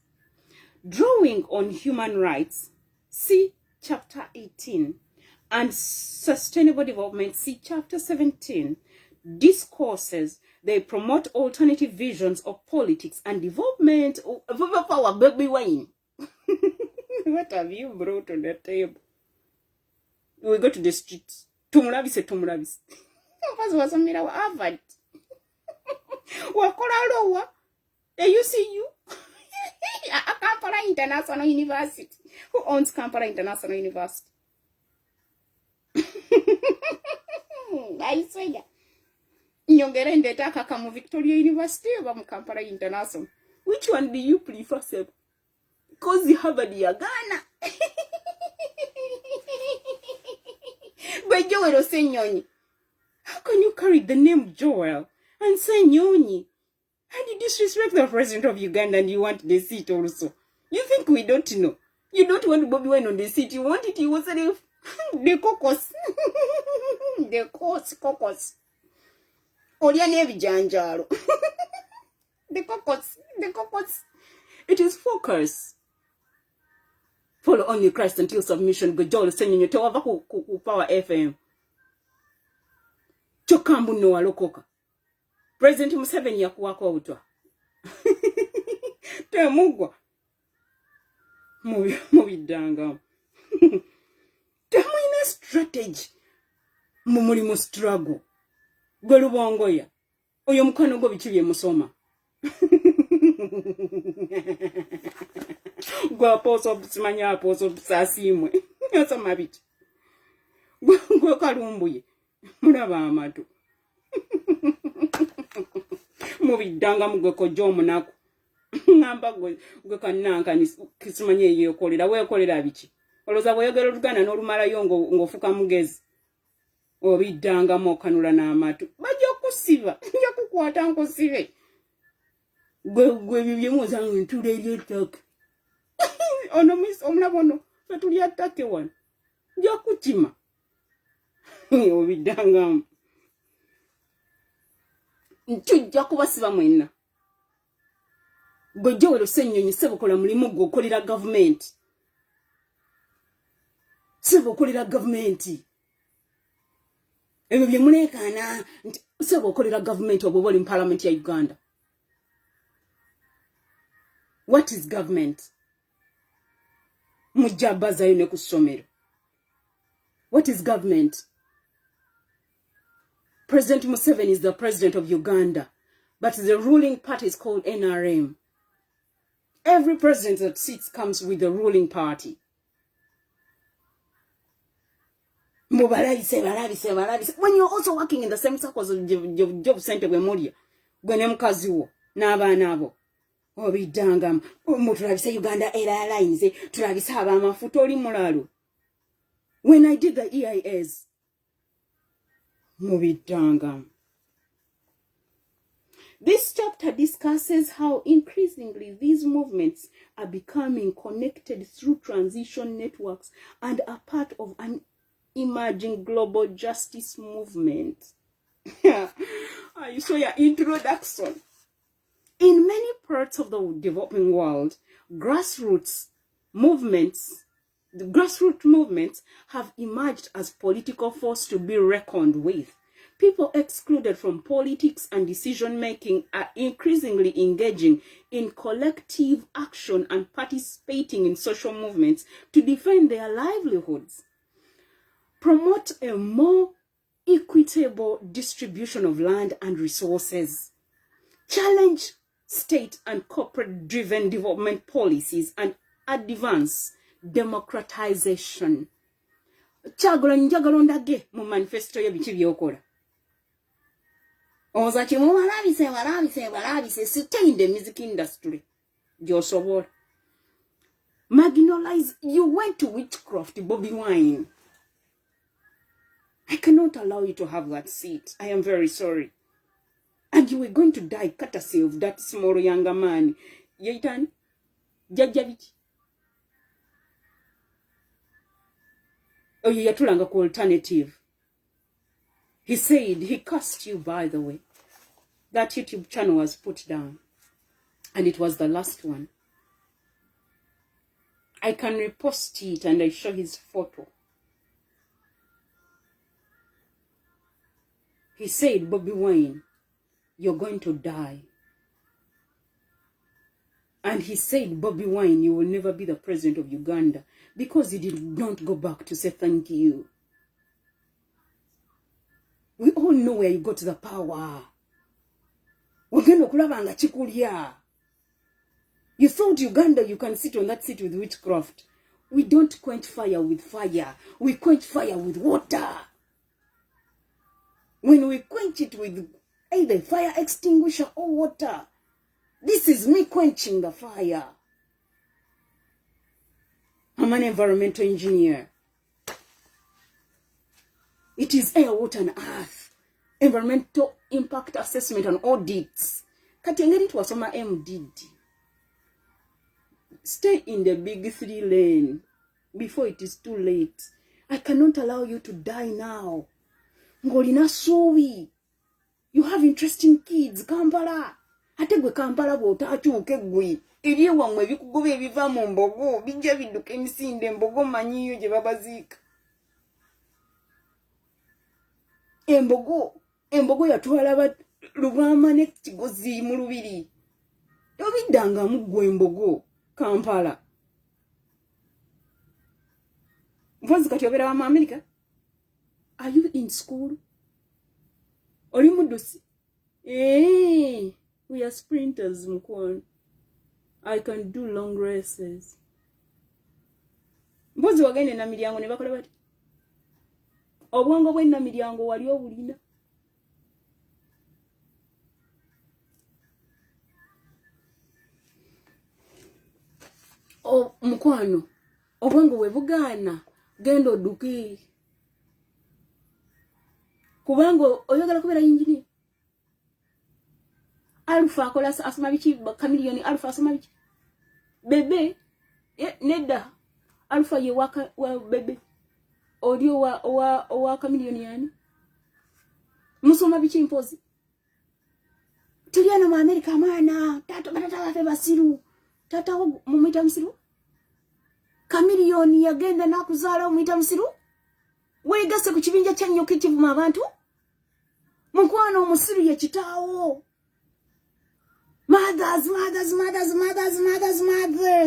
Drawing on human rights, see Chapter 18, and sustainable development, see Chapter 17. Discourses, they promote alternative visions of politics and development. Power, baby wine. What have you brought on the table? We go to the streets. Tumulabise. Mpazi wasomera wa Harvard. Wakola lowa. You see you. Kampala International University. Who owns Kampala International University? I swear. Nyongere ndeta kaka mu Victoria University or mu Kampala International. Which one do you prefer, sir? Because the Harvard ya Ghana. But Joel say Nyonyi. How can you carry the name Joel and say Nyonyi? And you disrespect the president of Uganda and you want the seat also? You think we don't know? You don't want Bobby Wine on the seat. You want it, you want the caucus. The caucus. Oriane Vijanjaro. The caucus. It is focus. Follow only Christ until submission. Go Joel sending you to over who power FM. Chokambu no alokoka. President Museveni yakuwako utwa. Temugwa. Mubidanga. strategy mu mulimu struggle gwe lubongoya oyo mukwano gwo biki bye musoma gwa poso simanya aposo sasimwe yasoma biki gwe kalumbuye mulaba amatu mubidanga mugwe kojja omunaku ngamba gwe kananka kisimanye yeyokolera weekolera biki oloza bweyogera oluganda n'olumalayo ng'ofuka mugezi obidanga mokanula n'amatu bajja kusiba nja kukwata nkusibe gwe bibyemuza ntula ery'ettaka ono omulaba ono fetulya ttake wano nja kukima obiddangamu ntujja kubasiba mwenna gwe jowero ssennyonyi sebokola mulimu gwe okolera gavumenti sebokolera gavumenti ebyo bye muleekaana nti sebokolera gavumenti oba oli mu palamenti ya Uganda. What is government? Mujja bazayo ne ku ssomero. What is government? President Museveni is the president of Uganda, but the ruling party is called NRM. Every president that sits comes with the ruling party. When you're also working in the same circles of job center where Moria, Gwenem Kazuo, Nava, Obidangam, Mutrabisa Uganda Airlines, Travis Habama, Futori Moralu. When I did the EIS, Mubidangam. This chapter discusses how increasingly these movements are becoming connected through transition networks and are part of an emerging global justice movement. You saw your introduction. In many parts of the developing world, grassroots movements have emerged as political force to be reckoned with. People excluded from politics and decision-making are increasingly engaging in collective action and participating in social movements to defend their livelihoods, promote a more equitable distribution of land and resources, challenge state and corporate-driven development policies, and advance democratization. Chagula njagala ndage mu manifesto ye biki byokola. Ozachi mu balabise stay in the music industry. Josobola. Marginalize. You went to witchcraft, Bobby Wine. I cannot allow you to have that seat. I am very sorry. And you were going to die courtesy of that small younger man. Yaitan, Jajavich. Oh, yatulanga ku alternative. He said he cursed you, by the way. That YouTube channel was put down. And it was the last one. I can repost it and I show his photo. He said, Bobby Wine, you're going to die. And he said, Bobby Wine, you will never be the president of Uganda because he did not go back to say thank you. We all know where you got the power. You thought Uganda, you can sit on that seat with witchcraft. We don't quench fire with fire. We quench fire with water. When we quench it with either fire extinguisher or water, this is me quenching the fire. I'm an environmental engineer. It is air, water, and earth. Environmental impact assessment and audits. Katengeri it was on my MDD. Stay in the big 3 lane before it is too late. I cannot allow you to die now. Ngolina suwi. You have interesting kids. Kampala. Ategwe Kampala bw'otakyuka eggwe. Ebyewammwe ebikugoba ebiva mu mbogo bijja bidduka emisinde embogo manyiyo gye babaziika. Embogo yatwala Lubama ne Kigozi mu lubiri. Tobiddangamu ggwe embogo Kampala. Mpozi kati obeera wa mu America? Are you in school? Oli mudusi? We are sprinters, mukwano. I can do long races. Mbozi wagende na milyango ne bakola bati. Obwongo bwe na milyango wali obulina. Mukwano, obwongo we bugaana genda odduke. Kubanga oyagala kubeera yingini. Alpha akola asoma biki kamiliyoni Alpha asoma biki? Bebe nedda Alpha ye wa bebe. Olio wa kamiliyoni yani. Musoma biki mpozi? Tuliana mu America maana tata bafe basiru. Tata mumita msiru? Kamiliyoni yagenda nakuzaala mumita msiru? Weegase ku kibinja kya nnyo kitivu abantu? Mukwano omusiru ye kitaawo. Mothers.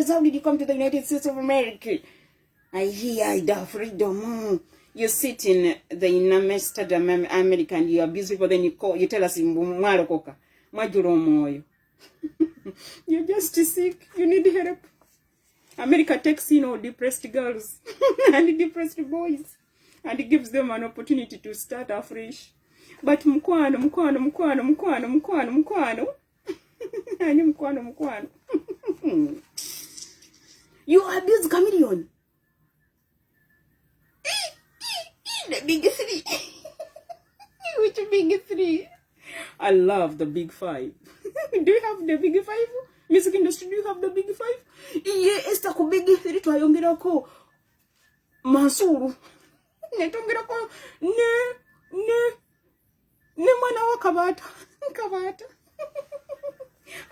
How did you come to the United States of America? I hear the freedom. You sit in the United America and you abuse people, then you tell us mwalokoka. Mwajuro moyo. You're just sick. You need help. America takes in all depressed girls and depressed boys and gives them an opportunity to start afresh. But mukwano. Ani mukwano. You abuse chameleon. The big three. Which big three? I love the big five. Do you have the big five? Music industry, do you have the big five? Iye esta ku big three twayongerako Mansuru. Netongerako ne mwana wa Kabata.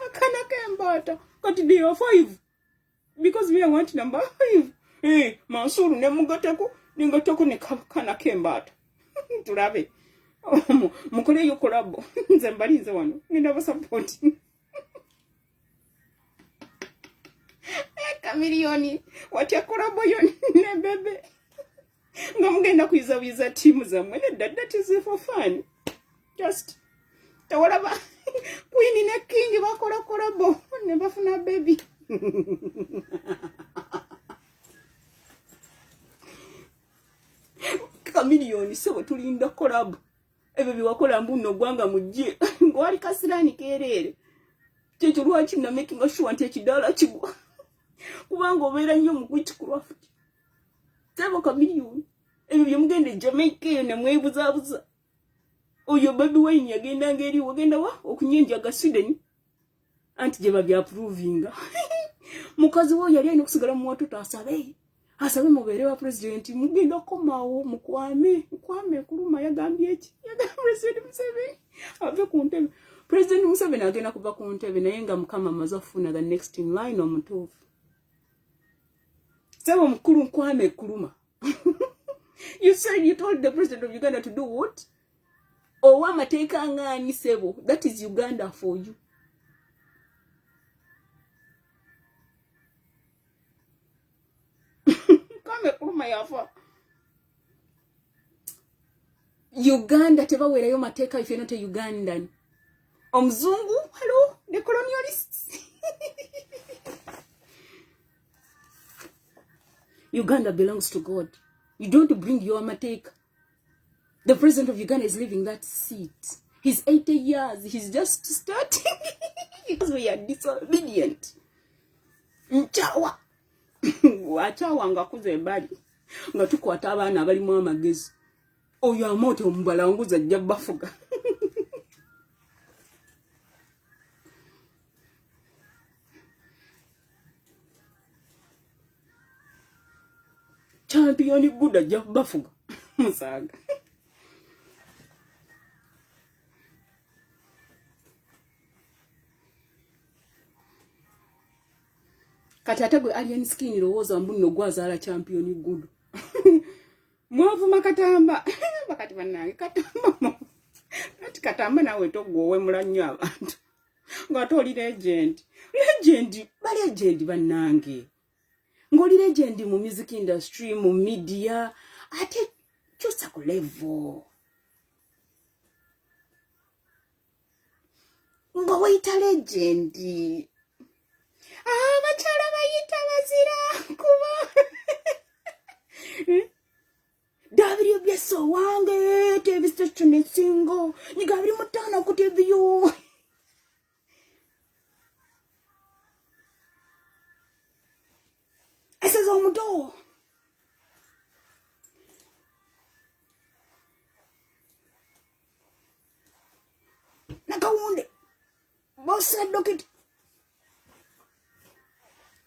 Akana kembata. Got to be your five. Because we want number 5. Hey, Mansuru ne mugatako ne kana kembata. Turabe. Mukole yo collabo. Nze mbalize wano. Nina support. Kamiliyoni watya collabo yo ne bebe. Ngamugenda kuizawiza timu zamwe ne that is for fun. Just tawalaba Queen ne King bakola collabo ne bafuna baby. Kamiliyoni sebo tulinda collabo. Ebe biwakola mbuno gwanga mujje. Ngwali kasirani kerere. Checho lwaki na making sure nti ekidala kigwa. Kubanga obeera nnyo mu witchcraft. Sebo Kamiliyoni. Ebe byemugende Jamaica ne mwebuzabuza. Oyo baby wine yagenda ngeri wagenda wa okunyenja ga Sweden. Anti je babya approvinga. Mukazi wo yali ayina kusigala mu watu tasabe. Asabe mubere wa president mugenda komawo mukwame kuluma yagambye eki. Yagambye President Museveni ave ku ntebe. President Museveni agenda kuva ku ntebe naye nga mukama mazafuna the next in line omutuufu. Sebo mukuru nkwame kuluma. You said you told the president of Uganda to do what? Owa mateka ngani sebo. That is Uganda for you. Kame kuluma yafa. Uganda tebawera yo mateka if you're not a Ugandan. Omzungu, hello, the colonialists. Uganda belongs to God. You don't bring your mateka. The president of Uganda is leaving that seat. He's 80 years. He's just starting. Because we are disobedient. Nchawa. Wachawa nga kuze mbali. Nga tukwata abaana abalimu amagezi. Oyo amoto mbalanguza ajja bafuga. Champion good ajja bafuga. Musaga. Katata gwe alien skin rowoza mbuno gwazaala champion good. Mwavu makatamba. Bakati banange katamba. Kati katamba nawe togwowe mulannyo abantu. Ngatoli legend. Legend banange. Ngoli legend mu music industry, mu media. Ate kyusa ku level nga wayita legendi abakyala bayita bazira kuba Davidio byeso wange TV station esingo nyiga 25 ku TV yo ese zo muto nakawunde bosa dokiti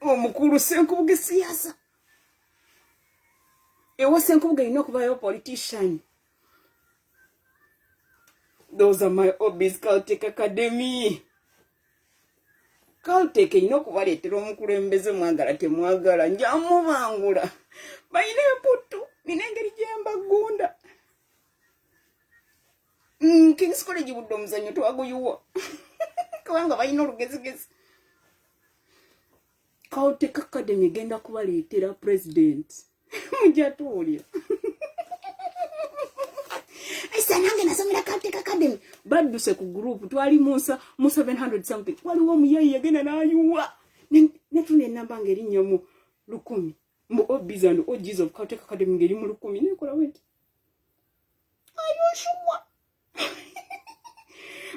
omukulu senkubuge siyasa ewa senkubuge ino kubayo politician. Those are my hobbies. Caltech Academy. Caltech ino kubaletera omukulembeze mwagala temwagala njamubangula bayina emputu ninengeri gyembagunda King's College budde omuzanyo twaguyuwa kubanga bayina olugezigezi. Caltech Academy genda kubaletera president mujatuulya Aisa nange nasomera Caltech Academy badduse ku group twali mu 700 something waliwo omuyayi yagenda n'ayuwa netune namba ngeri nnyo mu 10 mu hobbies and OGs of Caltech Academy ngeri mu 10 nekola wenti ayoshuwa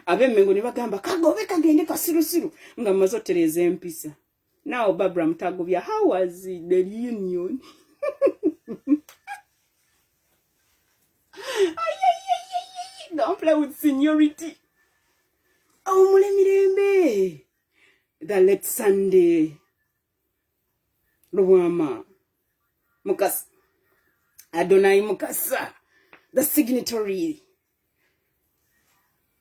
abemmengo ne bagamba kagobe kagende kasirusiru nga mazotereza empisa. Now Barbara Mutagobya, how was the reunion? Don't play with seniority. Oh, Mulemirembe. The late Sunday. Luwama. Mukasa. Adonai Mukasa. The signatory.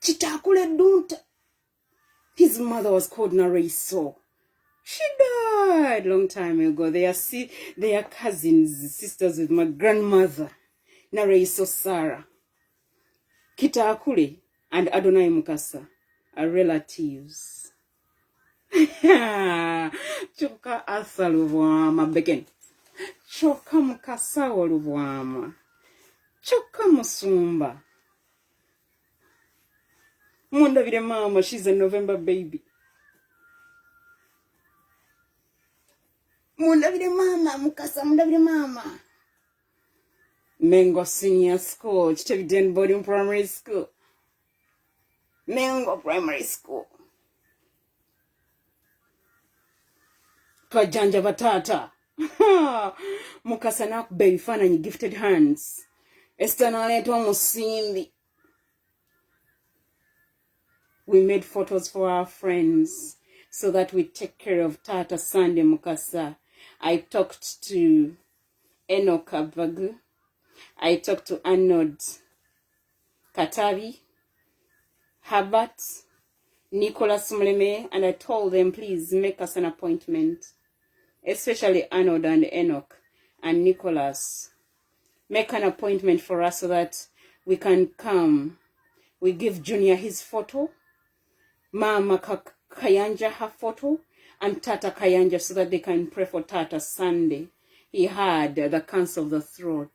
Chitakule Dunta. His mother was called Naraiso. She died long time ago. They are cousins, sisters with my grandmother, Naraiso Sarah. Kitakule and Adonai Mukasa are relatives. Choka asa lubwama beken. Choka Mukasa lubwama. Choka musumba. Munda vile mama, she's a November baby. Munda vile mama, Mukasa munda vile mama. Mengo Senior School, Cheviden Boarding Primary School. Mengo Primary School. Kajanja batata. Mukasa nakube bifaananyi gifted hands. Estanaleetwa musimbi. We made photos for our friends so that we take care of Tata Sunday Mukasa. I talked to Enoch Abagu. I talked to Arnold Katabi, Herbert, Nicholas Muleme, and I told them, please make us an appointment, especially Arnold and Enoch and Nicholas. Make an appointment for us so that we can come. We give Junior his photo, Mama Kayanja her photo, and Tata Kayanja so that they can pray for Tata Sunday. He had the cancer of the throat.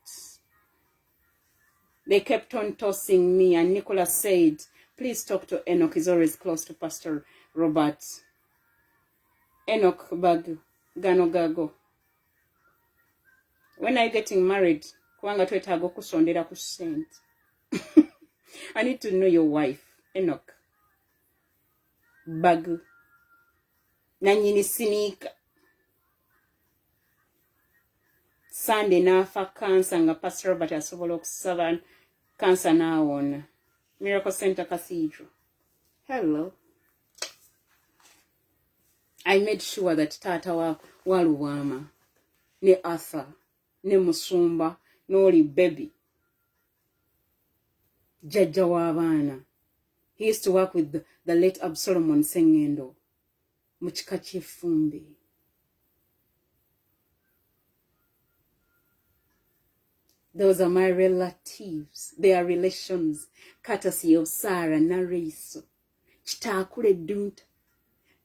They kept on tossing me, and Nicholas said, please talk to Enoch. He's always close to Pastor Robert. Enoch Bagu, Gano Gago. When are you getting married? Kuanga twetago kusondera ku sent. I need to know your wife, Enoch Bagu. Nanyini sinika. Sunday nafa cancer nga Pastor Robert asobola okusaba cancer naawona. Miracle Center Cathedral. Hello. I made sure that Tata wa Luwama, ne Arthur, ne Musumba, n'oli baby. Jajja w'abaana. He used to work with the late Absalomon Sengendo. Mukika ky'effumbi. Those are my relatives. They are relations, courtesy of Sarah Naraiso. Chitakule Dunta.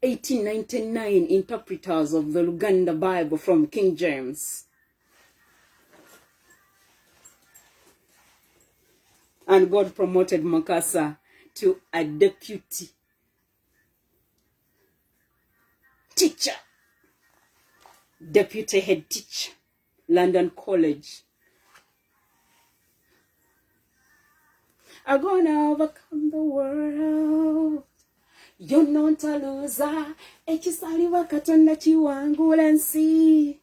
1899 interpreters of the Luganda Bible from King James. And God promoted Mukasa to a deputy teacher, deputy head teacher, London College. I'm gonna overcome the world. You're not a loser. Ekisaliwa katonda chiwangula nsi.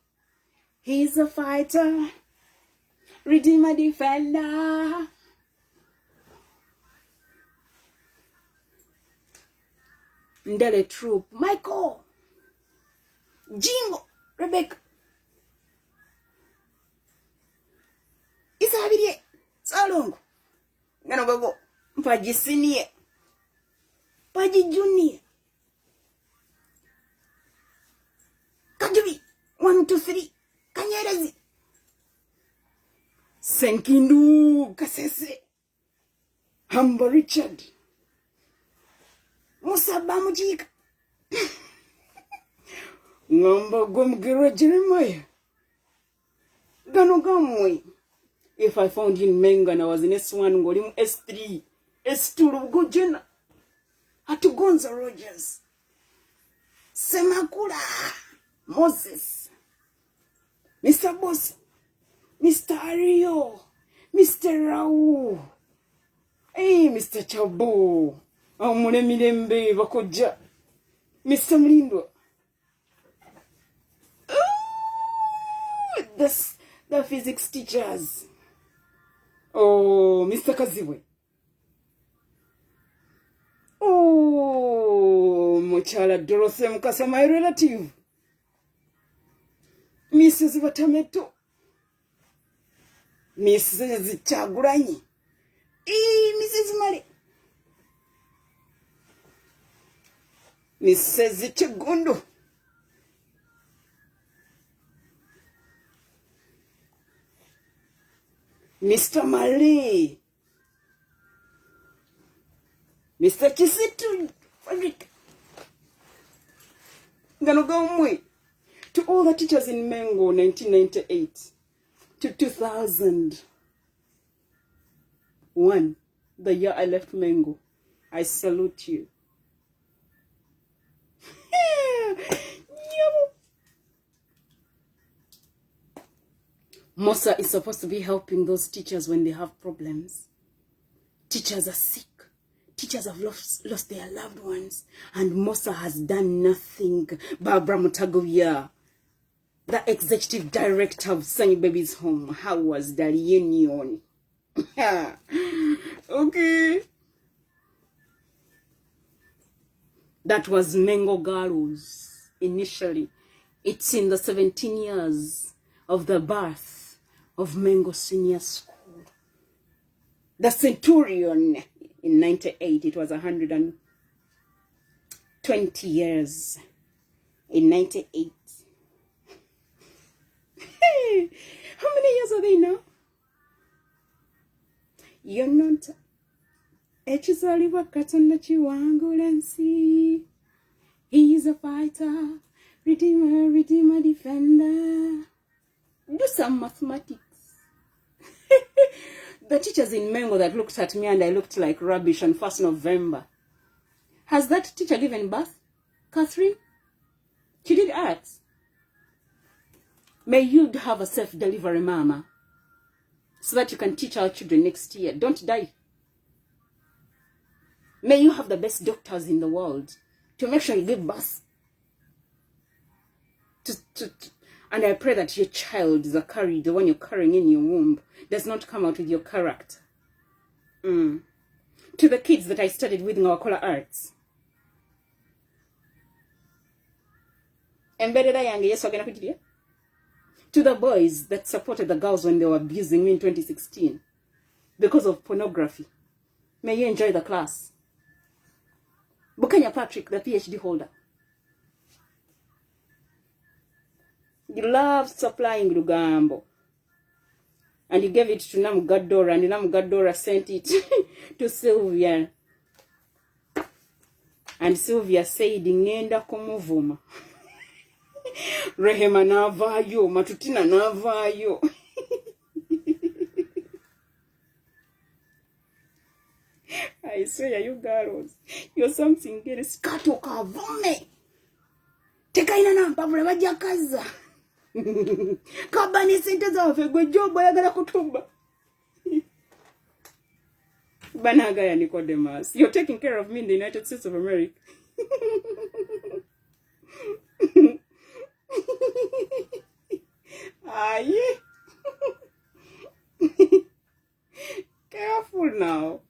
He's a fighter, redeemer, defender. Ndele troop, Michael, Jingo, Rebecca. Isabirie, Salongo. Ngano gogo, Mpaji senior, Mpaji junior. Kajubi, 1, 2, 3, Kanyerezi. Senkindu, Kasese, Humble Richard, Musa Bamujika, Ngamba Gomgira Jeremiah, Ganogamwe. If I found you in Mengo and I was in S1, Golim S3, S2, Gojena, Hatugonza Rogers, Semakula, Moses, Mr. Boss, Mr. Ario, Mr. Rau, hey, Mr. Chabo, Amune Milembe, Bakoja, Mr. Mlindo. The physics teachers. Oh, Mr. Kaziwe. Oh, Muchala Dorothy Mukasa, my relative. Mrs. Vatameto. Mrs. Chaguranyi. Mrs. Mali. Mrs. Chigundo. Mr. Mali. Mr. Chisitu. Ganogomwe. To all the teachers in Mengo, 1998 to 2001, the year I left Mengo, I salute you. Mosa is supposed to be helping those teachers when they have problems. Teachers are sick. Teachers have lost their loved ones. And Mosa has done nothing. Barbara Mutagovia, the executive director of Sunny Baby's Home, how was the reunion? Okay. That was Mengo Girls initially. It's in the 17 years of the birth of Mengo Senior School. The Centurion in 98, it was 120 years in 98. How many years are they now? You're not Echizaliwa katonda chiwangula nsi. He's a fighter, redeemer, defender. Do some mathematics. The teachers in Mengo that looked at me and I looked like rubbish on 1st November. Has that teacher given birth? Catherine? She did arts. May you have a self-delivery mama so that you can teach our children next year. Don't die. May you have the best doctors in the world to make sure you give birth. And I pray that your child, the one you're carrying in your womb, does not come out with your character. To the kids that I studied with in our color arts. To the boys that supported the girls when they were abusing me in 2016 because of pornography. May you enjoy the class. Bukanya Patrick, the PhD holder. You love supplying Lugambo. And you gave it to Namugadora, and Namugadora sent it to Sylvia. And Sylvia said, Ngenda kumuvuma. Rehema navayo, Matutina navayo. I swear, you girls, you're something else. Kato kavume. Tekaina na mpavula bajakaza. Kabani sente zafe gwe jobo yagala kutumba. Banagaya Nicodemus, you're taking care of me in the United States of America. Aye. Careful now.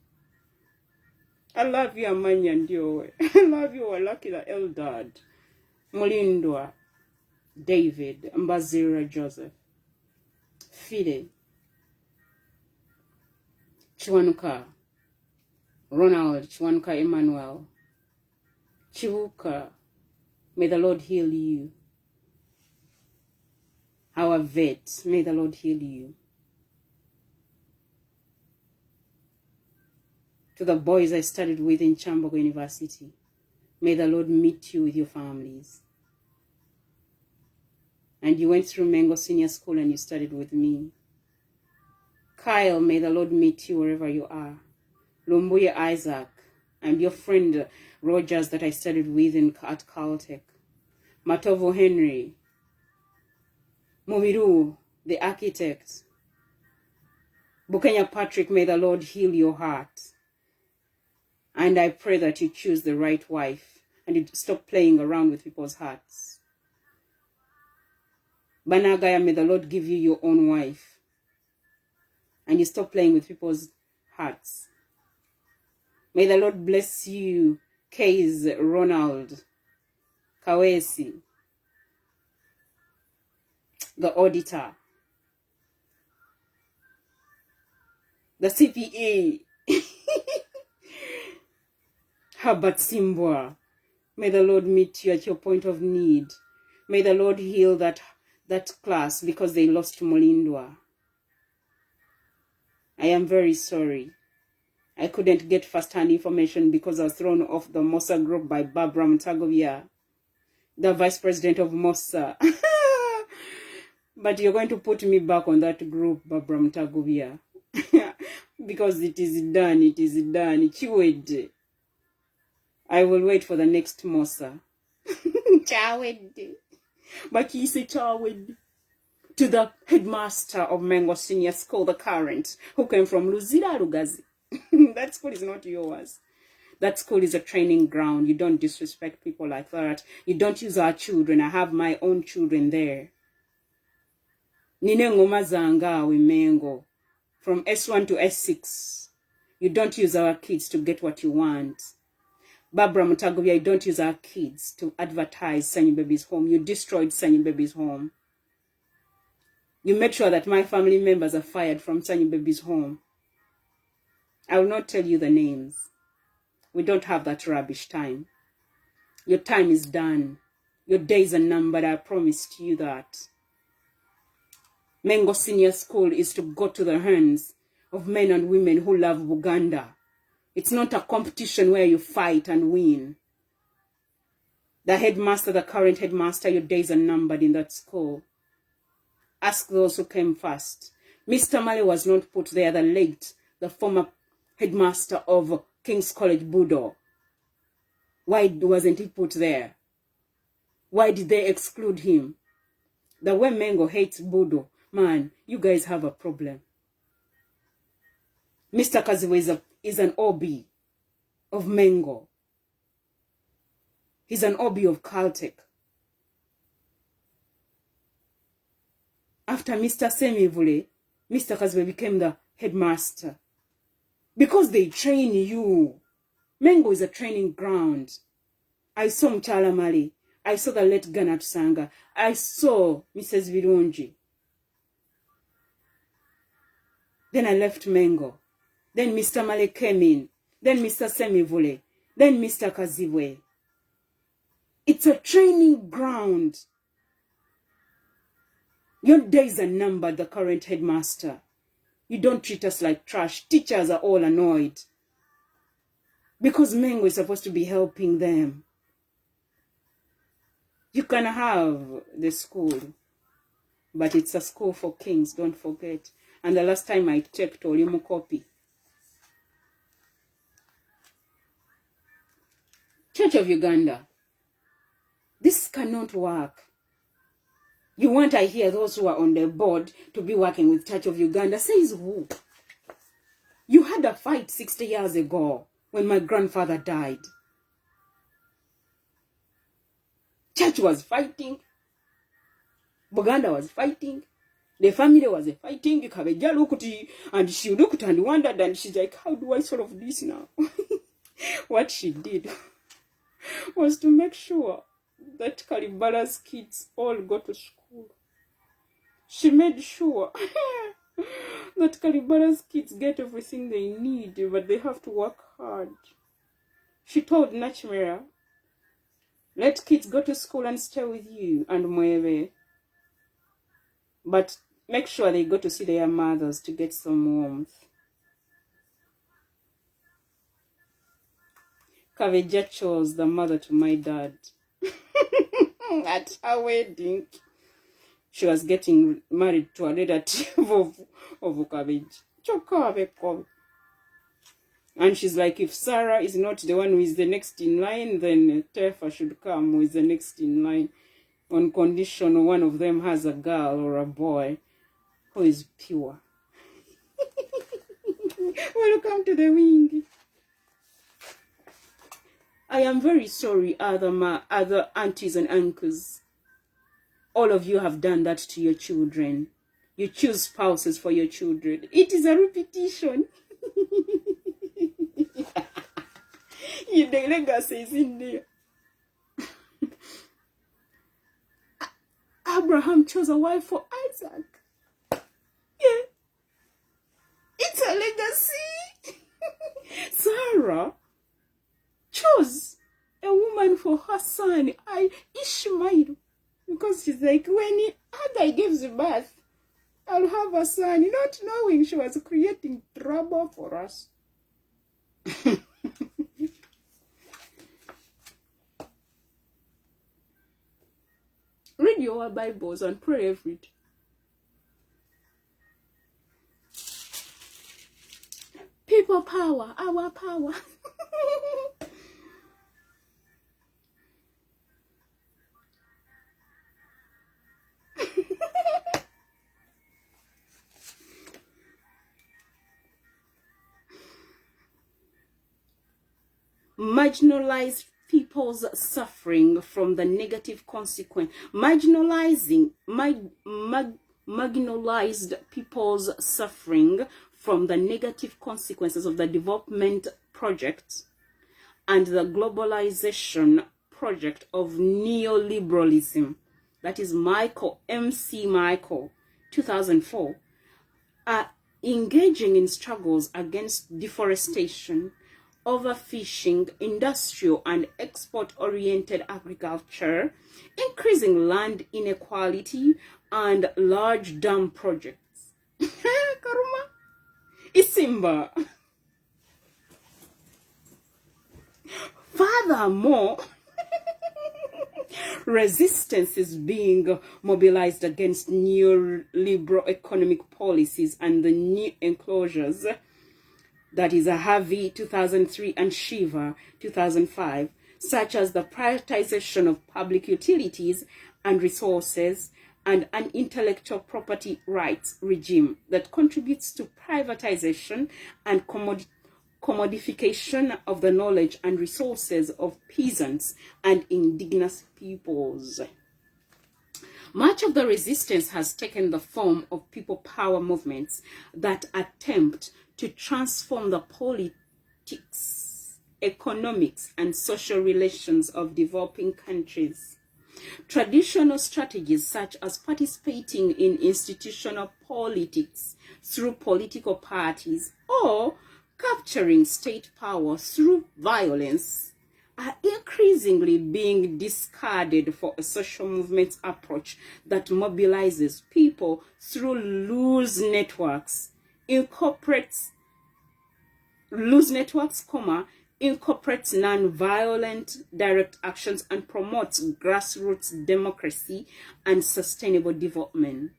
I love you, Amanya Ndiowe. I love you, Walakila Eldad, Mulindwa, David, Mbazira Joseph, Fide, Chiwanuka, Ronald, Chiwanuka Emmanuel, Chiwuka. May the Lord heal you. Our vet, may the Lord heal you. To the boys I studied with in Chambogo University, may the Lord meet you with your families. And you went through Mango Senior School and you studied with me. Kyle, may the Lord meet you wherever you are. Lumbuye Isaac, and your friend Rogers that I studied with at Caltech. Matovo Henry, Mumiru, the architect. Bukenya Patrick, may the Lord heal your heart. And I pray that you choose the right wife and you stop playing around with people's hearts. Banagaya, may the Lord give you your own wife and you stop playing with people's hearts. May the Lord bless you, Kays, Ronald, Kawesi, the auditor, the CPA, Herbert Simbwa. May the Lord meet you at your point of need. May the Lord heal that class because they lost Molindwa. I am very sorry. I couldn't get first-hand information because I was thrown off the Mossa group by Barbara Mtagovia, the vice president of Mossa. But you're going to put me back on that group, Barbara Mtagovia. Because it is done, it is done. Chiwede. I will wait for the next Mossa. Chawede. But he said Chawede. To the headmaster of Mango Senior School, the current, who came from Luzira Lugazi. That school is not yours. That school is a training ground. You don't disrespect people like that. You don't use our children. I have my own children there. Nine ngoma zanga we Mengo. From S1 to S6. You don't use our kids to get what you want. Barbara Mutagovia, you don't use our kids to advertise Sunny Baby's Home. You destroyed Sunny Baby's Home. You made sure that my family members are fired from Sunny Baby's Home. I will not tell you the names. We don't have that rubbish time. Your time is done. Your days are numbered. I promised you that. Mango Senior School is to go to the hands of men and women who love Buganda. It's not a competition where you fight and win. The headmaster, the current headmaster, your days are numbered in that school. Ask those who came first. Mr. Male was not put there, the former headmaster of King's College, Budo. Why wasn't he put there? Why did they exclude him? The way Mengo hates Budo, man, you guys have a problem. Mr. Kaziwe is an OB of Mengo. He's an OB of Caltech. After Mr. Semivule, Mr. Kaziwe became the headmaster. Because they train you. Mengo is a training ground. I saw Mchala Mali. I saw the late Ganat Sanga. I saw Mrs. Virunji. Then I left Mengo. Then Mr. Male came in. Then Mr. Semivule. Then Mr. Kaziwe. It's a training ground. Your days are numbered, the current headmaster. You don't treat us like trash. Teachers are all annoyed. Because Mengo is supposed to be helping them. You can have the school. But it's a school for kings, don't forget. And the last time I checked, Olimu copy. Church of Uganda, this cannot work. You want, I hear, those who are on the board to be working with Church of Uganda. Says who? You had a fight 60 years ago when my grandfather died. Church was fighting. Buganda was fighting. The family was fighting. Kabeja looked, and she looked and wondered, and she's like, how do I solve this now? What she did was to make sure that Kalibala's kids all go to school. She made sure that Kalibala's kids get everything they need, but they have to work hard. She told Nachmera, let kids go to school and stay with you and Mwebe. But make sure they go to see their mothers to get some warmth. Kaveja chose the mother to my dad. At her wedding, she was getting married to a relative of Kaveja. And she's like, if Sarah is not the one who is the next in line, then Tefa should come who is the next in line, on condition one of them has a girl or a boy who is pure. Welcome to the wing. I am very sorry, other aunties and uncles. All of you have done that to your children. You choose spouses for your children. It is a repetition. The legacy is in there. Abraham chose a wife for Isaac. Yeah. It's a legacy. Sarah chose a woman for her son, Ishmael. Because she's like, when Hagar gives birth, I'll have a son, not knowing she was creating trouble for us. Read your Bibles and pray every day. People power, our power. Marginalized people's suffering from the negative consequence. Marginalized people's suffering from the negative consequences of the development project and the globalization project of neoliberalism. That is Michael, MC Michael, 2004, are engaging in struggles against deforestation, overfishing, industrial and export-oriented agriculture, increasing land inequality, and large dam projects. Karuma. Isimba. Furthermore, resistance is being mobilized against neoliberal economic policies and the new enclosures, that is a Harvey 2003 and Shiva 2005, such as the prioritization of public utilities and resources and an intellectual property rights regime that contributes to privatization and commodification of the knowledge and resources of peasants and indigenous peoples. Much of the resistance has taken the form of people power movements that attempt to transform the politics, economics, and social relations of developing countries. Traditional strategies such as participating in institutional politics through political parties or capturing state power through violence are increasingly being discarded for a social movement approach that mobilizes people through loose networks, incorporates non-violent direct actions, and promotes grassroots democracy and sustainable development.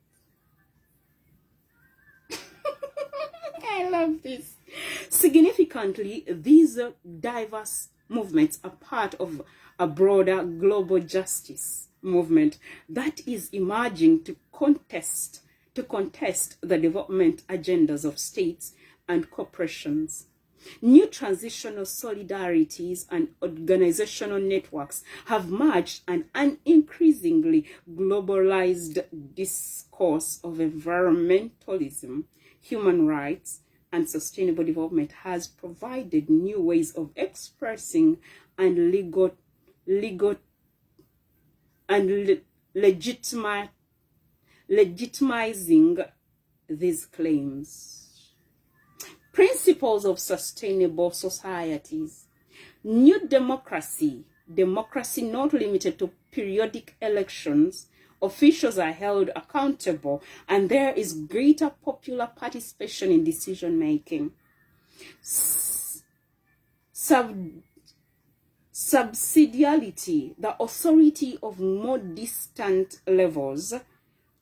I love this. Significantly, these diverse movements are part of a broader global justice movement that is emerging to contest the development agendas of states and corporations. New transitional solidarities and organizational networks have merged an increasingly globalized discourse of environmentalism, human rights, and sustainable development has provided new ways of expressing and legitimizing these claims. Principles of sustainable societies. New democracy not limited to periodic elections. Officials are held accountable, and there is greater popular participation in decision making. Subsidiarity, the authority of more distant levels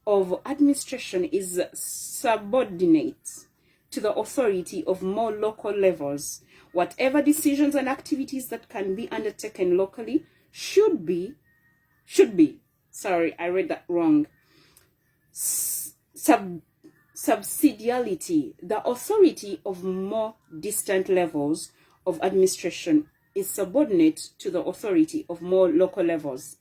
of administration is subordinate to the authority of more local levels. Whatever decisions and activities that can be undertaken locally should be, sorry, I read that wrong. Subsidiarity, the authority of more distant levels of administration is subordinate to the authority of more local levels.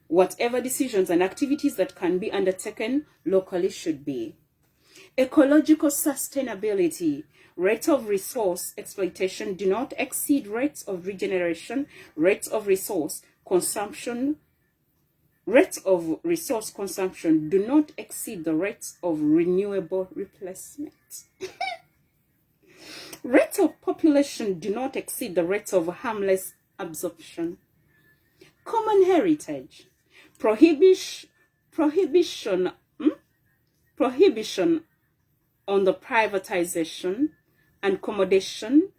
Whatever decisions and activities that can be undertaken locally should be. Ecological sustainability. Rates of resource exploitation do not exceed rates of regeneration. Rates of resource consumption do not exceed the rates of renewable replacement. Rates of population do not exceed the rates of harmless absorption. Common heritage. Prohibition on the privatization and commodification,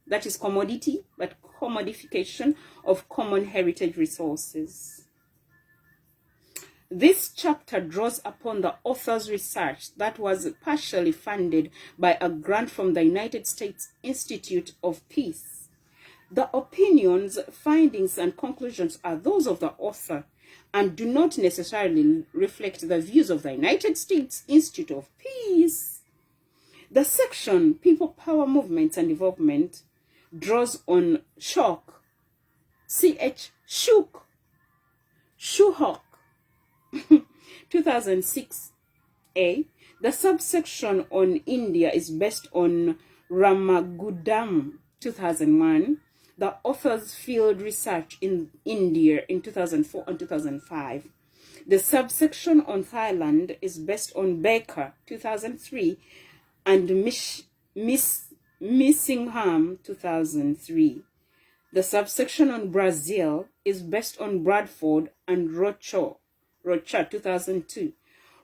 that is commodity, but commodification of common heritage resources. This chapter draws upon the author's research that was partially funded by a grant from the United States Institute of Peace. The opinions, findings, and conclusions are those of the author and do not necessarily reflect the views of the United States Institute of Peace. The section People, Power, Movements, and Development draws on Schuhawk, 2006a. The subsection on India is based on Ramagundam, 2001. The author's field research in India in 2004 and 2005. The subsection on Thailand is based on Baker, 2003, and Missingham, 2003. The subsection on Brazil is based on Bradford and Rocha, 2002.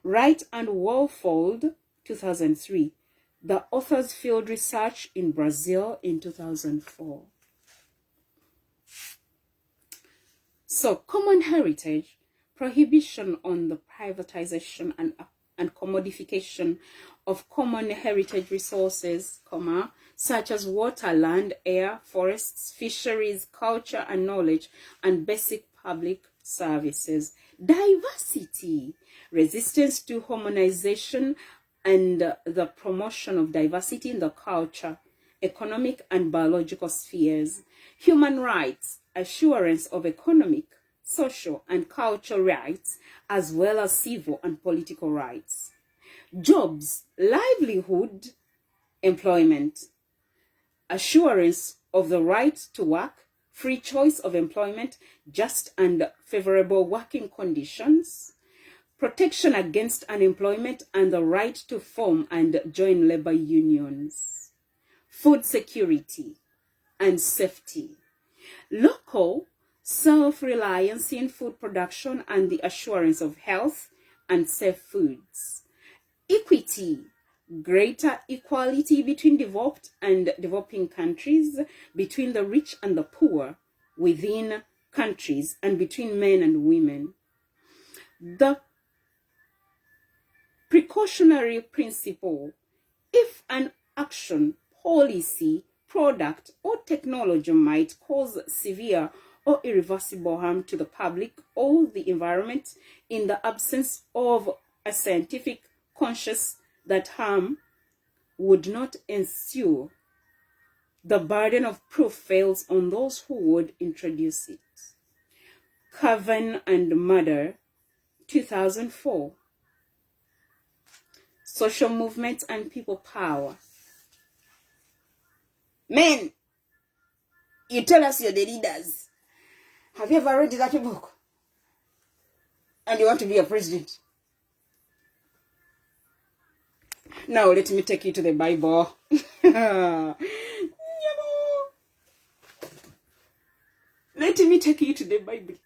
Wright and Wolfold, 2003. The author's field research in Brazil in 2004. So, common heritage, prohibition on the privatization and commodification of common heritage resources, such as water, land, air, forests, fisheries, culture and knowledge, and basic public services. Diversity, resistance to homogenization and the promotion of diversity in the culture, economic and biological spheres. Human rights, assurance of economic, social, and cultural rights, as well as civil and political rights. Jobs, livelihood, employment, assurance of the right to work, free choice of employment, just and favorable working conditions, protection against unemployment, and the right to form and join labor unions. Food security and safety. Local self-reliance in food production and the assurance of health and safe foods. Equity, greater equality between developed and developing countries, between the rich and the poor, within countries, and between men and women. The precautionary principle. If an action, policy, product, or technology might cause severe or irreversible harm to the public or the environment in the absence of a scientific conscience that harm would not ensue, the burden of proof falls on those who would introduce it. Coven and Murder, 2004. Social movements and people power. Men, you tell us you're the leaders. Have you ever read that book? And you want to be a president? Now let me take you to the Bible. Let me take you to the Bible.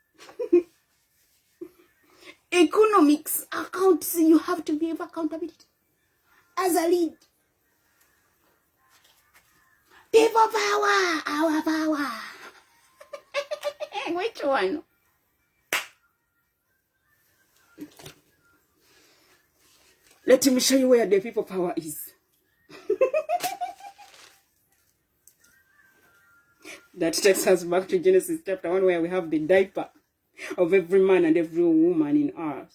Economics, accounts, you have to give accountability as a lead. People power, our power. Which one? Let me show you where the people power is. That takes us back to Genesis chapter 1, where we have the diaper of every man and every woman in earth.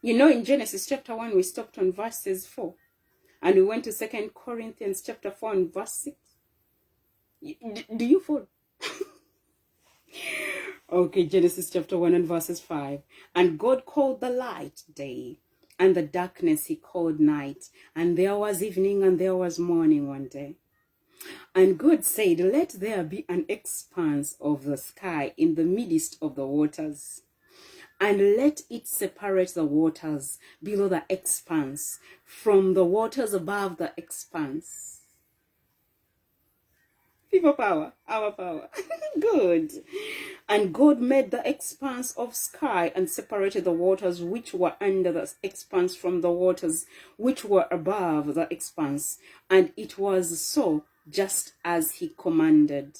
You know, in Genesis chapter 1, we stopped on verses 4. And we went to 2 Corinthians chapter 4 and verse 6. Do you follow? Okay, Genesis chapter 1 and verses 5. And God called the light day, and the darkness he called night. And there was evening and there was morning one day. And God said, let there be an expanse of the sky in the midst of the waters, and let it separate the waters below the expanse from the waters above the expanse. People power, our power. Good. And God made the expanse of sky and separated the waters which were under the expanse from the waters which were above the expanse. And it was so, just as he commanded.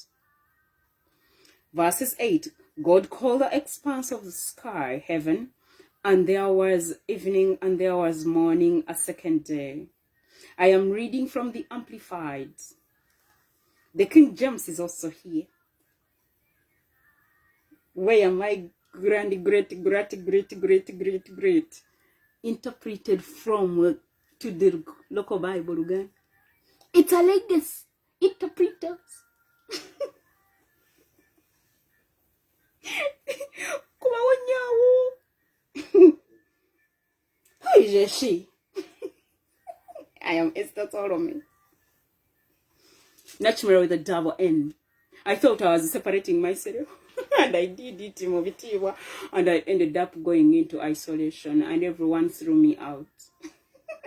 Verses 8. God called the expanse of the sky heaven, and there was evening and there was morning a second day. I am reading from the Amplified. The King James is also here. Where my great interpreted from to the local Bible again. It's a legacy. Interpreters. Who is she? I am Esther Solomon. Naturally with a double N. I thought I was separating myself. And I did it in Movitiwa. And I ended up going into isolation. And everyone threw me out.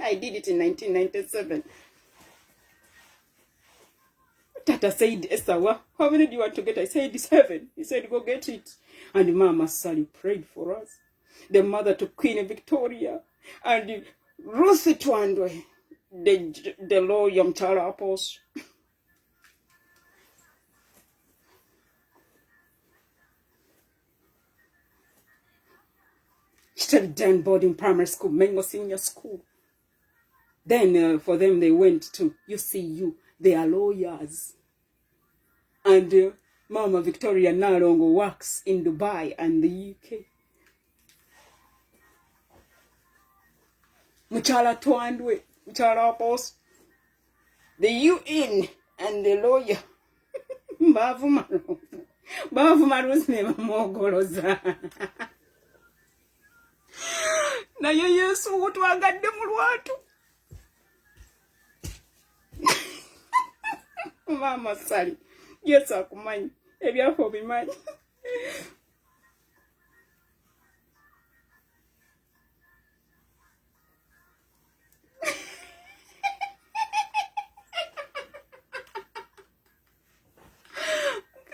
I did it in 1997. Tata said, Esther, how many do you want to get? I said, 7. He said, go get it. And Mama Sally prayed for us. The mother to Queen Victoria. And Ruth Twandwe, the lawyer Mtara Apostle. Studied down boarding primary school, Mengo Senior School. Then for them, they went to UCU. They are lawyers. And Mama Victoria no longer works in Dubai and the UK. Mchala Twandwe, Mchala Apostle. The UN and the lawyer. Bavu Maru's name Mogoloza. Na Yesu utwagadde mu lwatu. Mama Sally, yes akumanyi ebyafo bimanyi.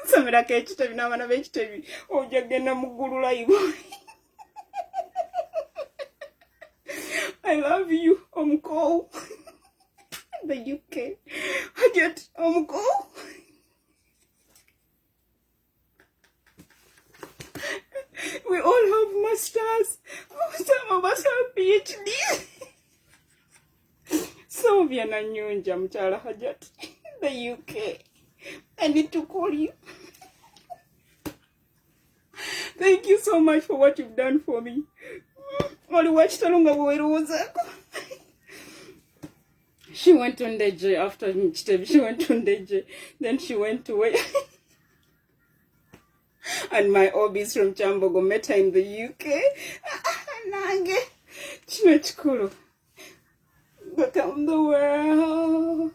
Samira kechitebi n'abaana b'ekitebi ojja genda mu ggulu live. I love you, Omko. The UK. I get Omko. We all have masters. Oh, some of us have PhDs. Sylvia Nanyunja Mchala Hajat, the UK. I need to call you. Thank you so much for what you've done for me. Only watched along a She went on the J after she went on the J. Then she went away. And my hobbies from Chambogo met her in the UK. Nange. Chino chikulu. Become the world.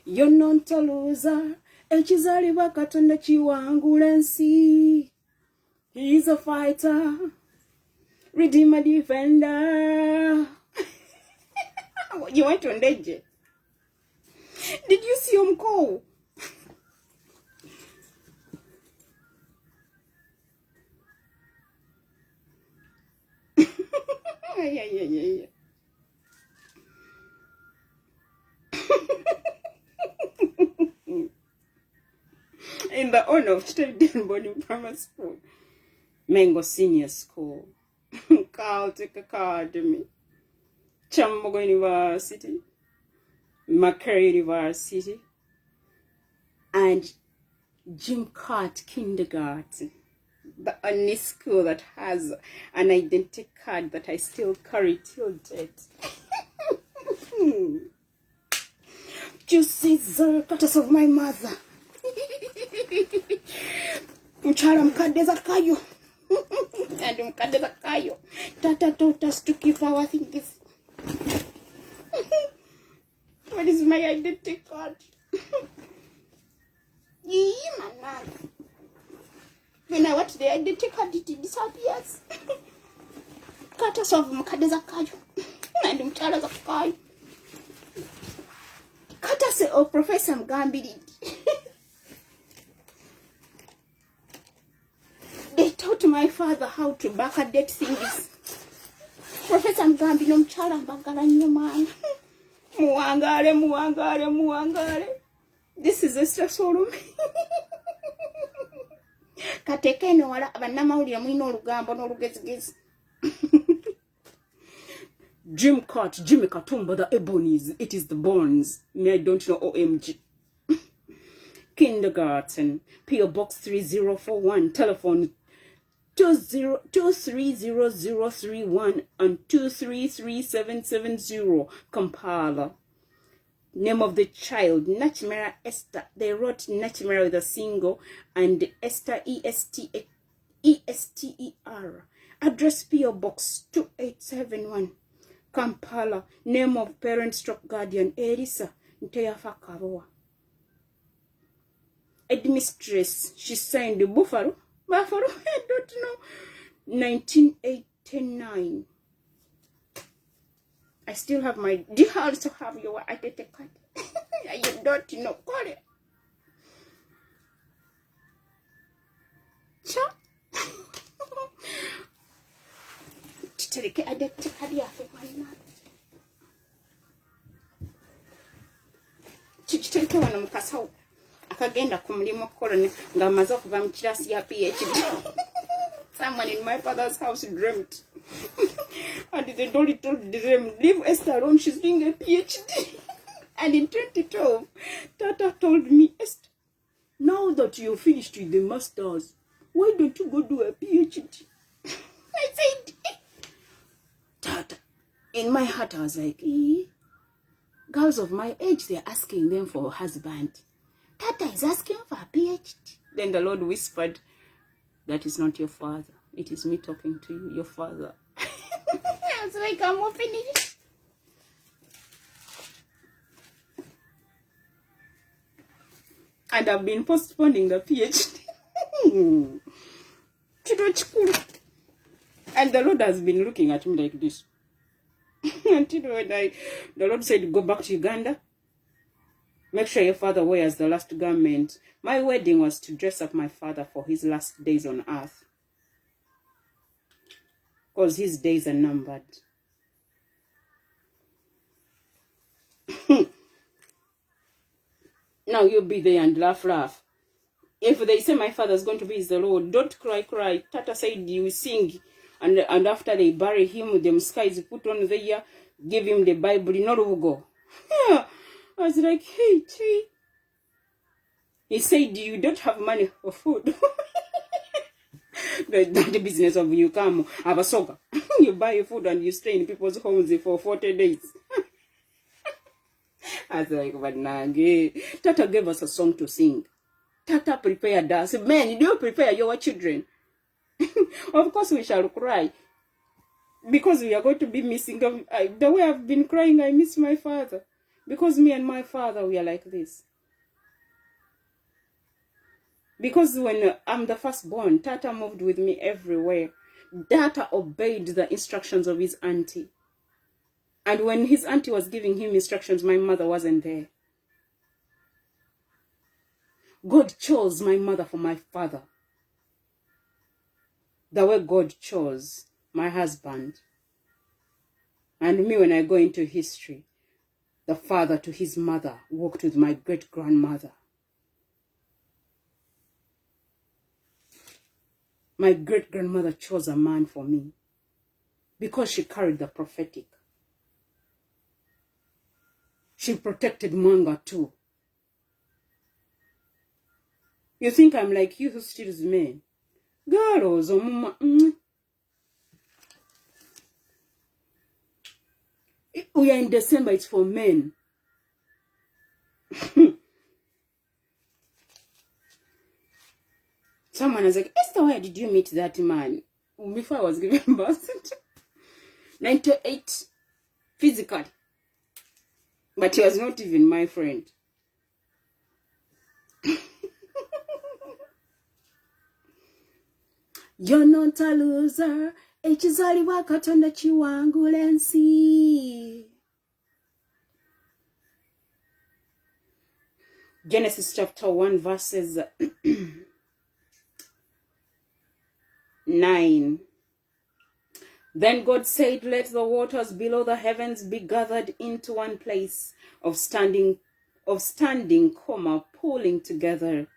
You're not a loser. Ekizalibwa Katonda kiwangula ensi. He's a fighter. Redeemer, defender. You went on the J. Did you see him go? Yeah. In the honor of Chitaviden Boarding Primary School, Mango Senior School, Caltech Academy, Chambogo University, Macquarie University, and Jim Cart Kindergarten, the only school that has an identity card that I still carry till date. Juicy the cutters of my mother. Mchara mkadeza kayo. And mkadeza kayo. Tata taught us to keep our things. What is my identity card? When I watch the identity card, it disappears. Cutters of mkadeza kayo. And mchara za kayo. Cutters of Professor Mgambiri. They taught my father how to backdate things. Professor Mgambi no mchala mbagala nnyo man. Muwangale. This is Esther Solomon. Katekene wala abannamawulire mulina olugambo n'olugezigezi. Jim Cart, Jimmy Katumba, the Ebonies. It is the Bones. Me, I don't know OMG. Kindergarten, PO Box 3041, telephone 230031 and 233770, Kampala. Name of the child, Nachimera Esther. They wrote Nachimera with a single and Esther ESTER. Address PO Box 2871, Kampala. Name of parent stroke guardian, Elisa Nteyafa Karoa. Headmistress, she signed the Buffalo, I don't know, 1989. I still have my, do you also have your identity card? You don't know, call it. Cha? Chitereke identity card yafe mwana. Chitereke wana mukasao. Akagenda ku mulimu koloni ng'amaze okuva mu kirasi ya PhD. Someone in my father's house dreamt. And they told them, leave Esther alone, she's doing a PhD. And in 2012, Tata told me, Esther, now that you're finished with the masters, why don't you go do a PhD? I said, Tata. In my heart, I was like, girls of my age, they're asking them for a husband. Tata is asking for a PhD. Then the Lord whispered, that is not your father. It is me talking to you, your father. I was like, I'm finished. And I've been postponing the PhD. And the Lord has been looking at me like this. Until when the Lord said, go back to Uganda. Make sure your father wears the last garment. My wedding was to dress up my father for his last days on earth. Because his days are numbered. Now you'll be there and laugh. If they say my father's going to be the Lord, don't cry. Tata said you sing. And after they bury him, the skies put on there, give him the Bible, not go. I was like, hey, Chi. He said, you don't have money for food. The business of you come, have a soccer. You buy food and you stay in people's homes for 40 days. I was like, but Nage. Tata gave us a song to sing. Tata prepared us. Men, do you prepare your children? Of course we shall cry. Because we are going to be missing. The way I've been crying, I miss my father. Because me and my father, we are like this. Because when I'm the firstborn, Tata moved with me everywhere. Tata obeyed the instructions of his auntie. And when his auntie was giving him instructions, my mother wasn't there. God chose my mother for my father. The way God chose my husband. And me, when I go into history, the father to his mother walked with my great-grandmother. My great-grandmother chose a man for me because she carried the prophetic. She protected Mwanga too. You think I'm like you who steals men? Girls, we are in December, it's for men. Someone was like, Esther, where did you meet that man? Before I was given birth. 98 physically. But he was not even my friend. You're not a loser. Ekizalibwa Katonda kiwangula ensi. Genesis chapter 1 verses 9. Then God said, let the waters below the heavens be gathered into one place, of standing, pooling together,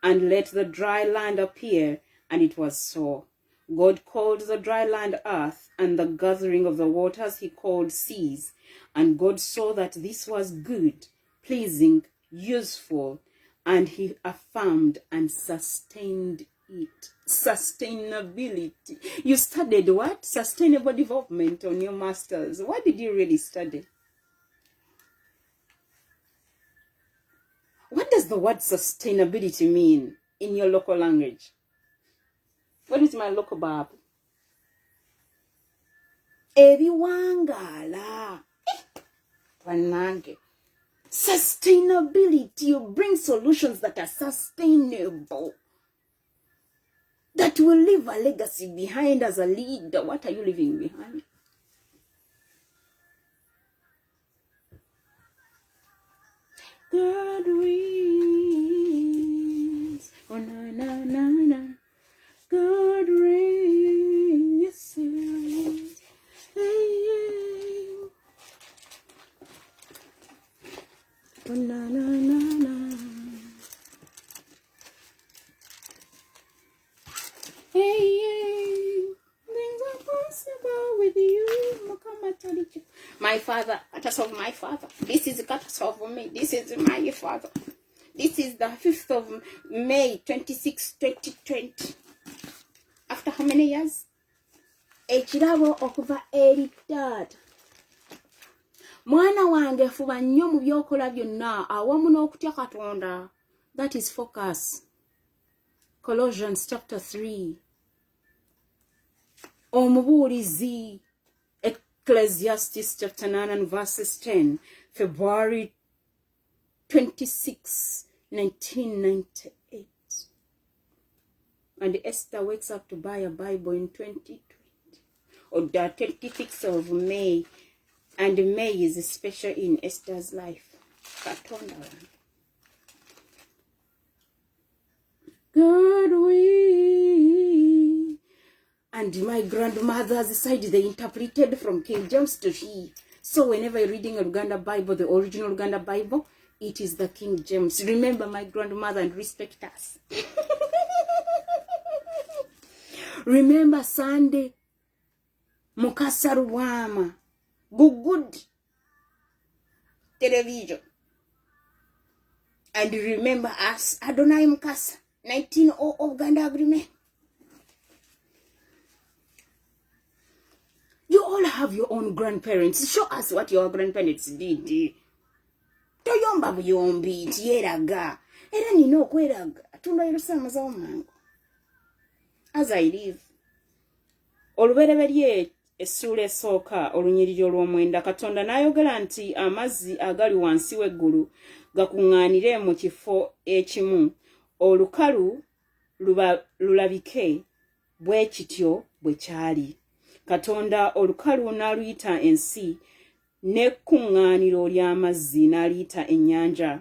and let the dry land appear. And it was so. God called the dry land earth, and the gathering of the waters he called seas. And God saw that this was good, pleasing, useful, and he affirmed and sustained it. Sustainability. You studied what? Sustainable development on your master's. What did you really study? What does the word sustainability mean in your local language? What is my local Bible? Ebiwangala. Panage. Sustainability. You bring solutions that are sustainable. That will leave a legacy behind as a leader. What are you leaving behind? God reigns. Oh, na, na, na, na. God reigns. Yes, he reigns. Hey, hey. Oh, na, na, na, na. Hey, hey. Things are possible with you. My father, catastrophe of my father. This is the catastrophe of me. This is my father. This is the 5th of May, 26, 2020. After how many years? Ekirabo okuva eri dad. Mwana wange fuba nnyo mu byokola byonna awamu n'okutya Katonda. That is focus. Colossians chapter 3. Omubuulizi. Ecclesiastes chapter 9 and verses 10. February 26, 1998. And Esther wakes up to buy a Bible in 2020. Or the 26th of May. And May is special in Esther's life. Katonda. God we. And my grandmother's side, they interpreted from King James to he. So whenever you're reading a Uganda Bible, the original Uganda Bible, It is the King James. Remember my grandmother and respect us. Remember Sunday, Mukasa Ruwama, good television. And remember us, Adonai Mukasa, 1900 Uganda Agreement. You all have your own grandparents. Show us what your grandparents did. Toyomba buyombi, tieraga. Era nino kweraga. Atunda yerusama za omango. As I live. Olubereberye essula esooka olunyiriri olw'omwenda Katonda n'ayogera nti amazzi agali wansi w'eggulu gakuŋŋaanire mu kifo ekimu olukalu lulabike bwe kityo bwe kyali. Katonda olukalu n'aluyita ensi n'ekkuŋŋaaniro ly'amazzi n'aliyita ennyanja.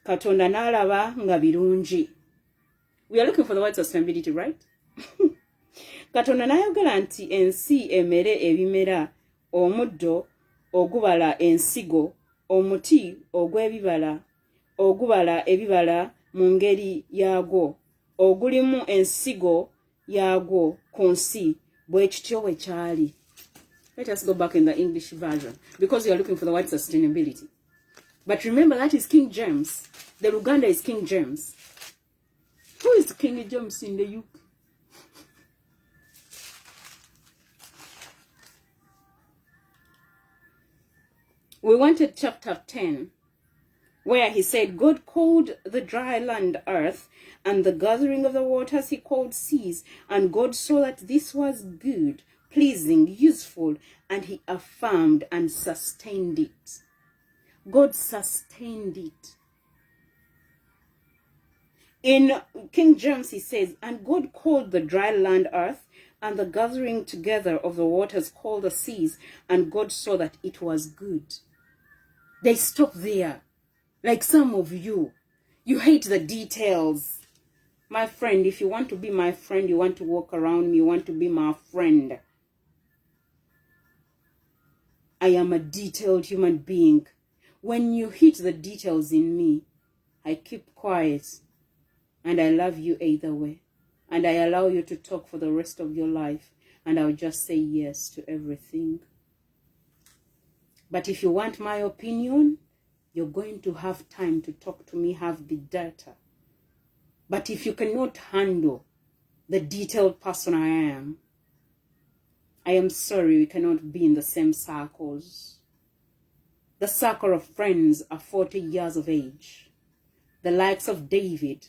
Katonda n'alaba nga birungi. We are looking for the word sustainability, right? Katonda n'ayogera nti ensi emere ebimera, omuddo ogubala ensigo, omuti ogw'ebibala ogubala ebibala mu ngeri yaagwo, ogulimu ensigo yaagwo ku nsi bwe kityo bwe kyali. Let us go back in the English version because we are looking for the word sustainability. But remember that is King James. The Luganda is King James. Who is King James in the UK? We wanted chapter 10, where he said, God called the dry land earth, and the gathering of the waters he called seas, and God saw that this was good, pleasing, useful, and he affirmed and sustained it. God sustained it. In King James he says, and God called the dry land earth, and the gathering together of the waters called the seas, and God saw that it was good. They stop there. Like some of you, you hate the details. My friend, if you want to be my friend, you want to walk around me, you want to be my friend. I am a detailed human being. When you hit the details in me, I keep quiet. And I love you either way. And I allow you to talk for the rest of your life. And I'll just say yes to everything. But if you want my opinion, you're going to have time to talk to me, have the data. But if you cannot handle the detailed person I am sorry we cannot be in the same circles. The circle of friends are 40 years of age. The likes of David,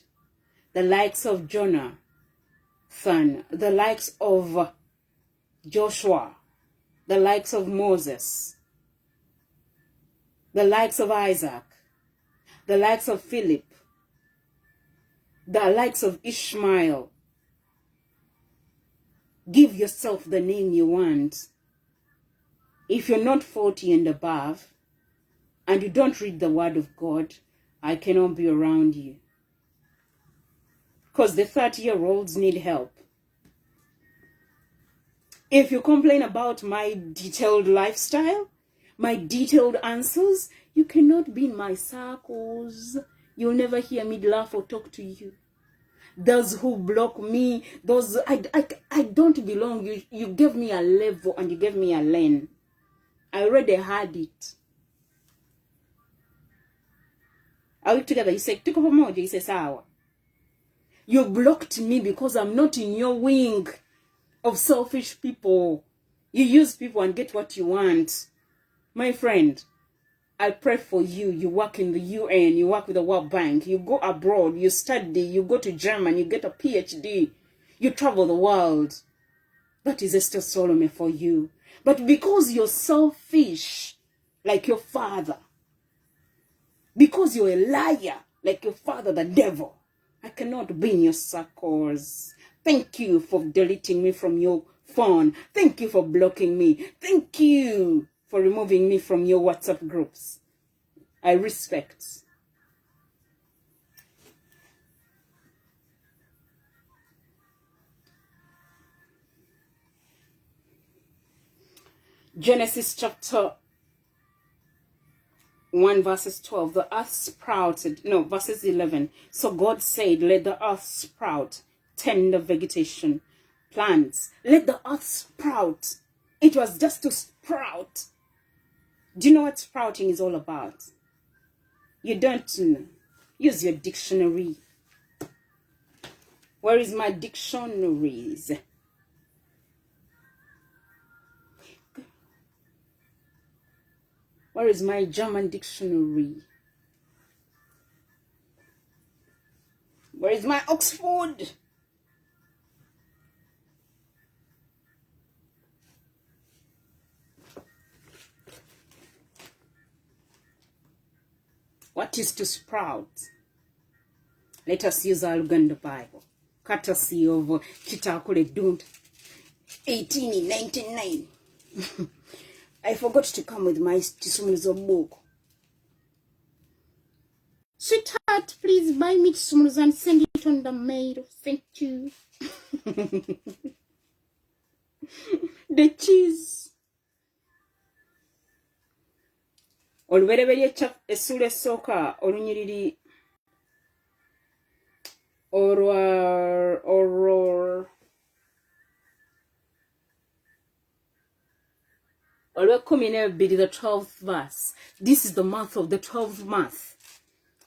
the likes of Jonathan, the likes of Joshua, the likes of Moses, the likes of Isaac, the likes of Philip, the likes of Ishmael. Give yourself the name you want. If you're not 40 and above, and you don't read the word of God, I cannot be around you. Because the 30-year-olds need help. If you complain about my detailed lifestyle, my detailed answers, you cannot be in my circles. You'll never hear me laugh or talk to you. Those who block me, those I don't belong. You gave me a level and you gave me a lane. I already had it. Are we together? You say, take up a emoji. You say, sawa. You blocked me because I'm not in your wing of selfish people. You use people and get what you want. My friend, I pray for you. You work in the UN, you work with the World Bank, you go abroad, you study, you go to Germany, you get a PhD, you travel the world. That is Esther Solomon for you. But because you're selfish, like your father, because you're a liar, like your father, the devil, I cannot be in your circles. Thank you for deleting me from your phone. Thank you for blocking me. Thank you for removing me from your WhatsApp groups. I respect. Genesis chapter 1 verses 12, the earth sprouted, no, verses 11. So God said, let the earth sprout, tender vegetation, plants. Let the earth sprout. It was just to sprout. Do you know what sprouting is all about? You don't know. Use your dictionary. Where is my dictionaries? Where is my German dictionary? Where is my Oxford? What is to sprout? Let us use our Uganda Bible, courtesy of Kitakule Don't 1899. I forgot to come with my Tisumulizo book. Sweetheart, please buy me Tisumulizo and send it on the mail. Thank you. The cheese. Olubereberye essula essooka olunyiriri olw'ekkumi n'ebbiri, the 12th verse. This is the month of the 12th month.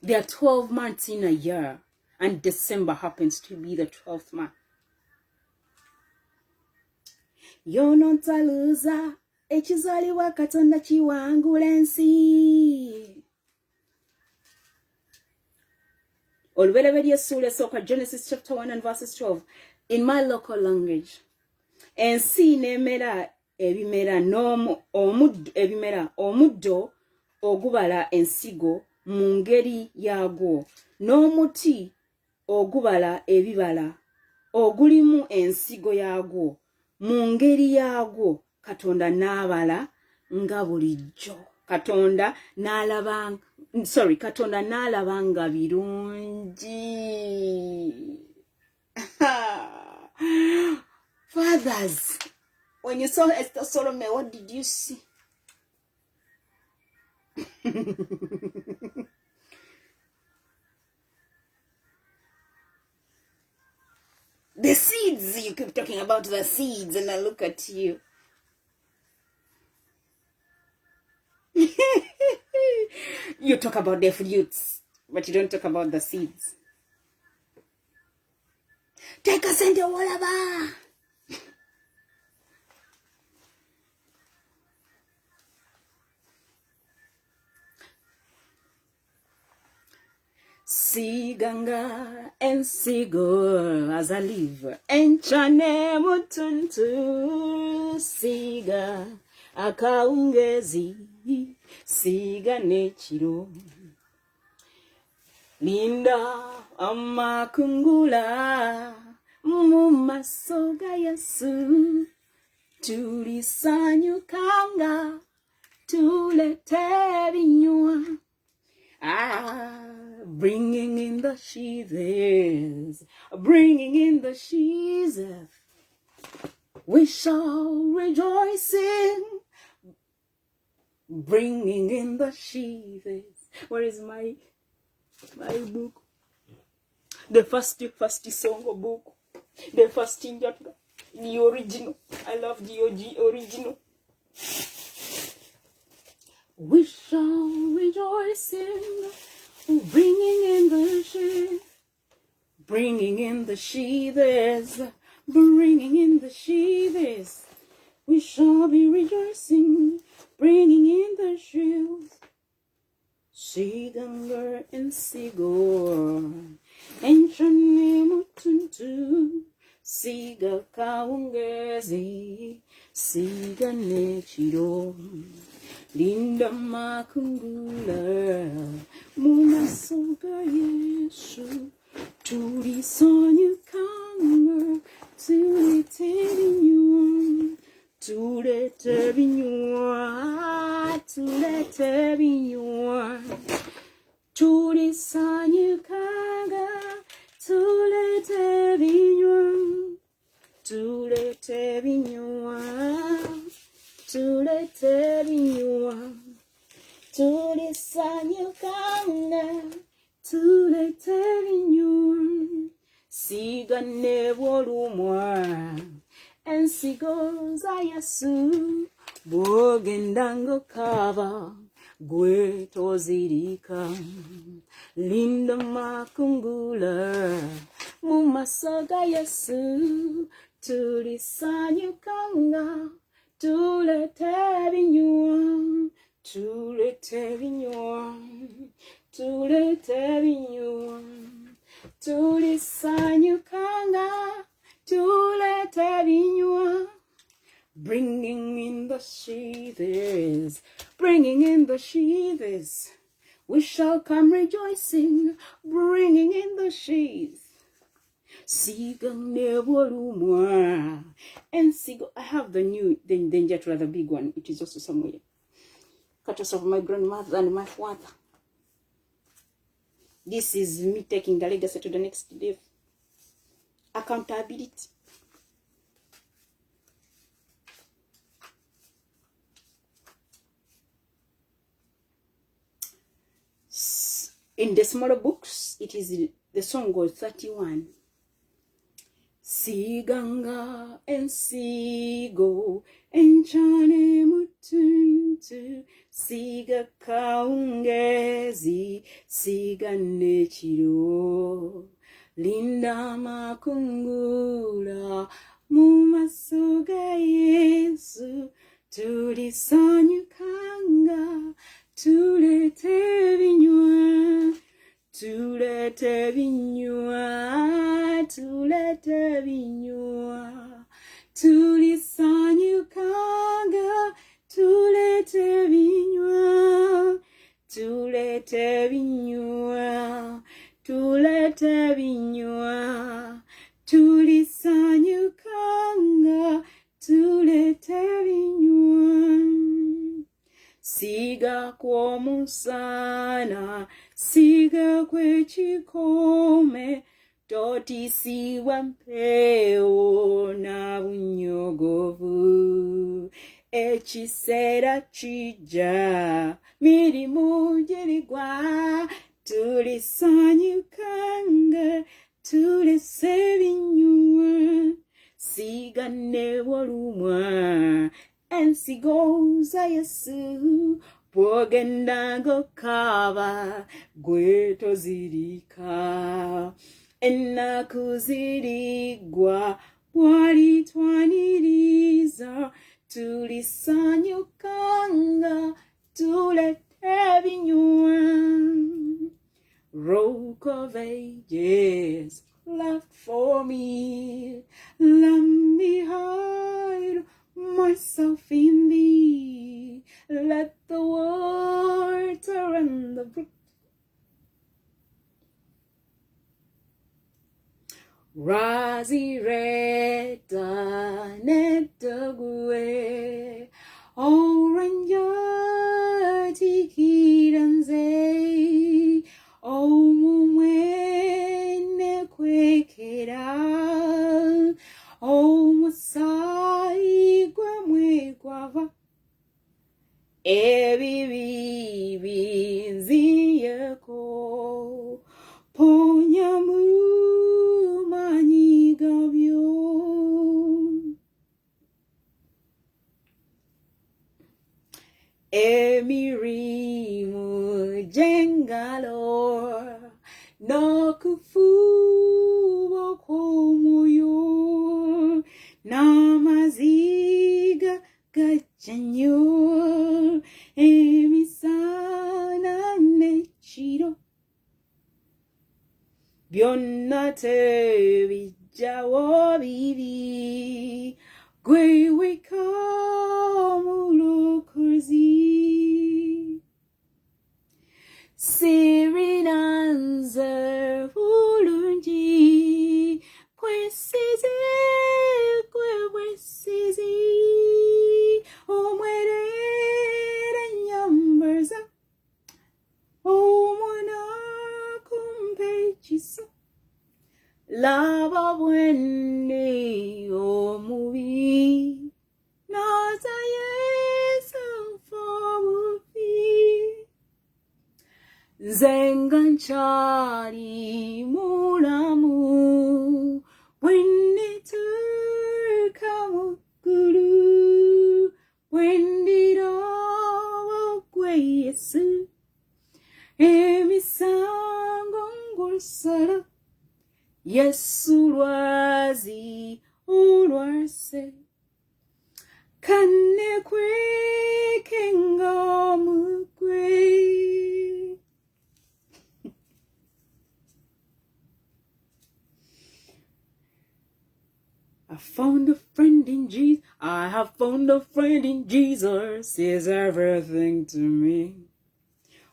There are 12 months in a year, and December happens to be the 12th month. Yonontaluza ekizaalibwa Katonda kiwangula ensi. Olubereberye essula esooka, Genesis chapter 1 and verses 12. In my local language, ensi n'emera ebimera ebimera omuddo ogubala ensigo mu ngeri yaagwo, n'omuti ogubala ebibala ogulimu ensigo yaagwo mu ngeri yaagwo. Katonda n'abala nga bulijjo. Katonda n'alaba nga birungi. Fathers, when you saw Esther Solomon, what did you see? The seeds, you keep talking about the seeds, and I look at you. You talk about the fruits, but you don't talk about the seeds. Take us into whatever. Siganga and sigo as I live, and chane mutuntu siga akaungezi siga nechiro linda amakungula mumasoga Yesu tulisanyukanga tulete binywa. Bringing in the sheaves, bringing in the sheaves, we shall rejoice in. Bringing in the sheaves. Where is my book? The first song book. The first thing that the original. I love the original. We shall rejoice in bringing in the sheaves, bringing in the sheaves, bringing in the sheaves. We shall be rejoicing, bringing in the sheaves. Siganger and sigor, and chanemutuntu, siga kaungezi, siga nechiro. Linda makungula mumasoga Yesu tulisanyukanga tulete binywa tulisanyukanga tulete binywa tulete binywa tulisanyukanga tulisanyukanga tulete binywa sigane bwolumwa ensigo za Yesu bwogenda kava gwe tozirika linda makungula mu maso ga Yesu tulisanyukanga tulete binywa tulete binywa tulete binywa tulisanyukanga tulete binywa bringing in the sheaves, bringing in the sheaves. We shall come rejoicing, bringing in the sheaves. Sigane volumwa. And sigo, I have the new, the Njatula, the big one. It is also somewhere. Cutters of my grandmother and my father. This is me taking the legacy to the next day. Accountability. In the smaller books, it is the song goes 31. Siganga and sigo enchane mutuntu siga kaungezi siga nechiro linda makungula mumasuga Yesu tulisanyukanga tulete binywa tulete binywa tulete binywa tulisanyukanga tulete binywa tulete binywa tulete binywa tulisanyukanga tulete binywa siga kwa musana siga kwe chikome toti siwa mpeo na bunyogovu echisera chija mirimu jirigwa tulisanyukanga tulese binywa sigane volumwa ensigo za Yesu bwogenda kava gwe tozirika ennaku zirigwa bwalitwaniriza tulisanyukanga tulete binywa Rock of Ages left for me, let me hide myself in thee, let the water and the brook Razireta netague Oranja tikiranze O mumene kwekera O masai gwamwe gwava Ebibi nziyeko Ponyamu manigabyo Emirimu jengalor no kufubo komoyo namaziga gachanyo emisana nechiro byonna tebijjawo bibi gwe weka mulokozi sirinanze bulungi kwesizi kwewesizi omwerere nyambaza omwana kumpekisa laba bwenne omubi naza Yesu mfobufi nzenga nkyali mulamu bwendituuka mu ggulu bwendiraba gwe Yesu emisango ng'olusala Yesu lwazi olwase kanne kwekenga omugwe. I found a friend in Jesus. I have found a friend in Jesus. He's everything to me.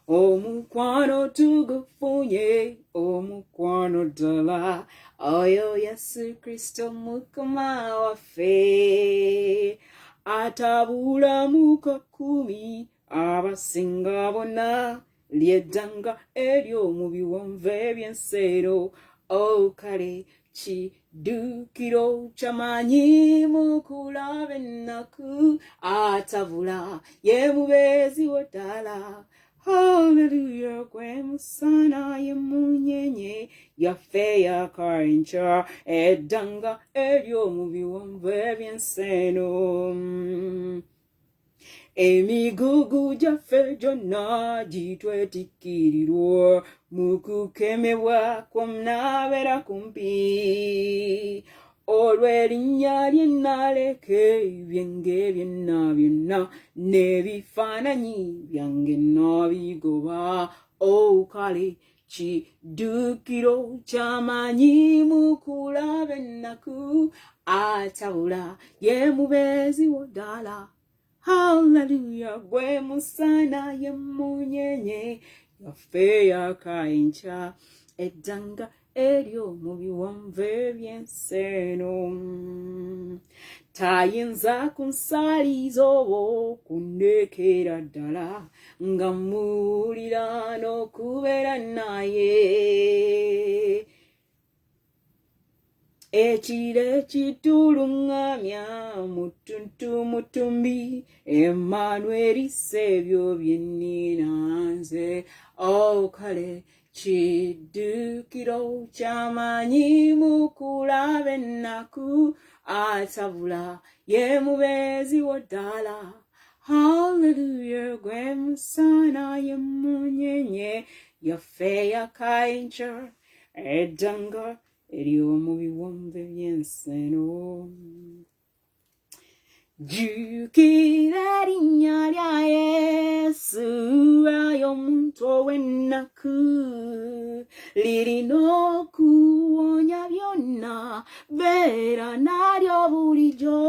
Omukwano tugufunye, omukwano ddala, oyo Yesu Kristo Mukama waffe. Atabula mu kakumi, abasinga bonna, lyeddanga ery'omu biwonvu eby'ensero. O kale kiddukiro ky'amaanyi mu kulaba ennaku, atabula ye mubeezi wo ddala. Hallelujah, gwe musana ye munyenye yaffe yakayinja eddanga ery'omu biwonvu eby'enseno. Emigugu gyaffe gyonna gitwetikirirwa mu kukemebwa kw'omunaabera kumpi. Olw'erinnya lye naleka ebyange byonna byonna n'ebifaananyi byange nabigoba. O kale kiddukiro ky'amaanyi mu kulaba ennaku, atabula ye mubeezi wo ddala. Hallelujah, gwe musana ye munyenye yaffe yakayinja eddanga ery'omu biwonvu eby'enseno. Tayinza kunsaaliza oba kundekera ddala nga mmuwulira n'okubeera naye. Ekire kituluŋŋamya mu ttuntu mu ttumbi, Emmanuel sebyo bye nnina nze. O kale kiddukiro ky'amaanyi mu kulaba ennaku, atabula ye mubeezi wo ddala. Hallelujah, gwe musana ye munyenye yaffe yakayinja eddanga ery'omu biwonvu eby'enseno. Jjukira erinnya lya Yesu, ayo omuntu ow'ennaku, lirina okuwonya byonna, beera nalyo bulijjo.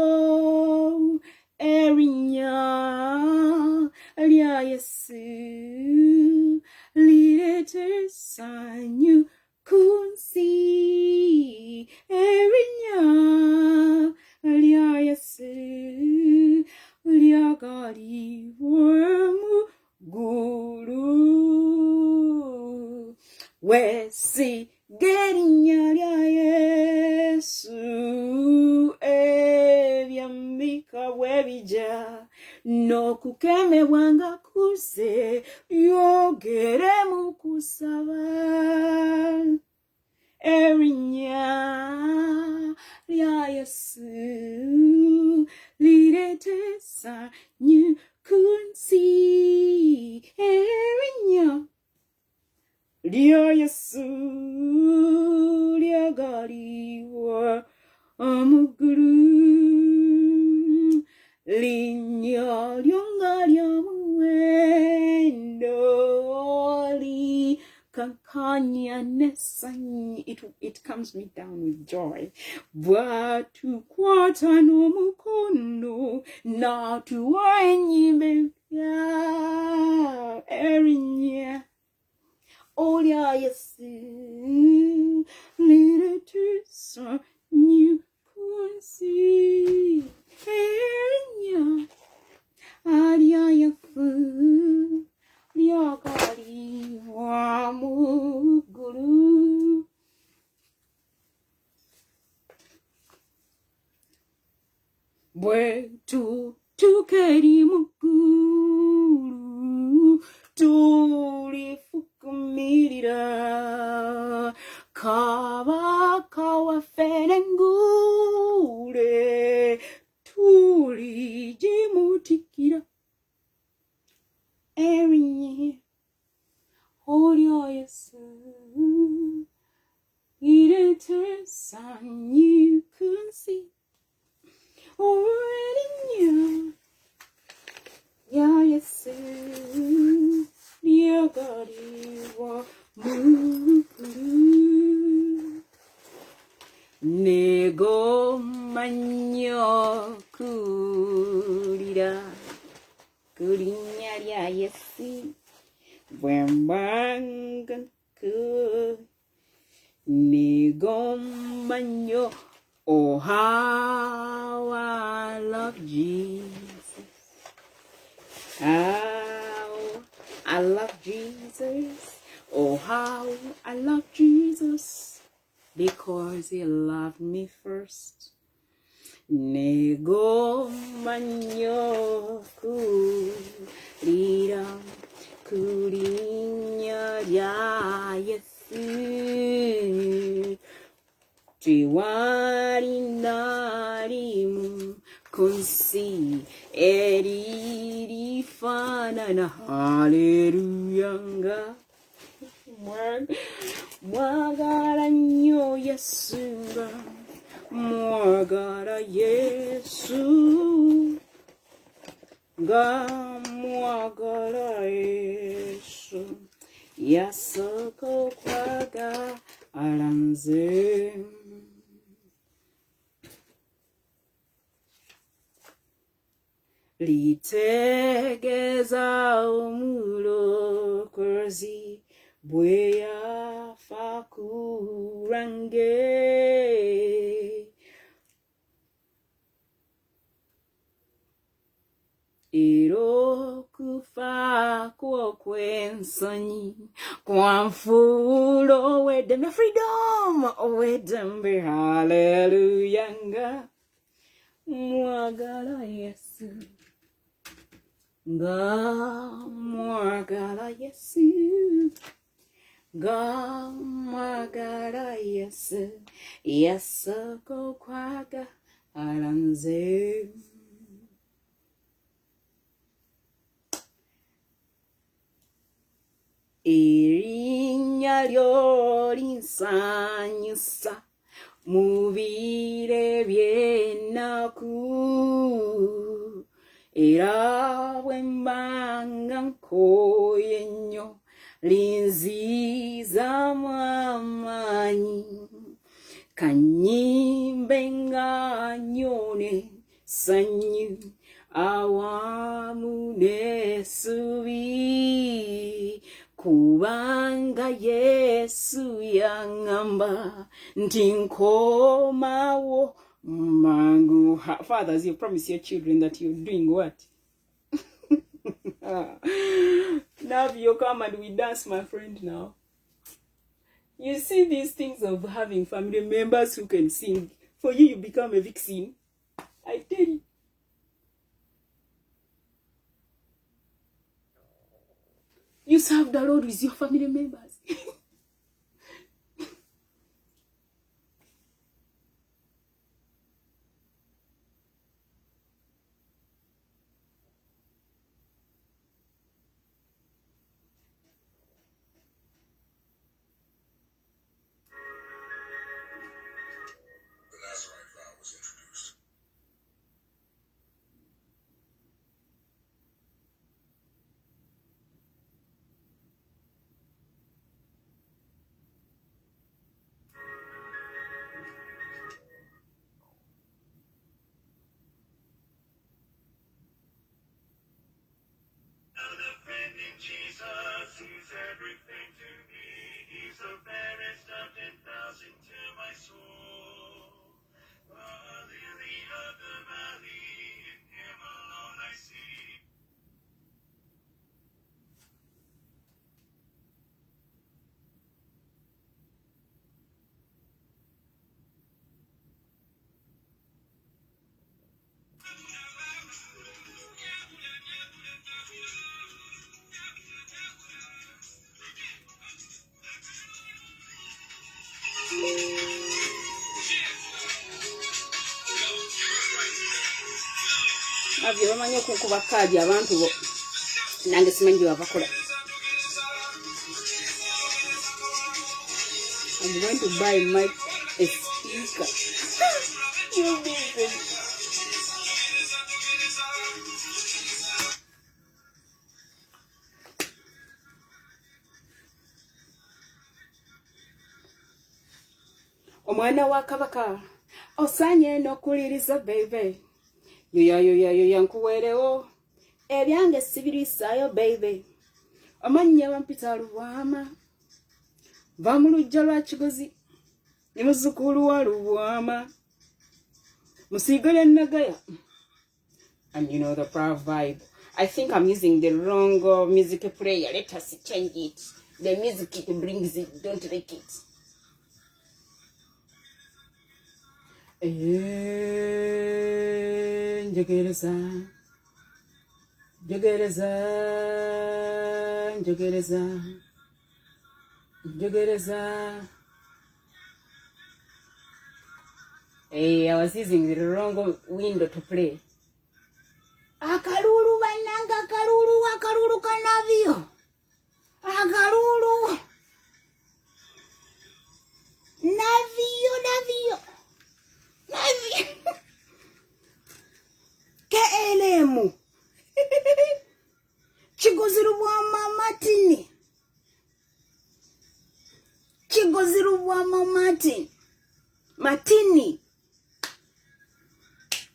Erinnya lya Yesu lireeta essanyu ku nsi. Erinnya lya Yesu lyagalibwa mu ggulu. Weesiga erinnya lya Yesu, ebyambika bwe bijja, n'okukemebwa nga kuze, byogere mu kusaba. Erinnya lya Yesu lireeta essanyu ku nsi. Erinnya lya Yesu lyagalibwa mu ggulu. Linnya lyo nga lya muwendo, likankanya n'essanyu. It calms me down with joy. Bw'atukwata n'omukono n'atuwa ennyimba empya. Erinnya lya Yesu lireeta essanyu ku nsi. Erinnya lya Yesu lyagalibwa mu ggulu. Bwe tutuuka eri mu ggulu, tulifuka Erinye Olyo Yesu Irete Sanyu Kunsi Erinye Ya Yesu Dear God you are Mukuru Nego Manyo Kurira Kurinya Ya Yesu Wembangan Ku Nego Manyo Oh how I love Jesus. How I love Jesus. Oh, how I love Jesus. Because he loved me first. Nego manyo kurira kurinya ya Yesu. Tiwari narimu kunsi eriri fanana hallelujah mwagara nyo Yesu mwagara Yesu ga mwagara Yesu yasoko kwaga aranze litegeza umulokozi bweya fakurange iro kufa kwa kwensonyi kwa mfulo wedembe freedom wedembe hallelujah mwagala Yesu ga mwagala Yesu ga mwagala Yesu Yesu go kwaga aranze irinya lyo linsanyusa mubire byenaku era bwembanga nkoye nnyo linziza mwamanyi kanyimbe nga nyone sanyu awamu nesubi kubanga Yesu yangamba nti nkomawo mangu. Fathers, you promise your children that you're doing what? Now you come and we dance, my friend. Now you see these things of having family members who can sing. For you, you become a vixen. I tell you. You serve the Lord with your family members. Jesus is everything to me. He's the fairest of 10,000 to my soul. The lily of the valley, in him alone I see. Navyo bamanyi okukuba kaadi abantu bo nange simanyi wabakola. I'm going to buy a speaker. Omwana wa kabaka osanye n'okuliriza baby. Yoya nkuweerewo ebyange sibirisaayo baby. Amannya wampita Lubwama va mu luggya lwa Kigozi ne muzzukulu wa Lubwama musiiga lya Nagaya. And you know the proud vibe. I think I'm using the wrong music player. Let us change it. The music it brings it, don't like it. Njogereza I was using the wrong window to play. Akalulu bananga akalulu kanavio. Akalulu. Navio. Kelemu. Kigozi Lubwama Matini.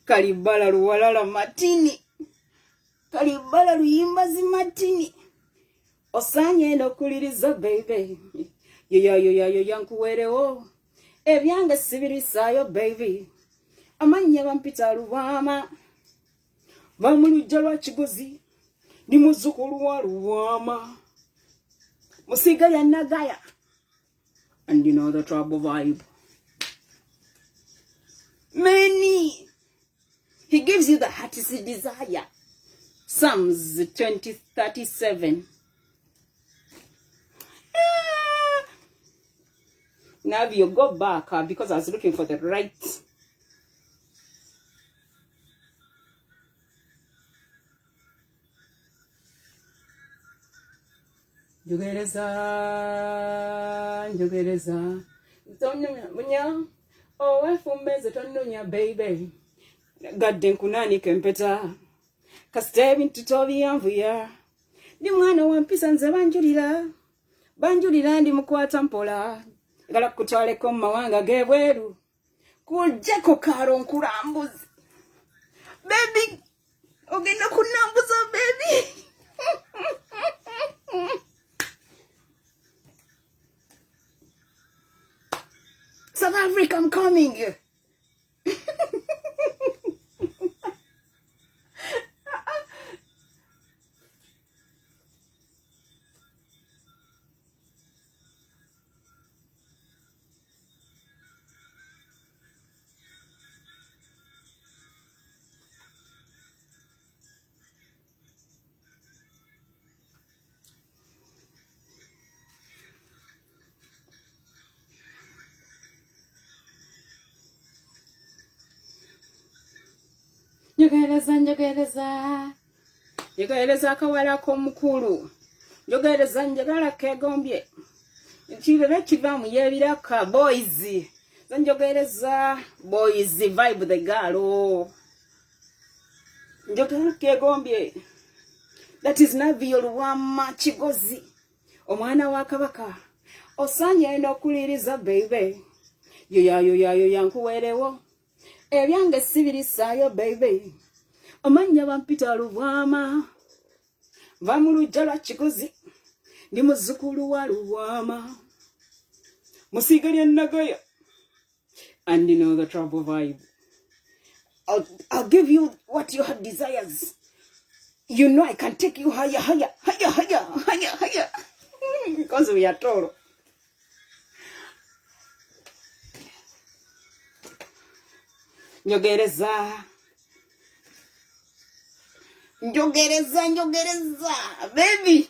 Kalibala luwalala Matini. Kalibala luyimbazi Matini. Osanye n'okuliriza baby. Yoya nkuweerewo ebyange sibirisaayo baby. Amannya wampita Lubwama va mu luggya lwa Kigozi ni muzzukulu wa Lubwama musiiga lya Nagaya. And you know the trouble vibe. Many. He gives you the heart's desire. Psalms 20:37. Now you go back because I was looking for the right. Njogereza. Tonya. Oh, fumbeze tonya baby. Gadde nkunani kempeta. Kastebi ntitobi yanvuya. Ndi mwana wampisa nze banjulira ndi mukwata mpola. Ngala kutwaleko mawanga gebweru. Kujeko karo nkulambuzi. Baby, ogenda kunambuza baby. South Africa, I'm coming. Njogereza akawala k'omukulu. Njagala kegombye. Nchirere kivamu yebiraka boys. Njogereza boys vibe the girl. Njagala kegombye. That is Navio Lubwama Kigozi. Omwana wa kabaka. Osanye n'okuliriza baby. Yoya nkuweerewo ebyange sibirisaayo baby. Amannya wampita Lubwama va mu luggya lwa Kigozi ndi muzzukulu wa Lubwama musiiga lya Nagaya. And you know the trouble vibe. I'll give you what your heart desires. You know I can take you higher. Because we are tall. Njogereza. Baby.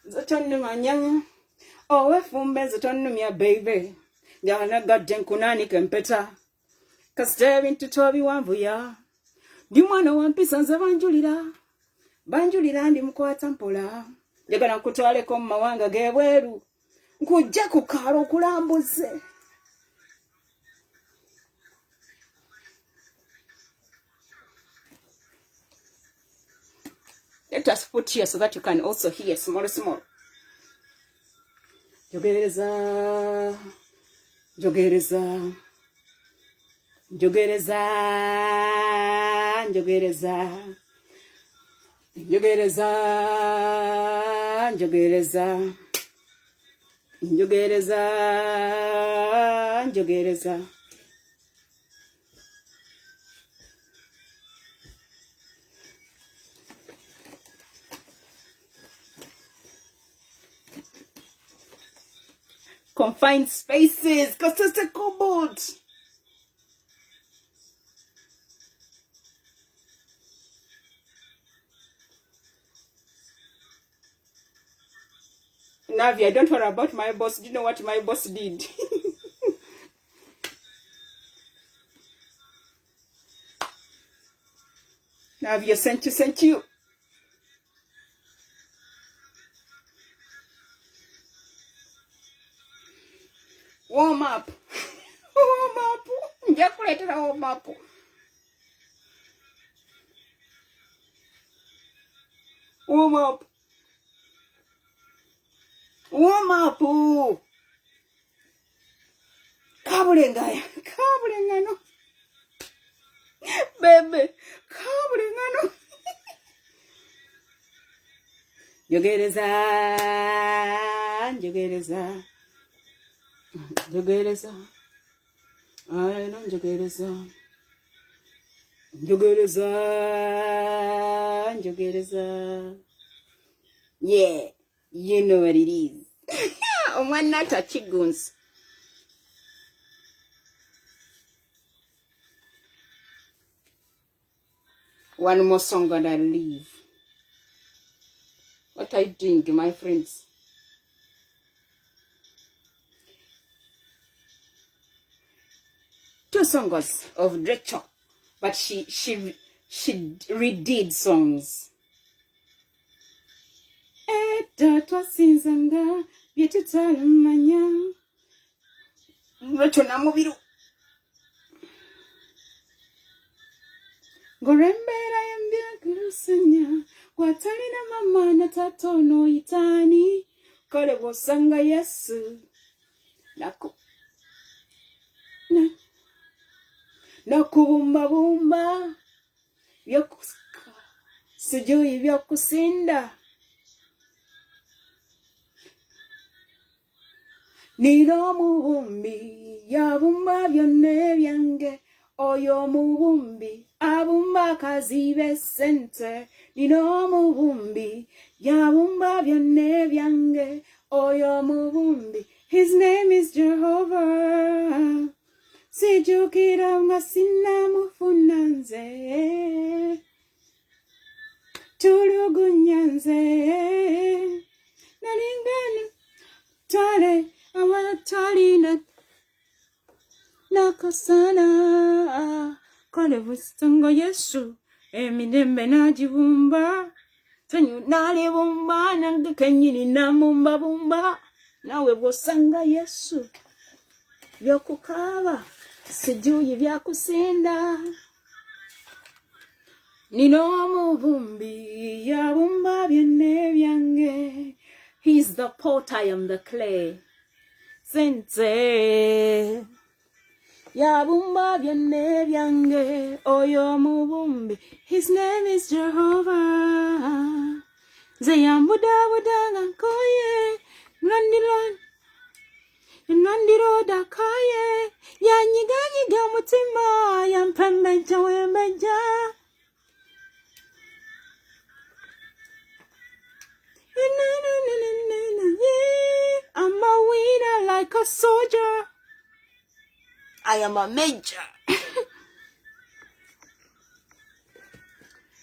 Zotonu manyanya. Owe fumbe zotonu mya baby. Jana gadden kunani kempeta. kasita ebintu tobiwanvuya ndi mwana wampisa nze banjulira ndi mukwata mpola njagala nkutwaleko mu mawanga g'ebweru nkujja ku kaalo okulambuze. Let us put here so that you can also hear small. Jogereza. Confined spaces, because it's a cupboard. Navia, don't worry about my boss. Do you know what my boss did? Navia sent you. Warm up. Njakuletera warm up. Kabulengano. Bebe, kabulengano. Jogereza. Yeah, you know what it is. Omwanata chiguns. One more song and I leave. What are you doing, my friends? Two songs of Rachel, but she redid songs. Twasinzanga byetutalimanya Rachel namubiru ngorembera yambyakurusanya watalina mama na tatono itani kole bosanga Yesu nakubumba byokuska sijui byokusinda nino mubumbi yabumba byonna ebyange oyo mubumbi abumba kazibe sente nino mubumbi yabumba byonna ebyange oyo mubumbi. His name is Jehovah. Sijukira masina mufunanze tulugunyanze nalingana tale awatalina nakasana kole bustongo Yesu emirembe najibumba tanyu nalibumba nange kenyini bumba nawe bwosanga Yesu byokukaba sijui byakusinda nino mubumbi yabumba byonna byange. He's the pot, I am the clay. Sente yabumba byonna byange oyo mubumbi. His name is Jehovah. Zeyambudabudanga nkoye Nandiroda kaye yanyiganyiga mutima yampembeja wembeja I'm a winner like a soldier. I am a major.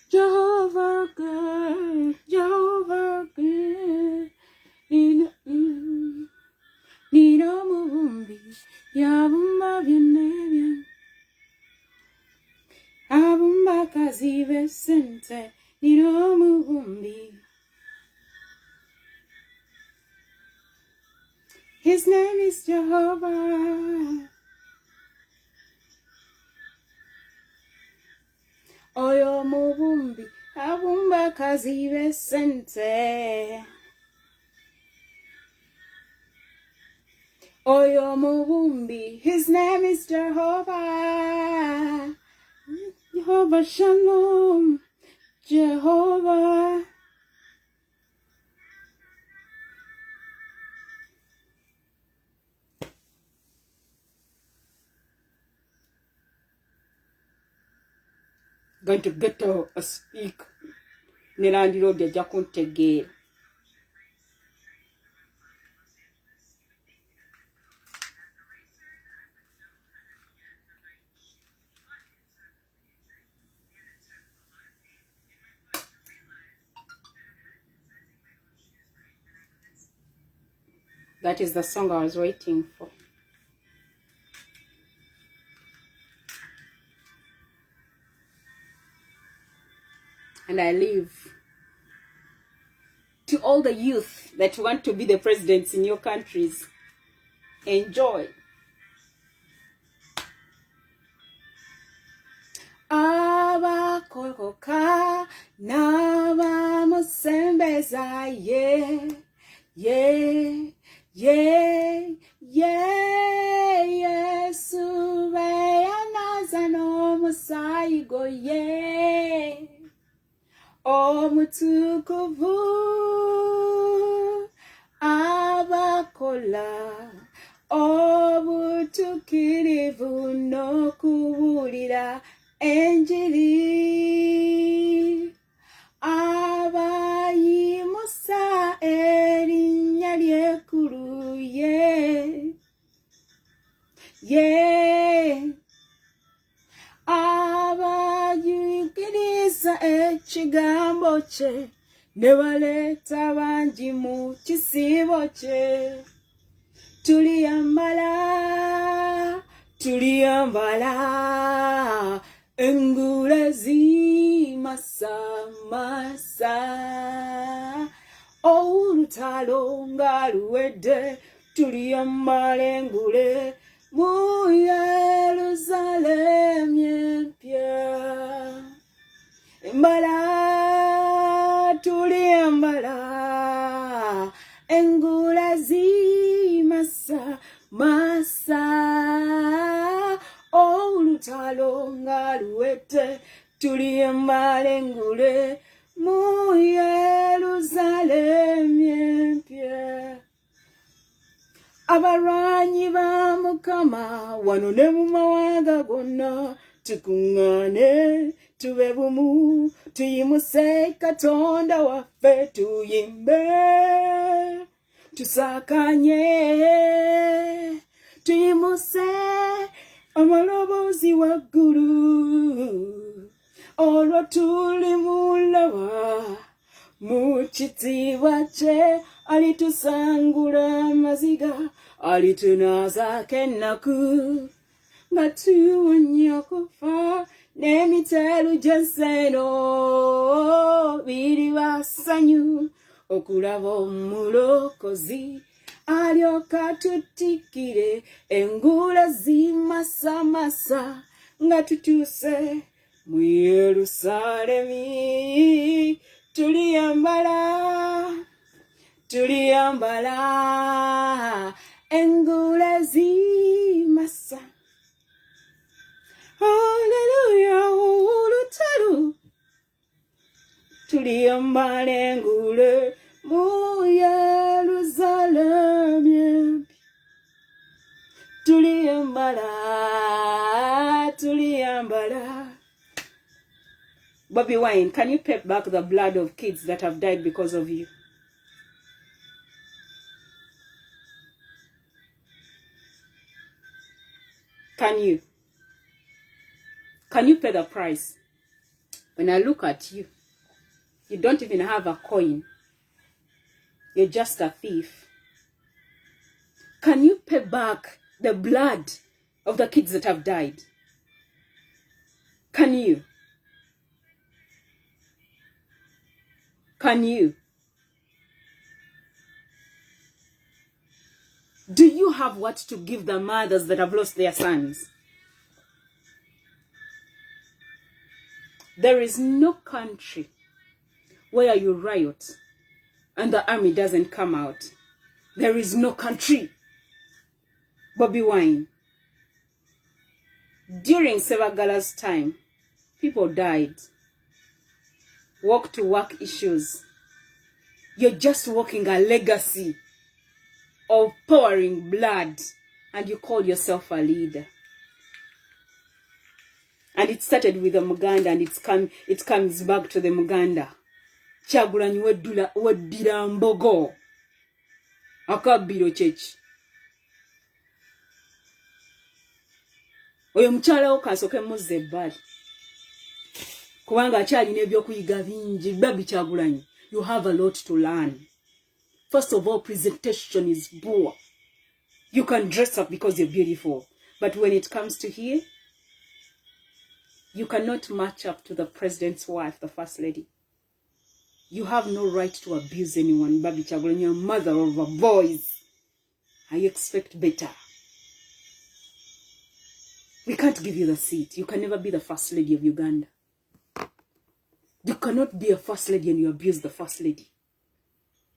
Jehovah God, Jehovah God. Nino mubumbi yabumba byonna kazibe sente nino mubumbi. His name is Jehovah. Oyo mubumbi abumba kazibe sente. Oyo mubumbi, his name is Jehovah. Jehovah Shalom, Jehovah. Going to get a speak. Nerandiro de Jakuntegere. That is the song I was waiting for. And I live to all the youth that want to be the presidents in your countries. Enjoy. Abakoloka n'abamusembeza ye. Yeah, yeah, yeah, Yesu beanaza n'omusaayigo ye. Omutukuvu abakola obutukirivu n'okubuulira enjiri. Abayimusa erinnya ly'ekkulu ye. Ye. Abayigiriza ekigambo kye ne baleeta bangi mu kisiibo kye. Tuliyambala engule zimasamasa. Olutalo nga luwedde tuliyambala engule mu Yerusaalemi empya. Mbala tuliyambala engule zimasa masa. Olutalo nga luwedde tuliyambala engule mu Yerusaalemi empya. Abarwanyi ba Mukama wano ne mu mawanga gonna tukuŋŋaane tube bumu tuyimuse Katonda waffe tuyimbe tusaakanye tuyimuse amaloboozi waggulu olwo tulimulaba mu kitiibwa kye alitusangula amaziga alitunaazaako ennaku nga tuwunya okufa n'emitelu gy'enseno biriba ssanyu okulaba omulokozi alyoka tutikire engule zimasamasa nga tutuuse mu Yerusaalemi. Tuliyambala engule zimasa. Hallelujah, olutalo tuliyambala engule mu Yerusaalemi empya. Tuliyambala. Bobby Wine, can you pay back the blood of kids that have died because of you? Can you? Can you pay the price? When I look at you, you don't even have a coin. You're just a thief. Can you pay back the blood of the kids that have died? Can you? Can you? Do you have what to give the mothers that have lost their sons? There is no country where you riot and the army doesn't come out. There is no country. Bobby Wine. During Sevagala's time, people died. Walk to work issues. You're just walking a legacy of pouring blood, and you call yourself a leader. And it started with the Muganda, and it comes back to the Muganda. Kyagulanyi weddira mbogo. Akabbiro kyeki. Oyo mukyala wo kansoke muzze ebbali. Kubanga akyalina ebyokuyiga bingi. Baby Kyagulanyi, you have a lot to learn. First of all, presentation is poor. You can dress up because you're beautiful. But when it comes to here, you cannot match up to the president's wife, the first lady. You have no right to abuse anyone. Baby Kyagulanyi, you're a mother of a boys. I expect better. We can't give you the seat. You can never be the first lady of Uganda. You cannot be a first lady and you abuse the first lady.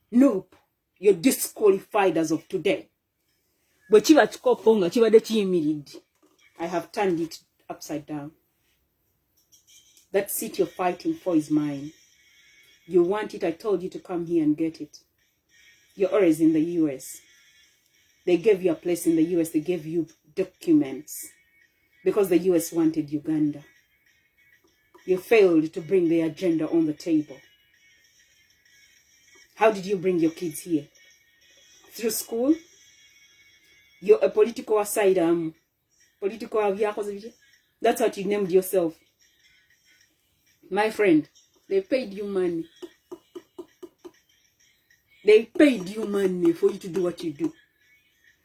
Nope. You're disqualified as of today. I have turned it upside down. That seat you're fighting for is mine. You want it, I told you to come here and get it. You're always in the US. They gave you a place in the US. They gave you documents because the US wanted Uganda. You failed to bring the agenda on the table. How did you bring your kids here? Through school? You're a political aside, political. That's what you named yourself. My friend, they paid you money. They paid you money for you to do what you do.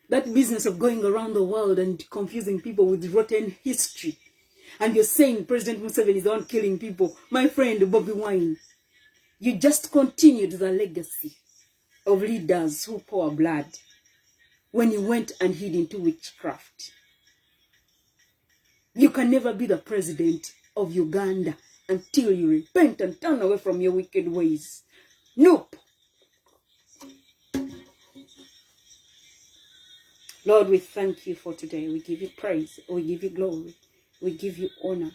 That business of going around the world and confusing people with rotten history. And you're saying President Museveni is the one killing people. My friend, Bobby Wine, you just continued the legacy of leaders who pour blood when you went and hid into witchcraft. You can never be the president of Uganda until you repent and turn away from your wicked ways. Nope. Lord, we thank you for today. We give you praise. We give you glory. We give you honor.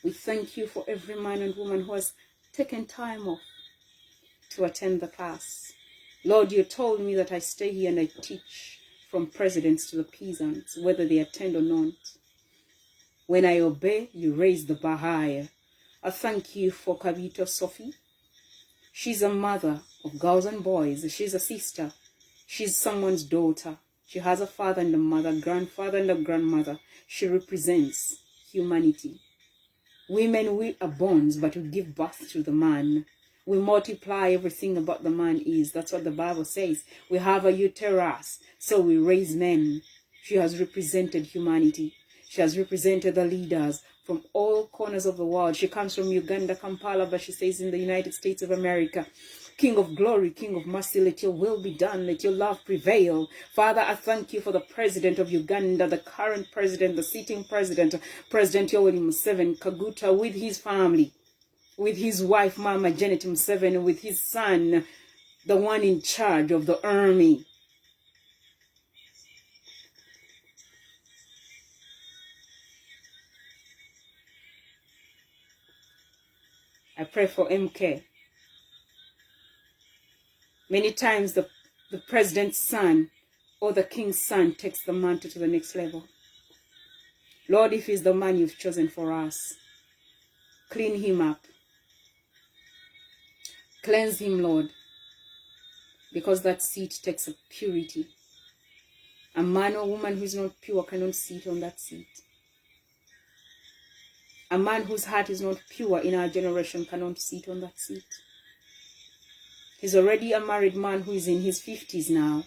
We thank you for every man and woman who has taken time off to attend the class. Lord, you told me that I stay here and I teach from presidents to the peasants, whether they attend or not. When I obey, you raise the bar higher. I thank you for Kabito Sophie. She's a mother of girls and boys. She's a sister. She's someone's daughter. She has a father and a mother, grandfather and a grandmother. She represents humanity. Women, we are bonds, but we give birth to the man. We multiply everything about the man is. That's what the Bible says. We have a uterus, so we raise men. She has represented humanity. She has represented the leaders from all corners of the world. She comes from Uganda, Kampala, but she stays in the United States of America. King of glory, King of mercy, let your will be done. Let your love prevail. Father, I thank you for the president of Uganda, the current president, the sitting president, President Yoweri Museveni Kaguta, with his family, with his wife, Mama Janet Museveni, with his son, the one in charge of the army. I pray for MK. Many times the president's son or the king's son takes the mantle to the next level. Lord, if he's the man you've chosen for us, clean him up. Cleanse him, Lord, because that seat takes a purity. A man or woman who is not pure cannot sit on that seat. A man whose heart is not pure in our generation cannot sit on that seat. He's already a married man who is in his 50s now.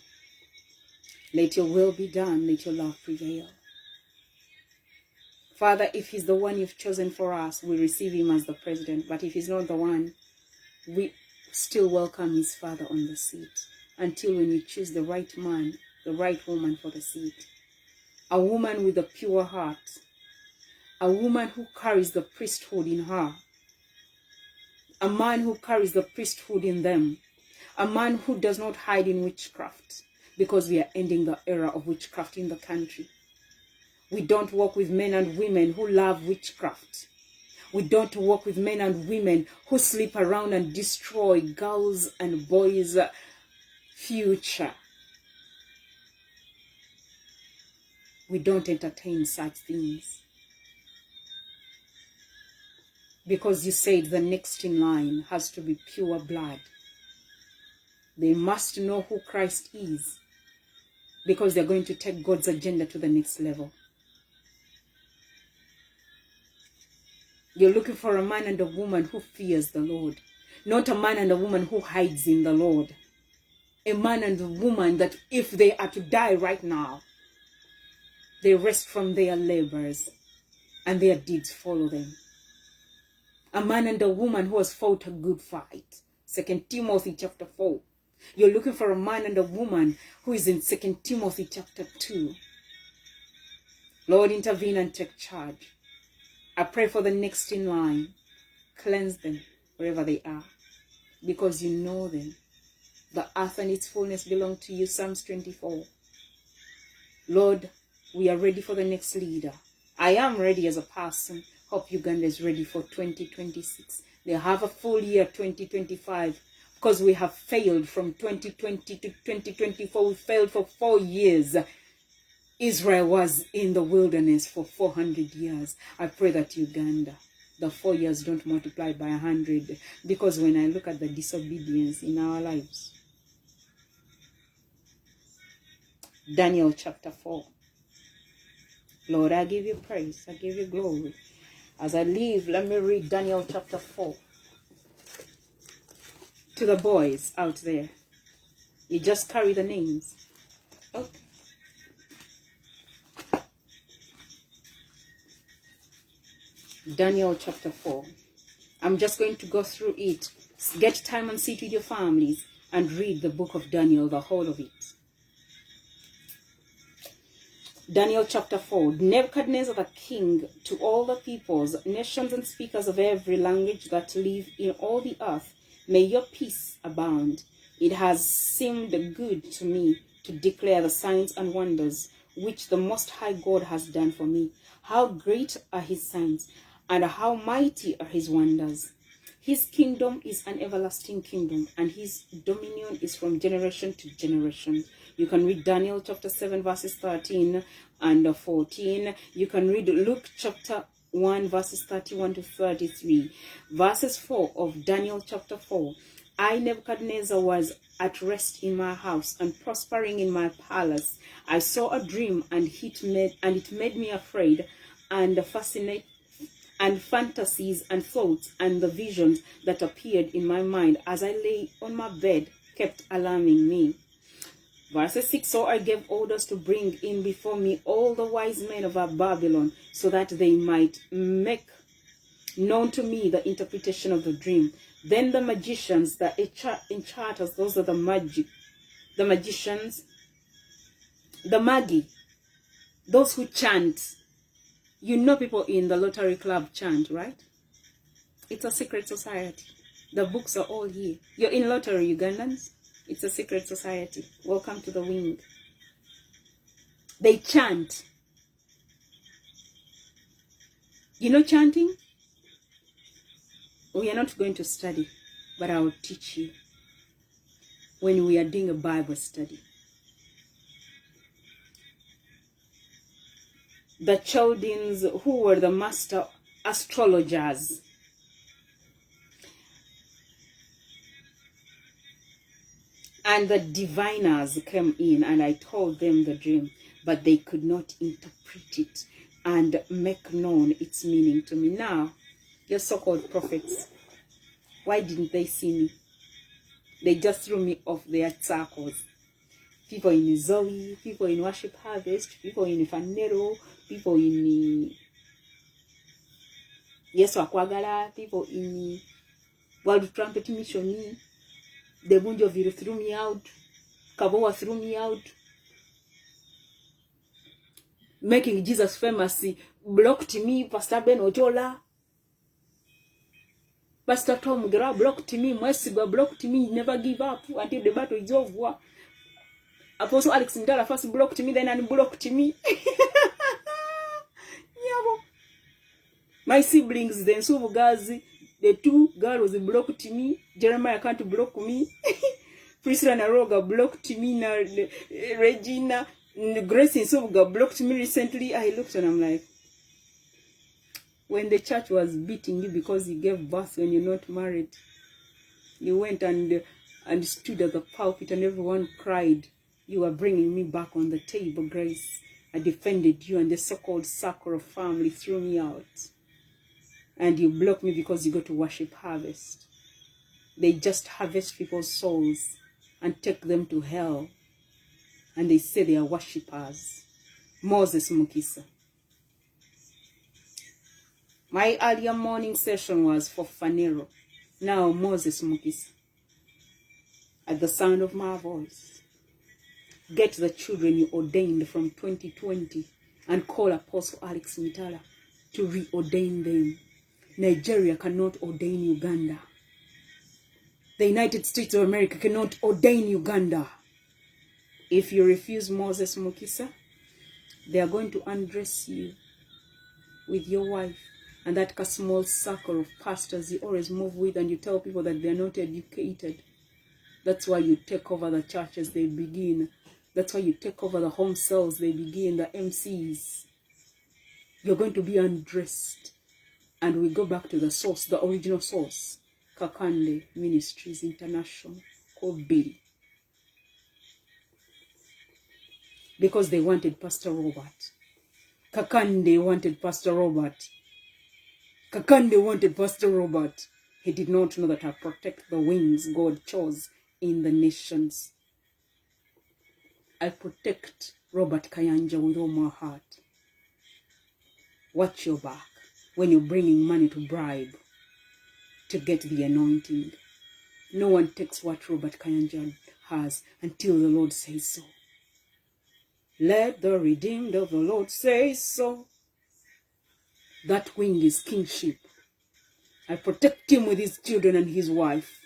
Let your will be done. Let your love prevail. Father, if he's the one you've chosen for us, we receive him as the president. But if he's not the one, we still welcome his father on the seat until when you choose the right man, the right woman for the seat. A woman with a pure heart. A woman who carries the priesthood in her. A man who carries the priesthood in them. A man who does not hide in witchcraft, because we are ending the era of witchcraft in the country. We don't work with men and women who love witchcraft. We don't work with men and women who sleep around and destroy girls and boys' future. We don't entertain such things. Because you said the next in line has to be pure blood. They must know who Christ is, because they're going to take God's agenda to the next level. You're looking for a man and a woman who fears the Lord, not a man and a woman who hides in the Lord. A man and a woman that if they are to die right now, they rest from their labors and their deeds follow them. A man and a woman who has fought a good fight. 2 Timothy chapter 4. You're looking for a man and a woman who is in 2 Timothy chapter 2. Lord, intervene and take charge. I pray for the next in line. Cleanse them wherever they are, because you know them. The earth and its fullness belong to you. Psalms 24. Lord, we are ready for the next leader. I am ready as a person. Hope Uganda is ready for 2026. They have a full year 2025. Because we have failed from 2020 to 2024. We failed for 4 years. Israel was in the wilderness for 400 years. I pray that Uganda, the 4 years don't multiply by 100. Because when I look at the disobedience in our lives. Daniel chapter 4. Lord, I give you praise. I give you glory. As I leave, let me read Daniel chapter 4. To the boys out there, you just carry the names. Okay. Daniel chapter 4. I'm just going to go through it. Get time and sit with your families and read the book of Daniel, the whole of it. Daniel chapter 4. Nebuchadnezzar the king, to all the peoples, nations and speakers of every language that live in all the earth, may your peace abound. It has seemed good to me to declare the signs and wonders which the Most High God has done for me. How great are his signs, and how mighty are his wonders. His kingdom is an everlasting kingdom, and his dominion is from generation to generation. You can read Daniel chapter 7 verses 13 and 14. You can read Luke chapter 1 verses 31 to 33. Verses 4 of Daniel chapter 4. I, Nebuchadnezzar, was at rest in my house and prospering in my palace. I saw a dream, and it made me afraid, and fascinated, and fantasies and thoughts and the visions that appeared in my mind as I lay on my bed kept alarming me. Verse 6, so I gave orders to bring in before me all the wise men of Babylon, so that they might make known to me the interpretation of the dream. Then the magicians, the enchanters, those are the magicians, the magi, those who chant. You know people in the Lottery Club chant, right? It's a secret society. The books are all here. You're in lottery, Ugandans. It's a secret society. Welcome to the wing. They chant. You know chanting? We are not going to study, but I will teach you when we are doing a Bible study. The Chaldeans, who were the master astrologers, and the diviners came in, and I told them the dream, but they could not interpret it and make known its meaning to me. Now, your so-called prophets, why didn't they see me? They just threw me off their circles. People in Zoe, people in Worship Harvest, people in Fanero, people in Yesu Akwagala, people in World Trumpet Mission. The Bunjoville threw me out. Kabowa threw me out. Making Jesus famous blocked me. Pastor Ben Ojola. Pastor Tom Gra blocked me. Mwesiga blocked me. Never give up until the battle is over. Apostle Alex Ndala first blocked me, then unblocked me. My siblings, the Nsubugazi, the two girls blocked me. Jeremiah can't block me. Priscilla Naroga blocked me. Regina, Grace Nsubuga blocked me recently. I looked and I'm like, when the church was beating you because you gave birth when you're not married, you went and stood at the pulpit and everyone cried. You were bringing me back on the table, Grace. I defended you, and the so-called circle of family threw me out. And you blocked me because you go to worship harvest. They just harvest people's souls and take them to hell. And they say they are worshippers. Moses Mukisa. My earlier morning session was for Fanero. Now Moses Mukisa. At the sound of my voice. Get the children you ordained from 2020 and call Apostle Alex Mitala to reordain them. Nigeria cannot ordain Uganda. The United States of America cannot ordain Uganda. If you refuse Moses Mukisa, they are going to undress you with your wife and that small circle of pastors you always move with, and you tell people that they are not educated. That's why you take over the churches they begin. That's why you take over the home cells they begin, the MCs. You're going to be undressed. And we go back to the source, the original source. Kakande Ministries International, called Billy. Because they wanted Pastor Robert. Kakande wanted Pastor Robert. Kakande wanted Pastor Robert. He did not know that I protect the wings God chose in the nations. I protect Robert Kayanja with all my heart. Watch your back when you're bringing money to bribe to get the anointing. No one takes what Robert Kayanja has until the Lord says so. Let the redeemed of the Lord say so. That wing is kingship. I protect him with his children and his wife.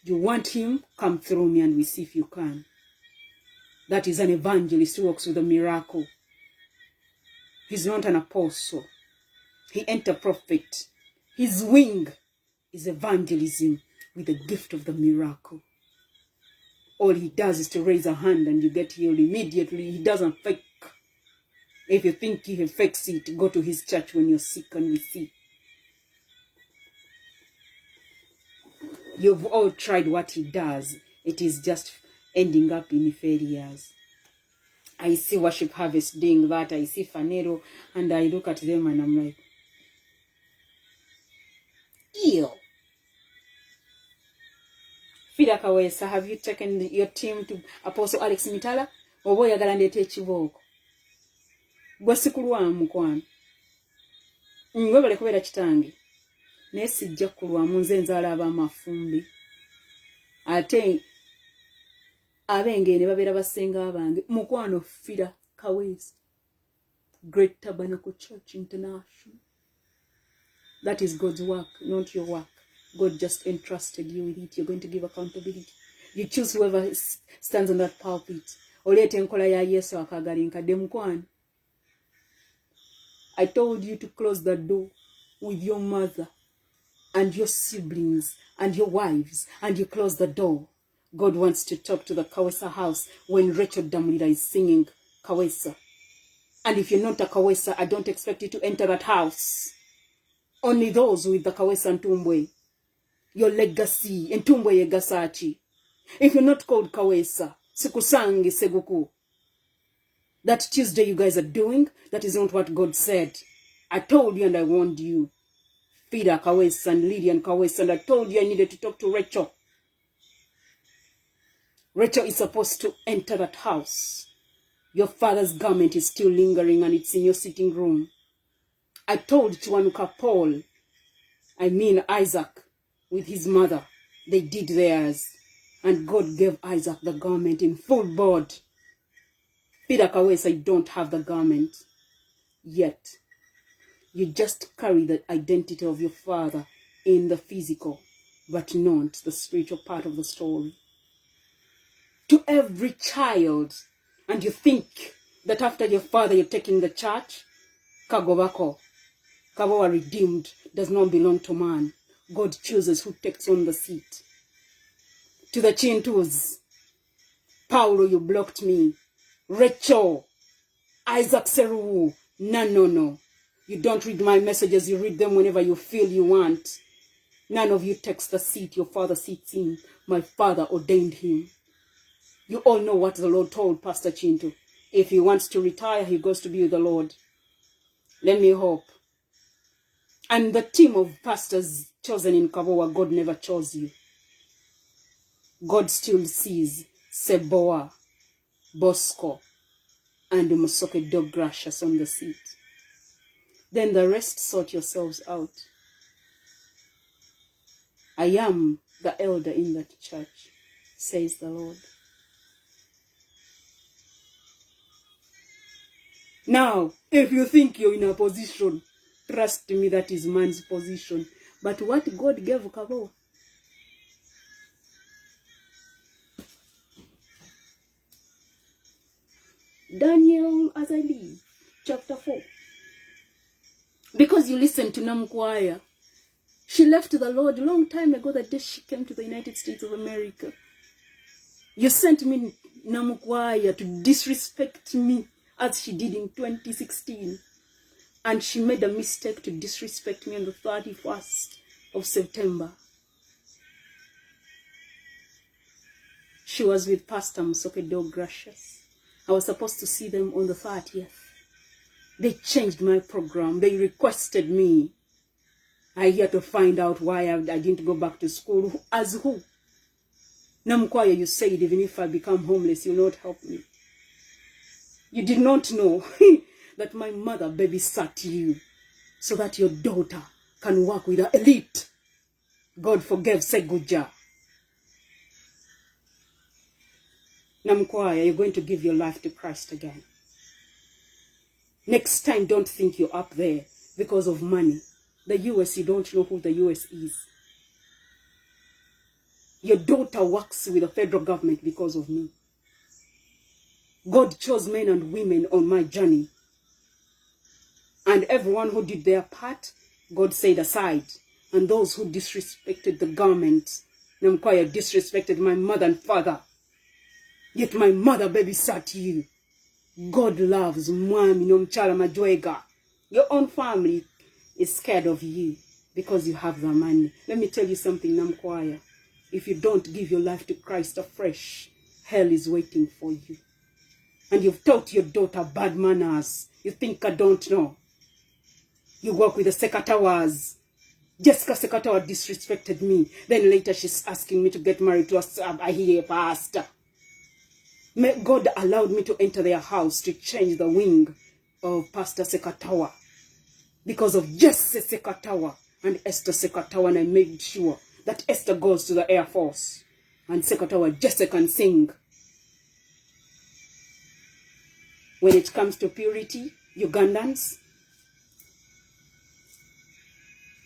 You want him? Come through me and we see if you can. That is an evangelist who works with a miracle. He's not an apostle. He ain't a prophet. His wing is evangelism with the gift of the miracle. All he does is to raise a hand and you get healed immediately. He doesn't fake. If you think he fakes it, go to his church when you're sick and we see. You've all tried what he does. It is just ending up in failures. I see Worship Harvest doing that. I see Fanero and I look at them and I'm like, ew. Fida Kawesa, have you taken your team to Apostle Alex Mitala? Obo yagala ndete chiboko. Gwasikuluwa mukwano. Ngwebale kubera kitange. Nesi jakulwa munze nzala abamafumbi. Ate abenge ne babera basenga abange mukwano Fida Kawesa. Great Tabernacle Church International. That is God's work, not your work. God just entrusted you with it. You're going to give accountability. You choose whoever stands on that pulpit. Olete nkola ya Yesu akagalinka demukwana. I told you to close the door with your mother and your siblings and your wives, and you close the door. God wants to talk to the Kawesa house when Rachel Damulira is singing Kawesa. And if you're not a Kawesa, I don't expect you to enter that house. Only those with the Kawesa Ntumbwe. Your legacy, Ntumbwe Yegasachi. If you're not called Kawesa, Sikusangi Seguku. That Tuesday you guys are doing, that is not what God said. I told you and I warned you. Fida Kawesa and Lydian Kawesa, and I told you I needed to talk to Rachel. Rachel is supposed to enter that house. Your father's garment is still lingering and it's in your sitting room. I told Chuanuka Paul, Isaac, with his mother, They did theirs. And God gave Isaac the garment in full board. Peter Kawesa, you don't have the garment. Yet, you just carry the identity of your father in the physical, but not the spiritual part of the story. To every child, and you think that after your father you're taking the church, Kagobako, Kabowa redeemed, does not belong to man. God chooses who takes on the seat. To the Chintus, Paulo, you blocked me. Rachel, Isaac Seru, no. You don't read my messages, you read them whenever you feel you want. None of you takes the seat your father sits in. My father ordained him. You all know what the Lord told Pastor Chintu. If he wants to retire, he goes to be with the Lord. Let me hope. And the team of pastors chosen in Kabowa, God never chose you. God still sees Seboa, Bosco, and Musoke Dog Gracious on the seat. Then the rest sort yourselves out. I am the elder in that church, says the Lord. Now, if you think you're in a position, trust me, that is man's position. But what God gave Kabo, Daniel, as I leave, chapter 4. Because you listen to Namkwaya. She left the Lord a long time ago, the day she came to the United States of America. You sent me Namukwaya to disrespect me as she did in 2016. And she made a mistake to disrespect me on the 31st of September. She was with Pastor Musoke Dog Gracious. I was supposed to see them on the 30th. They changed my program. They requested me. I had to find out why I didn't go back to school. As who? Namkwaya, you said even if I become homeless, you'll not help me. You did not know that my mother babysat you so that your daughter can work with the elite. God forgave Seguja. Namkwaya, you're going to give your life to Christ again. Next time, don't think you're up there because of money. The US, you don't know who the US is. Your daughter works with the federal government because of me. God chose men and women on my journey. And everyone who did their part, God set aside. And those who disrespected the government, Namkwaya disrespected my mother and father. Yet my mother babysat you. God loves Mwami Nomchala Majwega. Your own family is scared of you because you have the money. Let me tell you something, Namkwaya. If you don't give your life to Christ afresh, hell is waiting for you. And you've taught your daughter bad manners. You think I don't know. You work with the Sekatawas. Jessica Sekatawa disrespected me. Then later she's asking me to get married to a pastor. God allowed me to enter their house to change the wing of Pastor Sekatawa. Because of Jesse Sekatawa and Esther Sekatawa, and I made sure that Esther goes to the Air Force. And Sekatawa, Jesse can sing. When it comes to purity, Ugandans,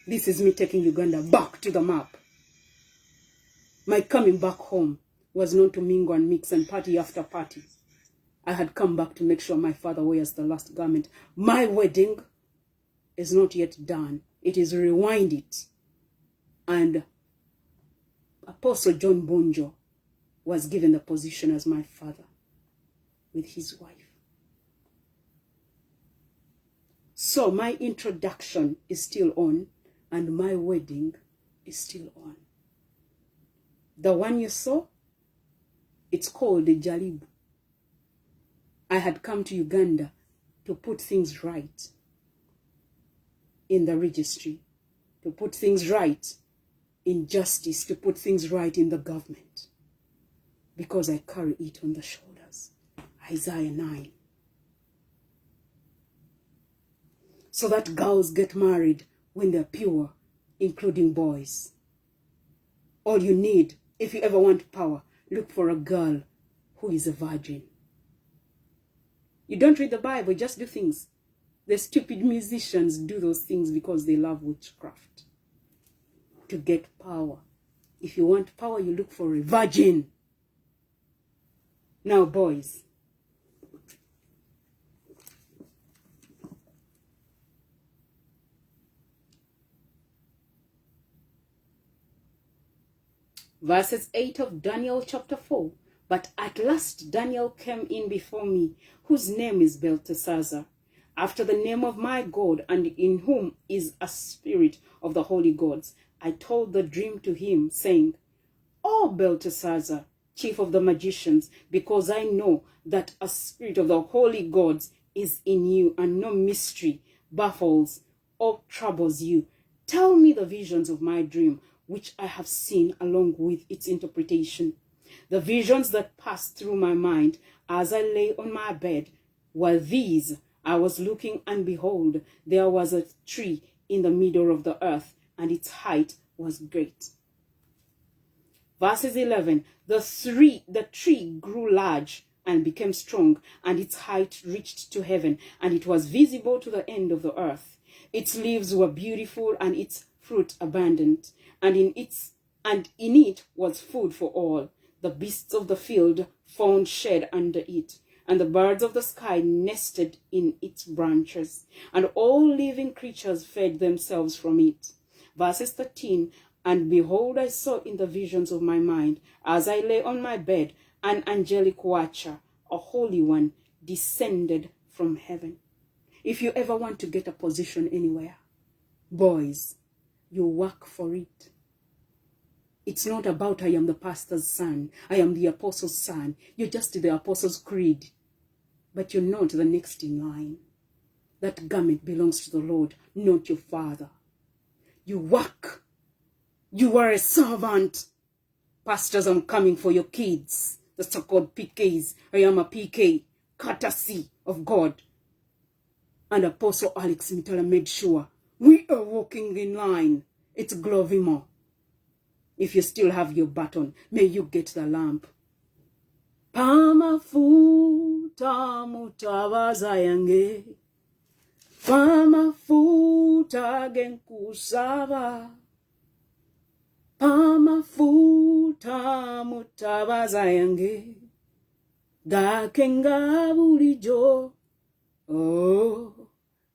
this is me taking Uganda back to the map. My coming back home was not to mingle and mix and party after party. I had come back to make sure my father wears the last garment. My wedding is not yet done. It is rewinded. And Apostle John Bonjo was given the position as my father with his wife. So my introduction is still on, and my wedding is still on. The one you saw, it's called the Jalibu. I had come to Uganda to put things right in the registry, to put things right in justice, to put things right in the government, because I carry it on the shoulders. Isaiah 9. So that girls get married when they're pure, including boys. All you need, if you ever want power, look for a girl who is a virgin. You don't read the Bible, just do things. The stupid musicians do those things because they love witchcraft. To get power. If you want power, you look for a virgin. Now, boys. Verses 8 of Daniel chapter 4. But at last Daniel came in before me, whose name is Belteshazzar, after the name of my God, and in whom is a spirit of the holy gods. I told the dream to him, saying, O Belteshazzar, chief of the magicians, because I know that a spirit of the holy gods is in you, and no mystery baffles or troubles you. Tell me the visions of my dream, which I have seen, along with its interpretation. The visions that passed through my mind as I lay on my bed were these. I was looking, and behold, there was a tree in the middle of the earth, and its height was great. Verses 11, the tree grew large and became strong, and its height reached to heaven, and it was visible to the end of the earth. Its leaves were beautiful, and its fruit abundant, and in it was food for all. The beasts of the field found shade under it, and the birds of the sky nested in its branches, and all living creatures fed themselves from it. Verses 13, and behold, I saw in the visions of my mind, as I lay on my bed, an angelic watcher, a holy one, descended from heaven. If you ever want to get a position anywhere, boys, you work for it. It's not about I am the pastor's son, I am the apostle's son. You're just the apostle's creed, but you're not the next in line. That garment belongs to the Lord, not your father. You work. You are a servant. Pastors, I'm coming for your kids, the so-called PKs. I am a PK, courtesy of God. And Apostle Alex Mitala made sure we are walking in line. It's Glovimo. If you still have your baton, may you get the lamp. Pamafuta mutabaza yange, pamafuta genkusaba, pamafuta mutabaza yange, gakenga bulijo, oh,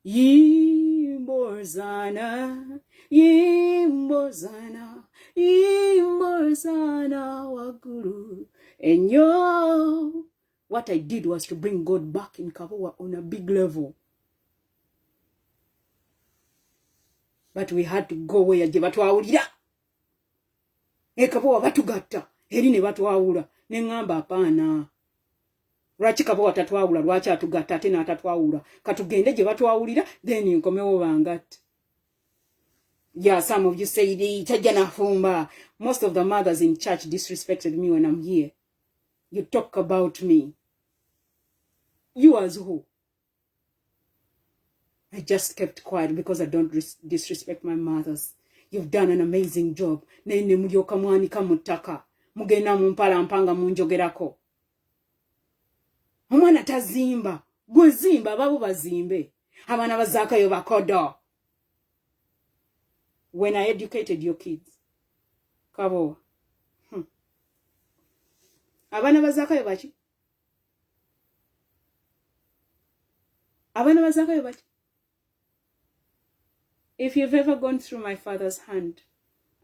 yimbozana, yimbozana, yimbozana waguru. And yo, what I did was to bring God back in Kabowa on a big level. But we had to go where je batwawulira. Kabowa batugata, eri ne batwawula, ne ngamba apana. Lwaki Kabowa tatwawula, lwaki atugata ate n'atatwawula. Katugende je batwawulira, then nkomewo bangata. Yeah, some of you say, most of the mothers in church disrespected me when I'm here. You talk about me. You as who? I just kept quiet because I don't disrespect my mothers. You've done an amazing job. Nene mulyoka mwanika mutaka. Mugenda mumpala mpanga munjogerako. Omwana tazimba. Gwe zimba babo bazimbe. Abana bazakayo bakodo. When I educated your kids. Kabowa. Abana bazakayo bachi? Abana bazakayo bachi? If you've ever gone through my father's hand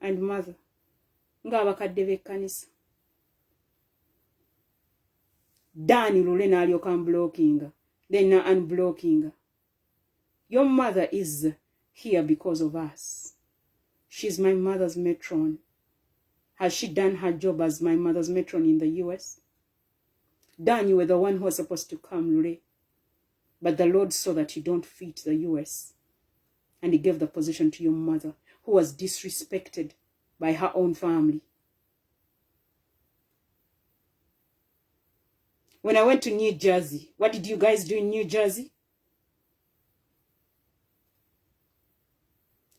and mother, nga abakadde b'ekkanisa. Dani lule n'alyoka unblocking, then unblocking. Your mother is here because of us. She's my mother's matron. Has she done her job as my mother's matron in the US? Dan, you were the one who was supposed to come, Lule. But the Lord saw that you don't fit the US. And he gave the position to your mother, who was disrespected by her own family. When I went to New Jersey, what did you guys do in New Jersey?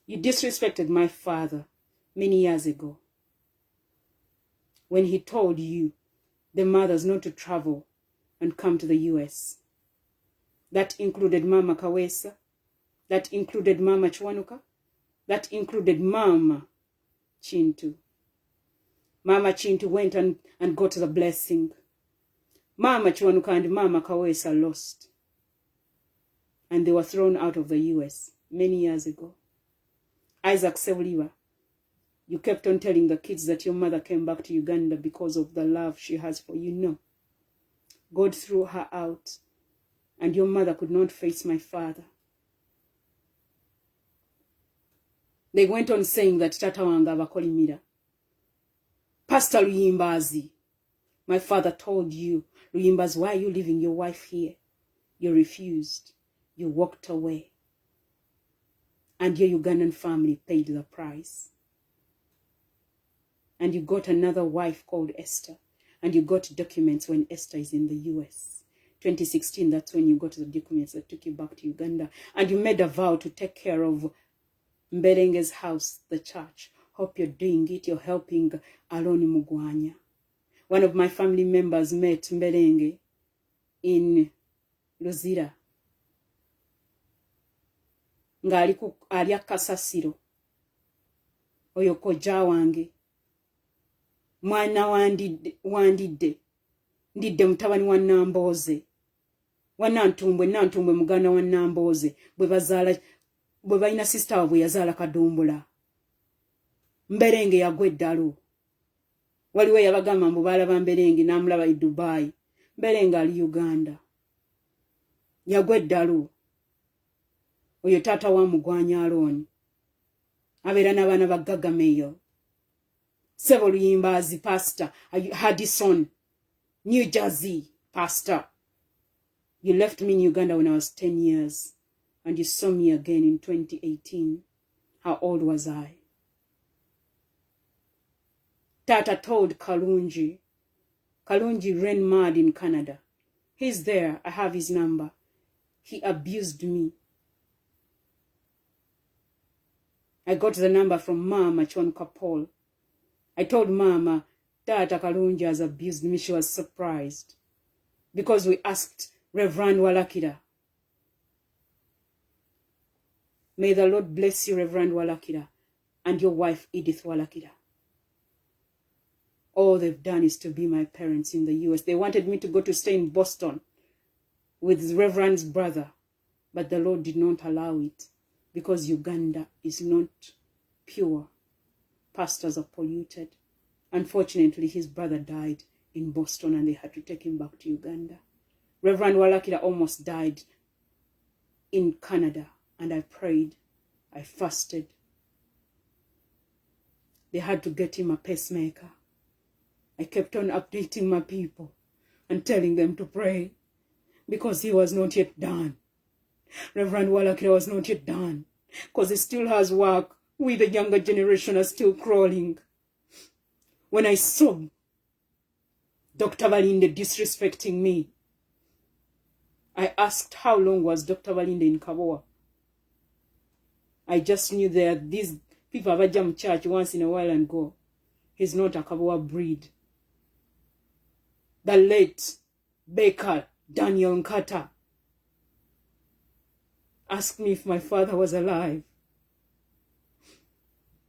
You disrespected my father many years ago. when he told you, the mothers, not to travel and come to the US. That included Mama Kawesa. That included Mama Chwanuka. That included Mama Chintu. Mama Chintu went and got the blessing. Mama Chwanuka and Mama Kawesa lost. And they were thrown out of the US many years ago. Isaac Sewliwa, you kept on telling the kids that your mother came back to Uganda because of the love she has for you. No. God threw her out, and your mother could not face my father. They went on saying that Tata Wanga abakolimira. Pastor Luyimbazi, my father told you, Luyimbazi, why are you leaving your wife here? You refused. You walked away. And your Ugandan family paid the price. And you got another wife called Esther. And you got documents when Esther is in the US. 2016, that's when you got the documents that took you back to Uganda. And you made a vow to take care of Mberenge's house, the church. Hope you're doing it. You're helping Aloni Mugwanya. One of my family members met Mberenge in Luzira. Nga ali akasasiro. Oyo kojja wange. Mwana wandidde. Ndidde mutabani wa Namboze. Nantumbwe muganda wa Namboze. Bwe balina sister waabwe yazaala Kadumbula. Mberenge yagwa eddalu. Waliwo yabagamba mbu baalaba Mberenge n'amulaba e Dubai. Mberenge ali Uganda. Yagwa eddalu. Oyo taata wa Mugwanya Alooni. Abeera n'abaana ba Gagameyo. Sebo Luyimbazi, pastor. Haddison, New Jersey, pastor. You left me in Uganda when I was 10 years. And you saw me again in 2018. How old was I? Tata told Kalunji. Kalunji ran mad in Canada. He's there. I have his number. He abused me. I got the number from Mama Chonka Paul. I told Mama, Tata Kalunji has abused me. She was surprised. Because we asked Reverend Walakira. May the Lord bless you, Reverend Walakira, and your wife, Edith Walakira. All they've done is to be my parents in the US. They wanted me to go to stay in Boston with Reverend's brother, but the Lord did not allow it because Uganda is not pure. Pastors are polluted. Unfortunately, his brother died in Boston and they had to take him back to Uganda. Reverend Walakira almost died in Canada. And I prayed, I fasted. They had to get him a pacemaker. I kept on updating my people and telling them to pray because he was not yet done. Reverend Walakira was not yet done because he still has work. We, the younger generation, are still crawling. When I saw Dr. Valinde disrespecting me, I asked how long was Dr. Valinde in Kaboa. I just knew that these people have a jam church once in a while and go. He's not a Kaboa breed. The late Baker Daniel Nkata asked me if my father was alive.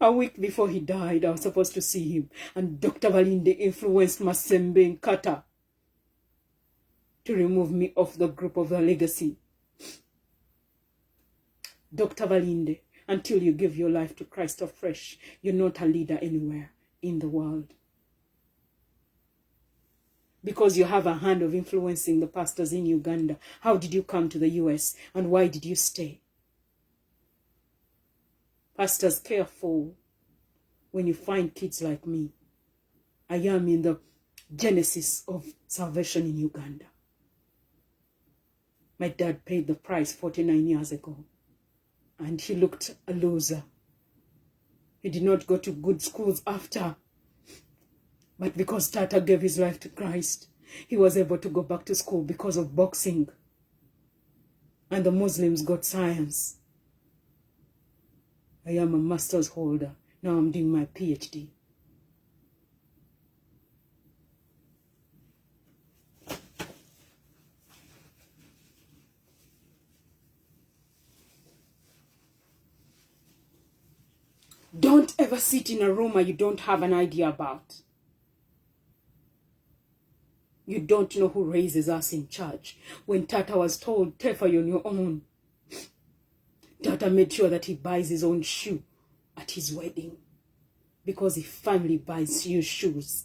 A week before he died, I was supposed to see him. And Dr. Valinde influenced Masembe Nkata to remove me off the group of the legacy. Dr. Valinde, until you give your life to Christ afresh, you're not a leader anywhere in the world. Because you have a hand of influencing the pastors in Uganda. How did you come to the US and why did you stay? Pastors, careful when you find kids like me. I am in the genesis of salvation in Uganda. My dad paid the price 49 years ago. And he looked a loser. He did not go to good schools after. But because Tata gave his life to Christ, he was able to go back to school because of boxing. And the Muslims got science. I am a master's holder. Now I'm doing my PhD. Don't ever sit in a room you don't have an idea about. You don't know who raises us in church. When Tata was told, Tefa, you're on your own, Tata made sure that he buys his own shoe at his wedding. Because if family buys you shoes,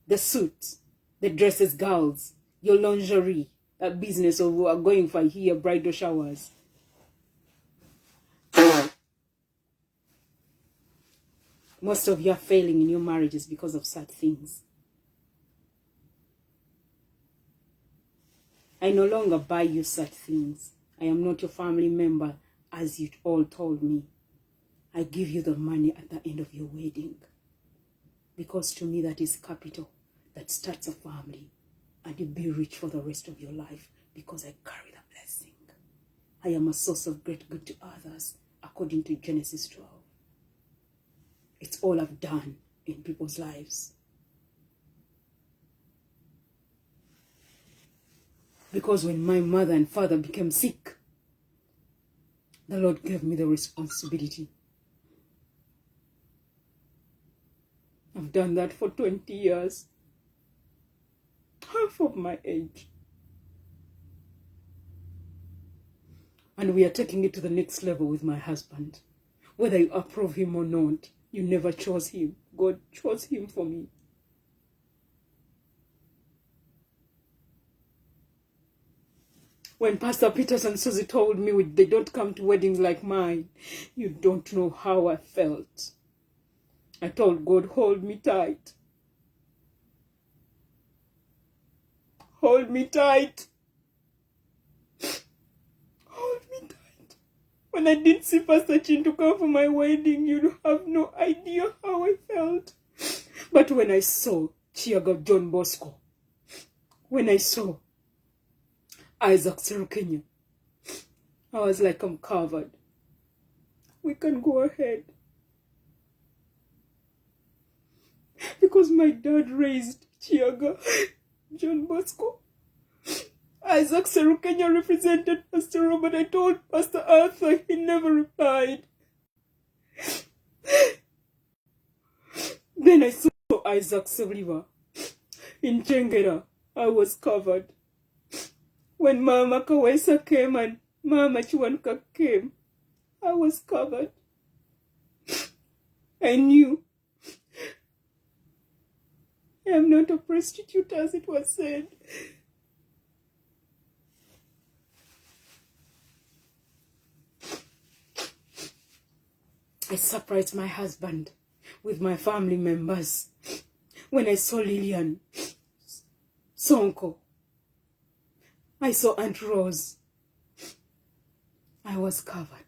the suits, the dresses, girls, your lingerie, that business of going for here bridal showers. Most of you are failing in your marriages because of such things. I no longer buy you such things. I am not your family member, as you all told me. I give you the money at the end of your wedding. Because to me that is capital that starts a family. And you be rich for the rest of your life because I carry the blessing. I am a source of great good to others according to Genesis 12. It's all I've done in people's lives. Because when my mother and father became sick, the Lord gave me the responsibility. I've done that for 20 years. Half of my age. And we are taking it to the next level with my husband. Whether you approve him or not, you never chose him. God chose him for me. When Pastor Peters and Susie told me they don't come to weddings like mine, you don't know how I felt. I told God, hold me tight. Hold me tight. Hold me tight. When I didn't see Pastor Chin to come for my wedding, you have no idea how I felt. But when I saw Chiaga John Bosco, when I saw Isaac Serukenya, I was like, I'm covered. We can go ahead. Because my dad raised Chiaga John Bosco. Isaac Serukenya represented Pastor Robert. I told Pastor Arthur, he never replied. Then I saw Isaac Seriva in Jengera. I was covered. When Mama Kawesa came and Mama Chiwanuka came, I was covered. I knew I am not a prostitute, as it was said. I surprised my husband with my family members. When I saw Lillian, Sonko, I saw Aunt Rose, I was covered.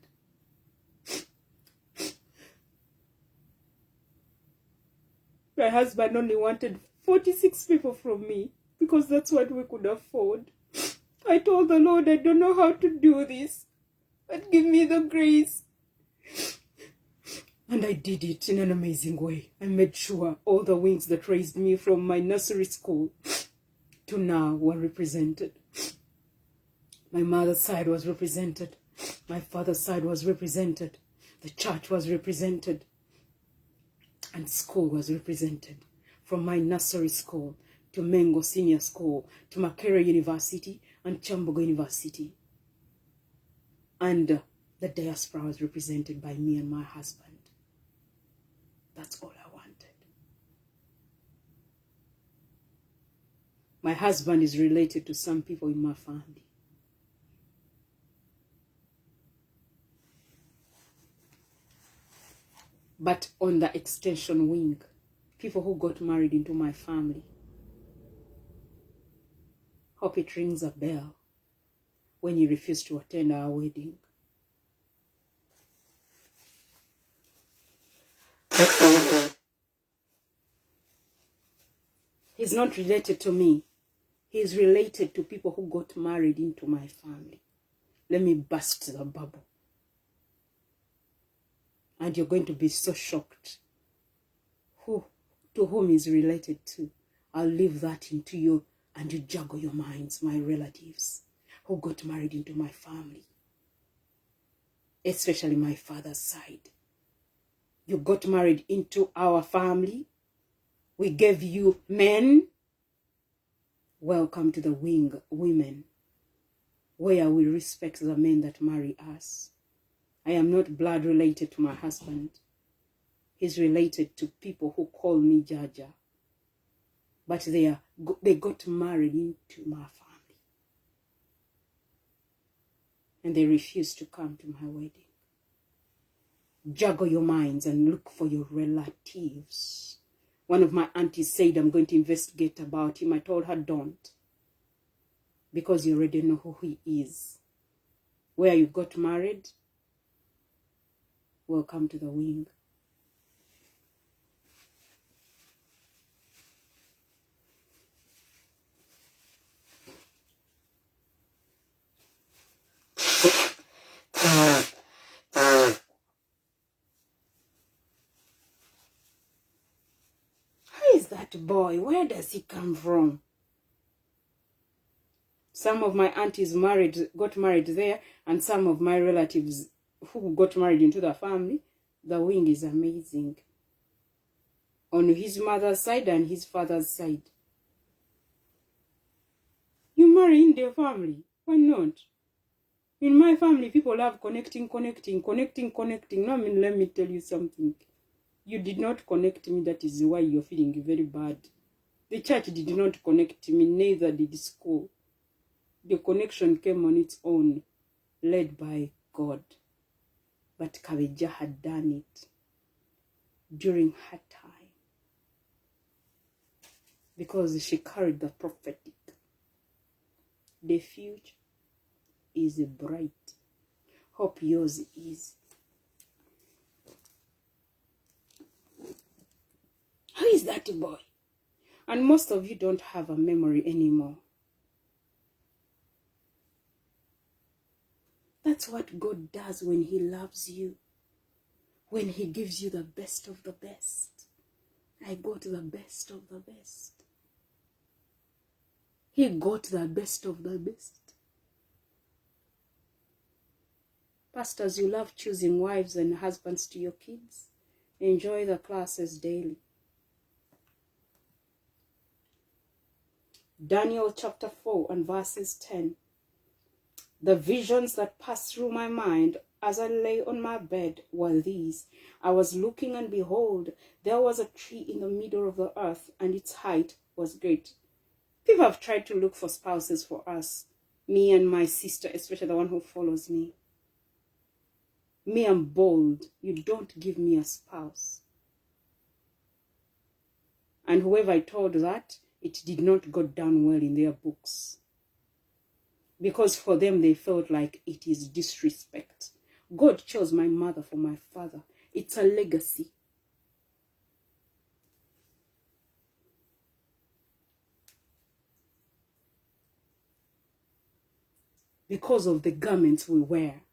My husband only wanted 46 people from me because that's what we could afford. I told the Lord, I don't know how to do this, but give me the grace. And I did it in an amazing way. I made sure all the wings that raised me from my nursery school to now were represented. My mother's side was represented. My father's side was represented. The church was represented. And school was represented. From my nursery school to Mengo Senior School to Makerere University and Chambogo University. And the diaspora was represented by me and my husband. That's all I wanted. My husband is related to some people in my family. But on the extension wing, people who got married into my family. Hope it rings a bell when you refuse to attend our wedding. He's not related to me. He's related to people who got married into my family. Let me burst the bubble. And you're going to be so shocked. To whom he's related to. I'll leave that into you and you juggle your minds, my relatives who got married into my family. Especially my father's side. You got married into our family. We gave you men. Welcome to the wing, women, where we respect the men that marry us. I am not blood related to my husband. He's related to people who call me Jaja. But they got married into my family. And they refused to come to my wedding. Juggle your minds and look for your relatives. One of my aunties said, I'm going to investigate about him. I told her, don't. Because you already know who he is. Where you got married, welcome to the wing. Who is that boy? Where does he come from? Some of my aunties got married there, and some of my relatives who got married into the family. The wing is amazing. On his mother's side and his father's side. You marry in their family. Why not? In my family, people love connecting. No, let me tell you something. You did not connect me. That is why you're feeling very bad. The church did not connect me. Neither did school. The connection came on its own, led by God. But Kabeja had done it during her time. Because she carried the prophetic. The future is bright. Hope yours is. Who is that boy? And most of you don't have a memory anymore. That's what God does when he loves you. When he gives you the best of the best. I got the best of the best. He got the best of the best. Pastors, you love choosing wives and husbands to your kids. Enjoy the classes daily. Daniel chapter 4 and verses 10. The visions that passed through my mind as I lay on my bed were these. I was looking, and behold, there was a tree in the middle of the earth, and its height was great. People have tried to look for spouses for us. Me and my sister, especially the one who follows me. Me, I'm bold. You don't give me a spouse. And whoever I told that, it did not go down well in their books. Because for them, they felt like it is disrespect. God chose my mother for my father. It's a legacy. Because of the garments we wear.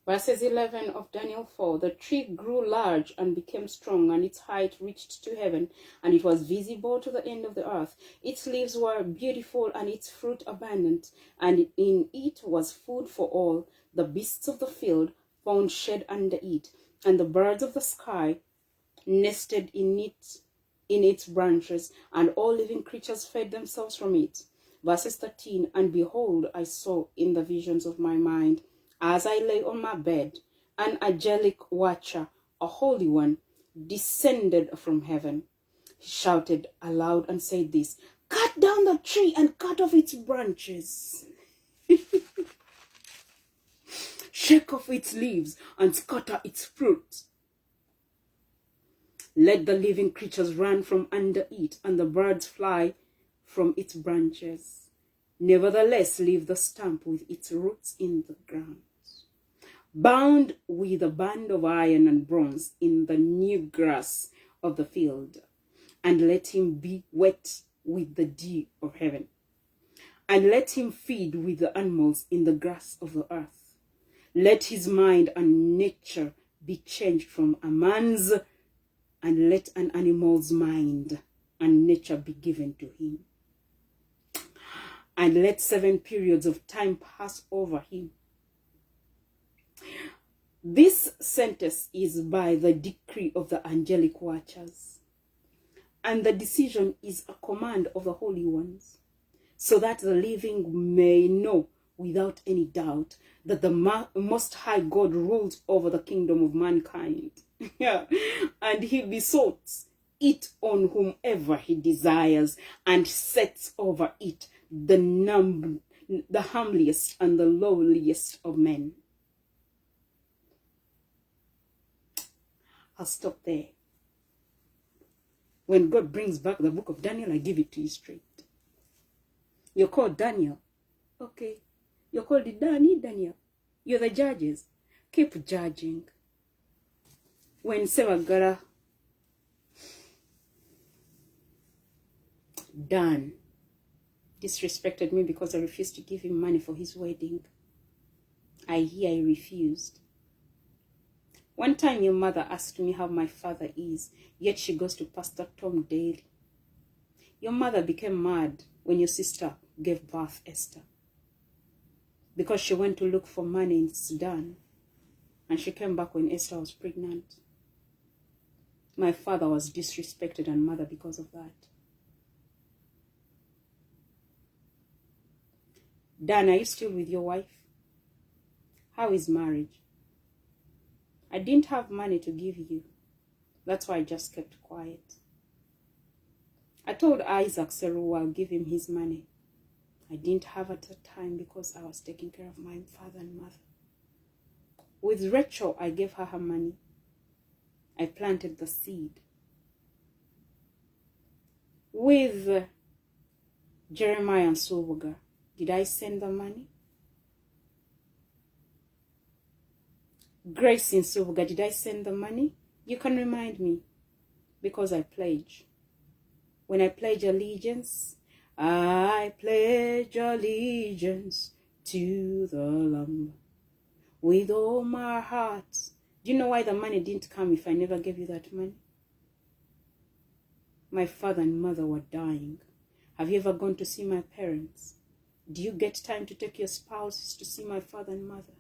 Verses 11 of Daniel 4. The tree grew large and became strong, and its height reached to heaven, and it was visible to the end of the earth. Its leaves were beautiful, and its fruit abundant, and in it was food for all. The beasts of the field found shade under it, and the birds of the sky nested in its branches, and all living creatures fed themselves from it. Verses 13. And behold, I saw in the visions of my mind, as I lay on my bed, an angelic watcher, a holy one, descended from heaven. He shouted aloud and said this, cut down the tree and cut off its branches. Shake off its leaves and scatter its fruit. Let the living creatures run from under it, and the birds fly from its branches. Nevertheless, leave the stump with its roots in the ground, bound with a band of iron and bronze in the new grass of the field, and let him be wet with the dew of heaven, and let him feed with the animals in the grass of the earth. Let his mind and nature be changed from a man's, and let an animal's mind and nature be given to him. And let 7 periods of time pass over him. This sentence is by the decree of the angelic watchers. And the decision is a command of the holy ones, so that the living may know without any doubt that the Most High God rules over the kingdom of mankind. Yeah. And he bestows it on whomever he desires and sets over it the humblest and the lowliest of men. I'll stop there. When God brings back the book of Daniel, I give it to you straight. You're called Daniel. Okay. You're called Daniel. You're the judges. Keep judging. When Sevagara Dan disrespected me because I refused to give him money for his wedding, I refused. One time your mother asked me how my father is, yet she goes to Pastor Tom daily. Your mother became mad when your sister gave birth, Esther, because she went to look for money in Sudan, and she came back when Esther was pregnant. My father was disrespected and mother because of that. Dan, are you still with your wife? How is marriage? I didn't have money to give you. That's why I just kept quiet. I told Isaac Seru I'll give him his money. I didn't have at the time because I was taking care of my father and mother. With Rachel, I gave her her money. I planted the seed. With Jeremiah and Soboga, did I send the money? Grace in Soboga, did I send the money? You can remind me, because I pledge. When I pledge allegiance, I pledge allegiance to the Lamb with all my heart. Do you know why the money didn't come if I never gave you that money? My father and mother were dying. Have you ever gone to see my parents? Do you get time to take your spouses to see my father and mother?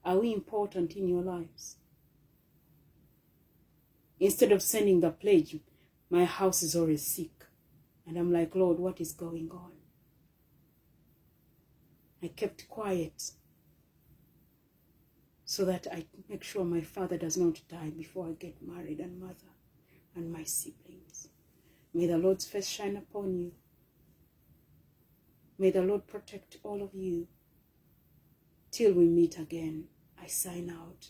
Are we important in your lives? Instead of sending the pledge, my house is always sick. And I'm like, Lord, what is going on? I kept quiet so that I make sure my father does not die before I get married, and mother and my siblings. May the Lord's face shine upon you. May the Lord protect all of you. Till we meet again, I sign out.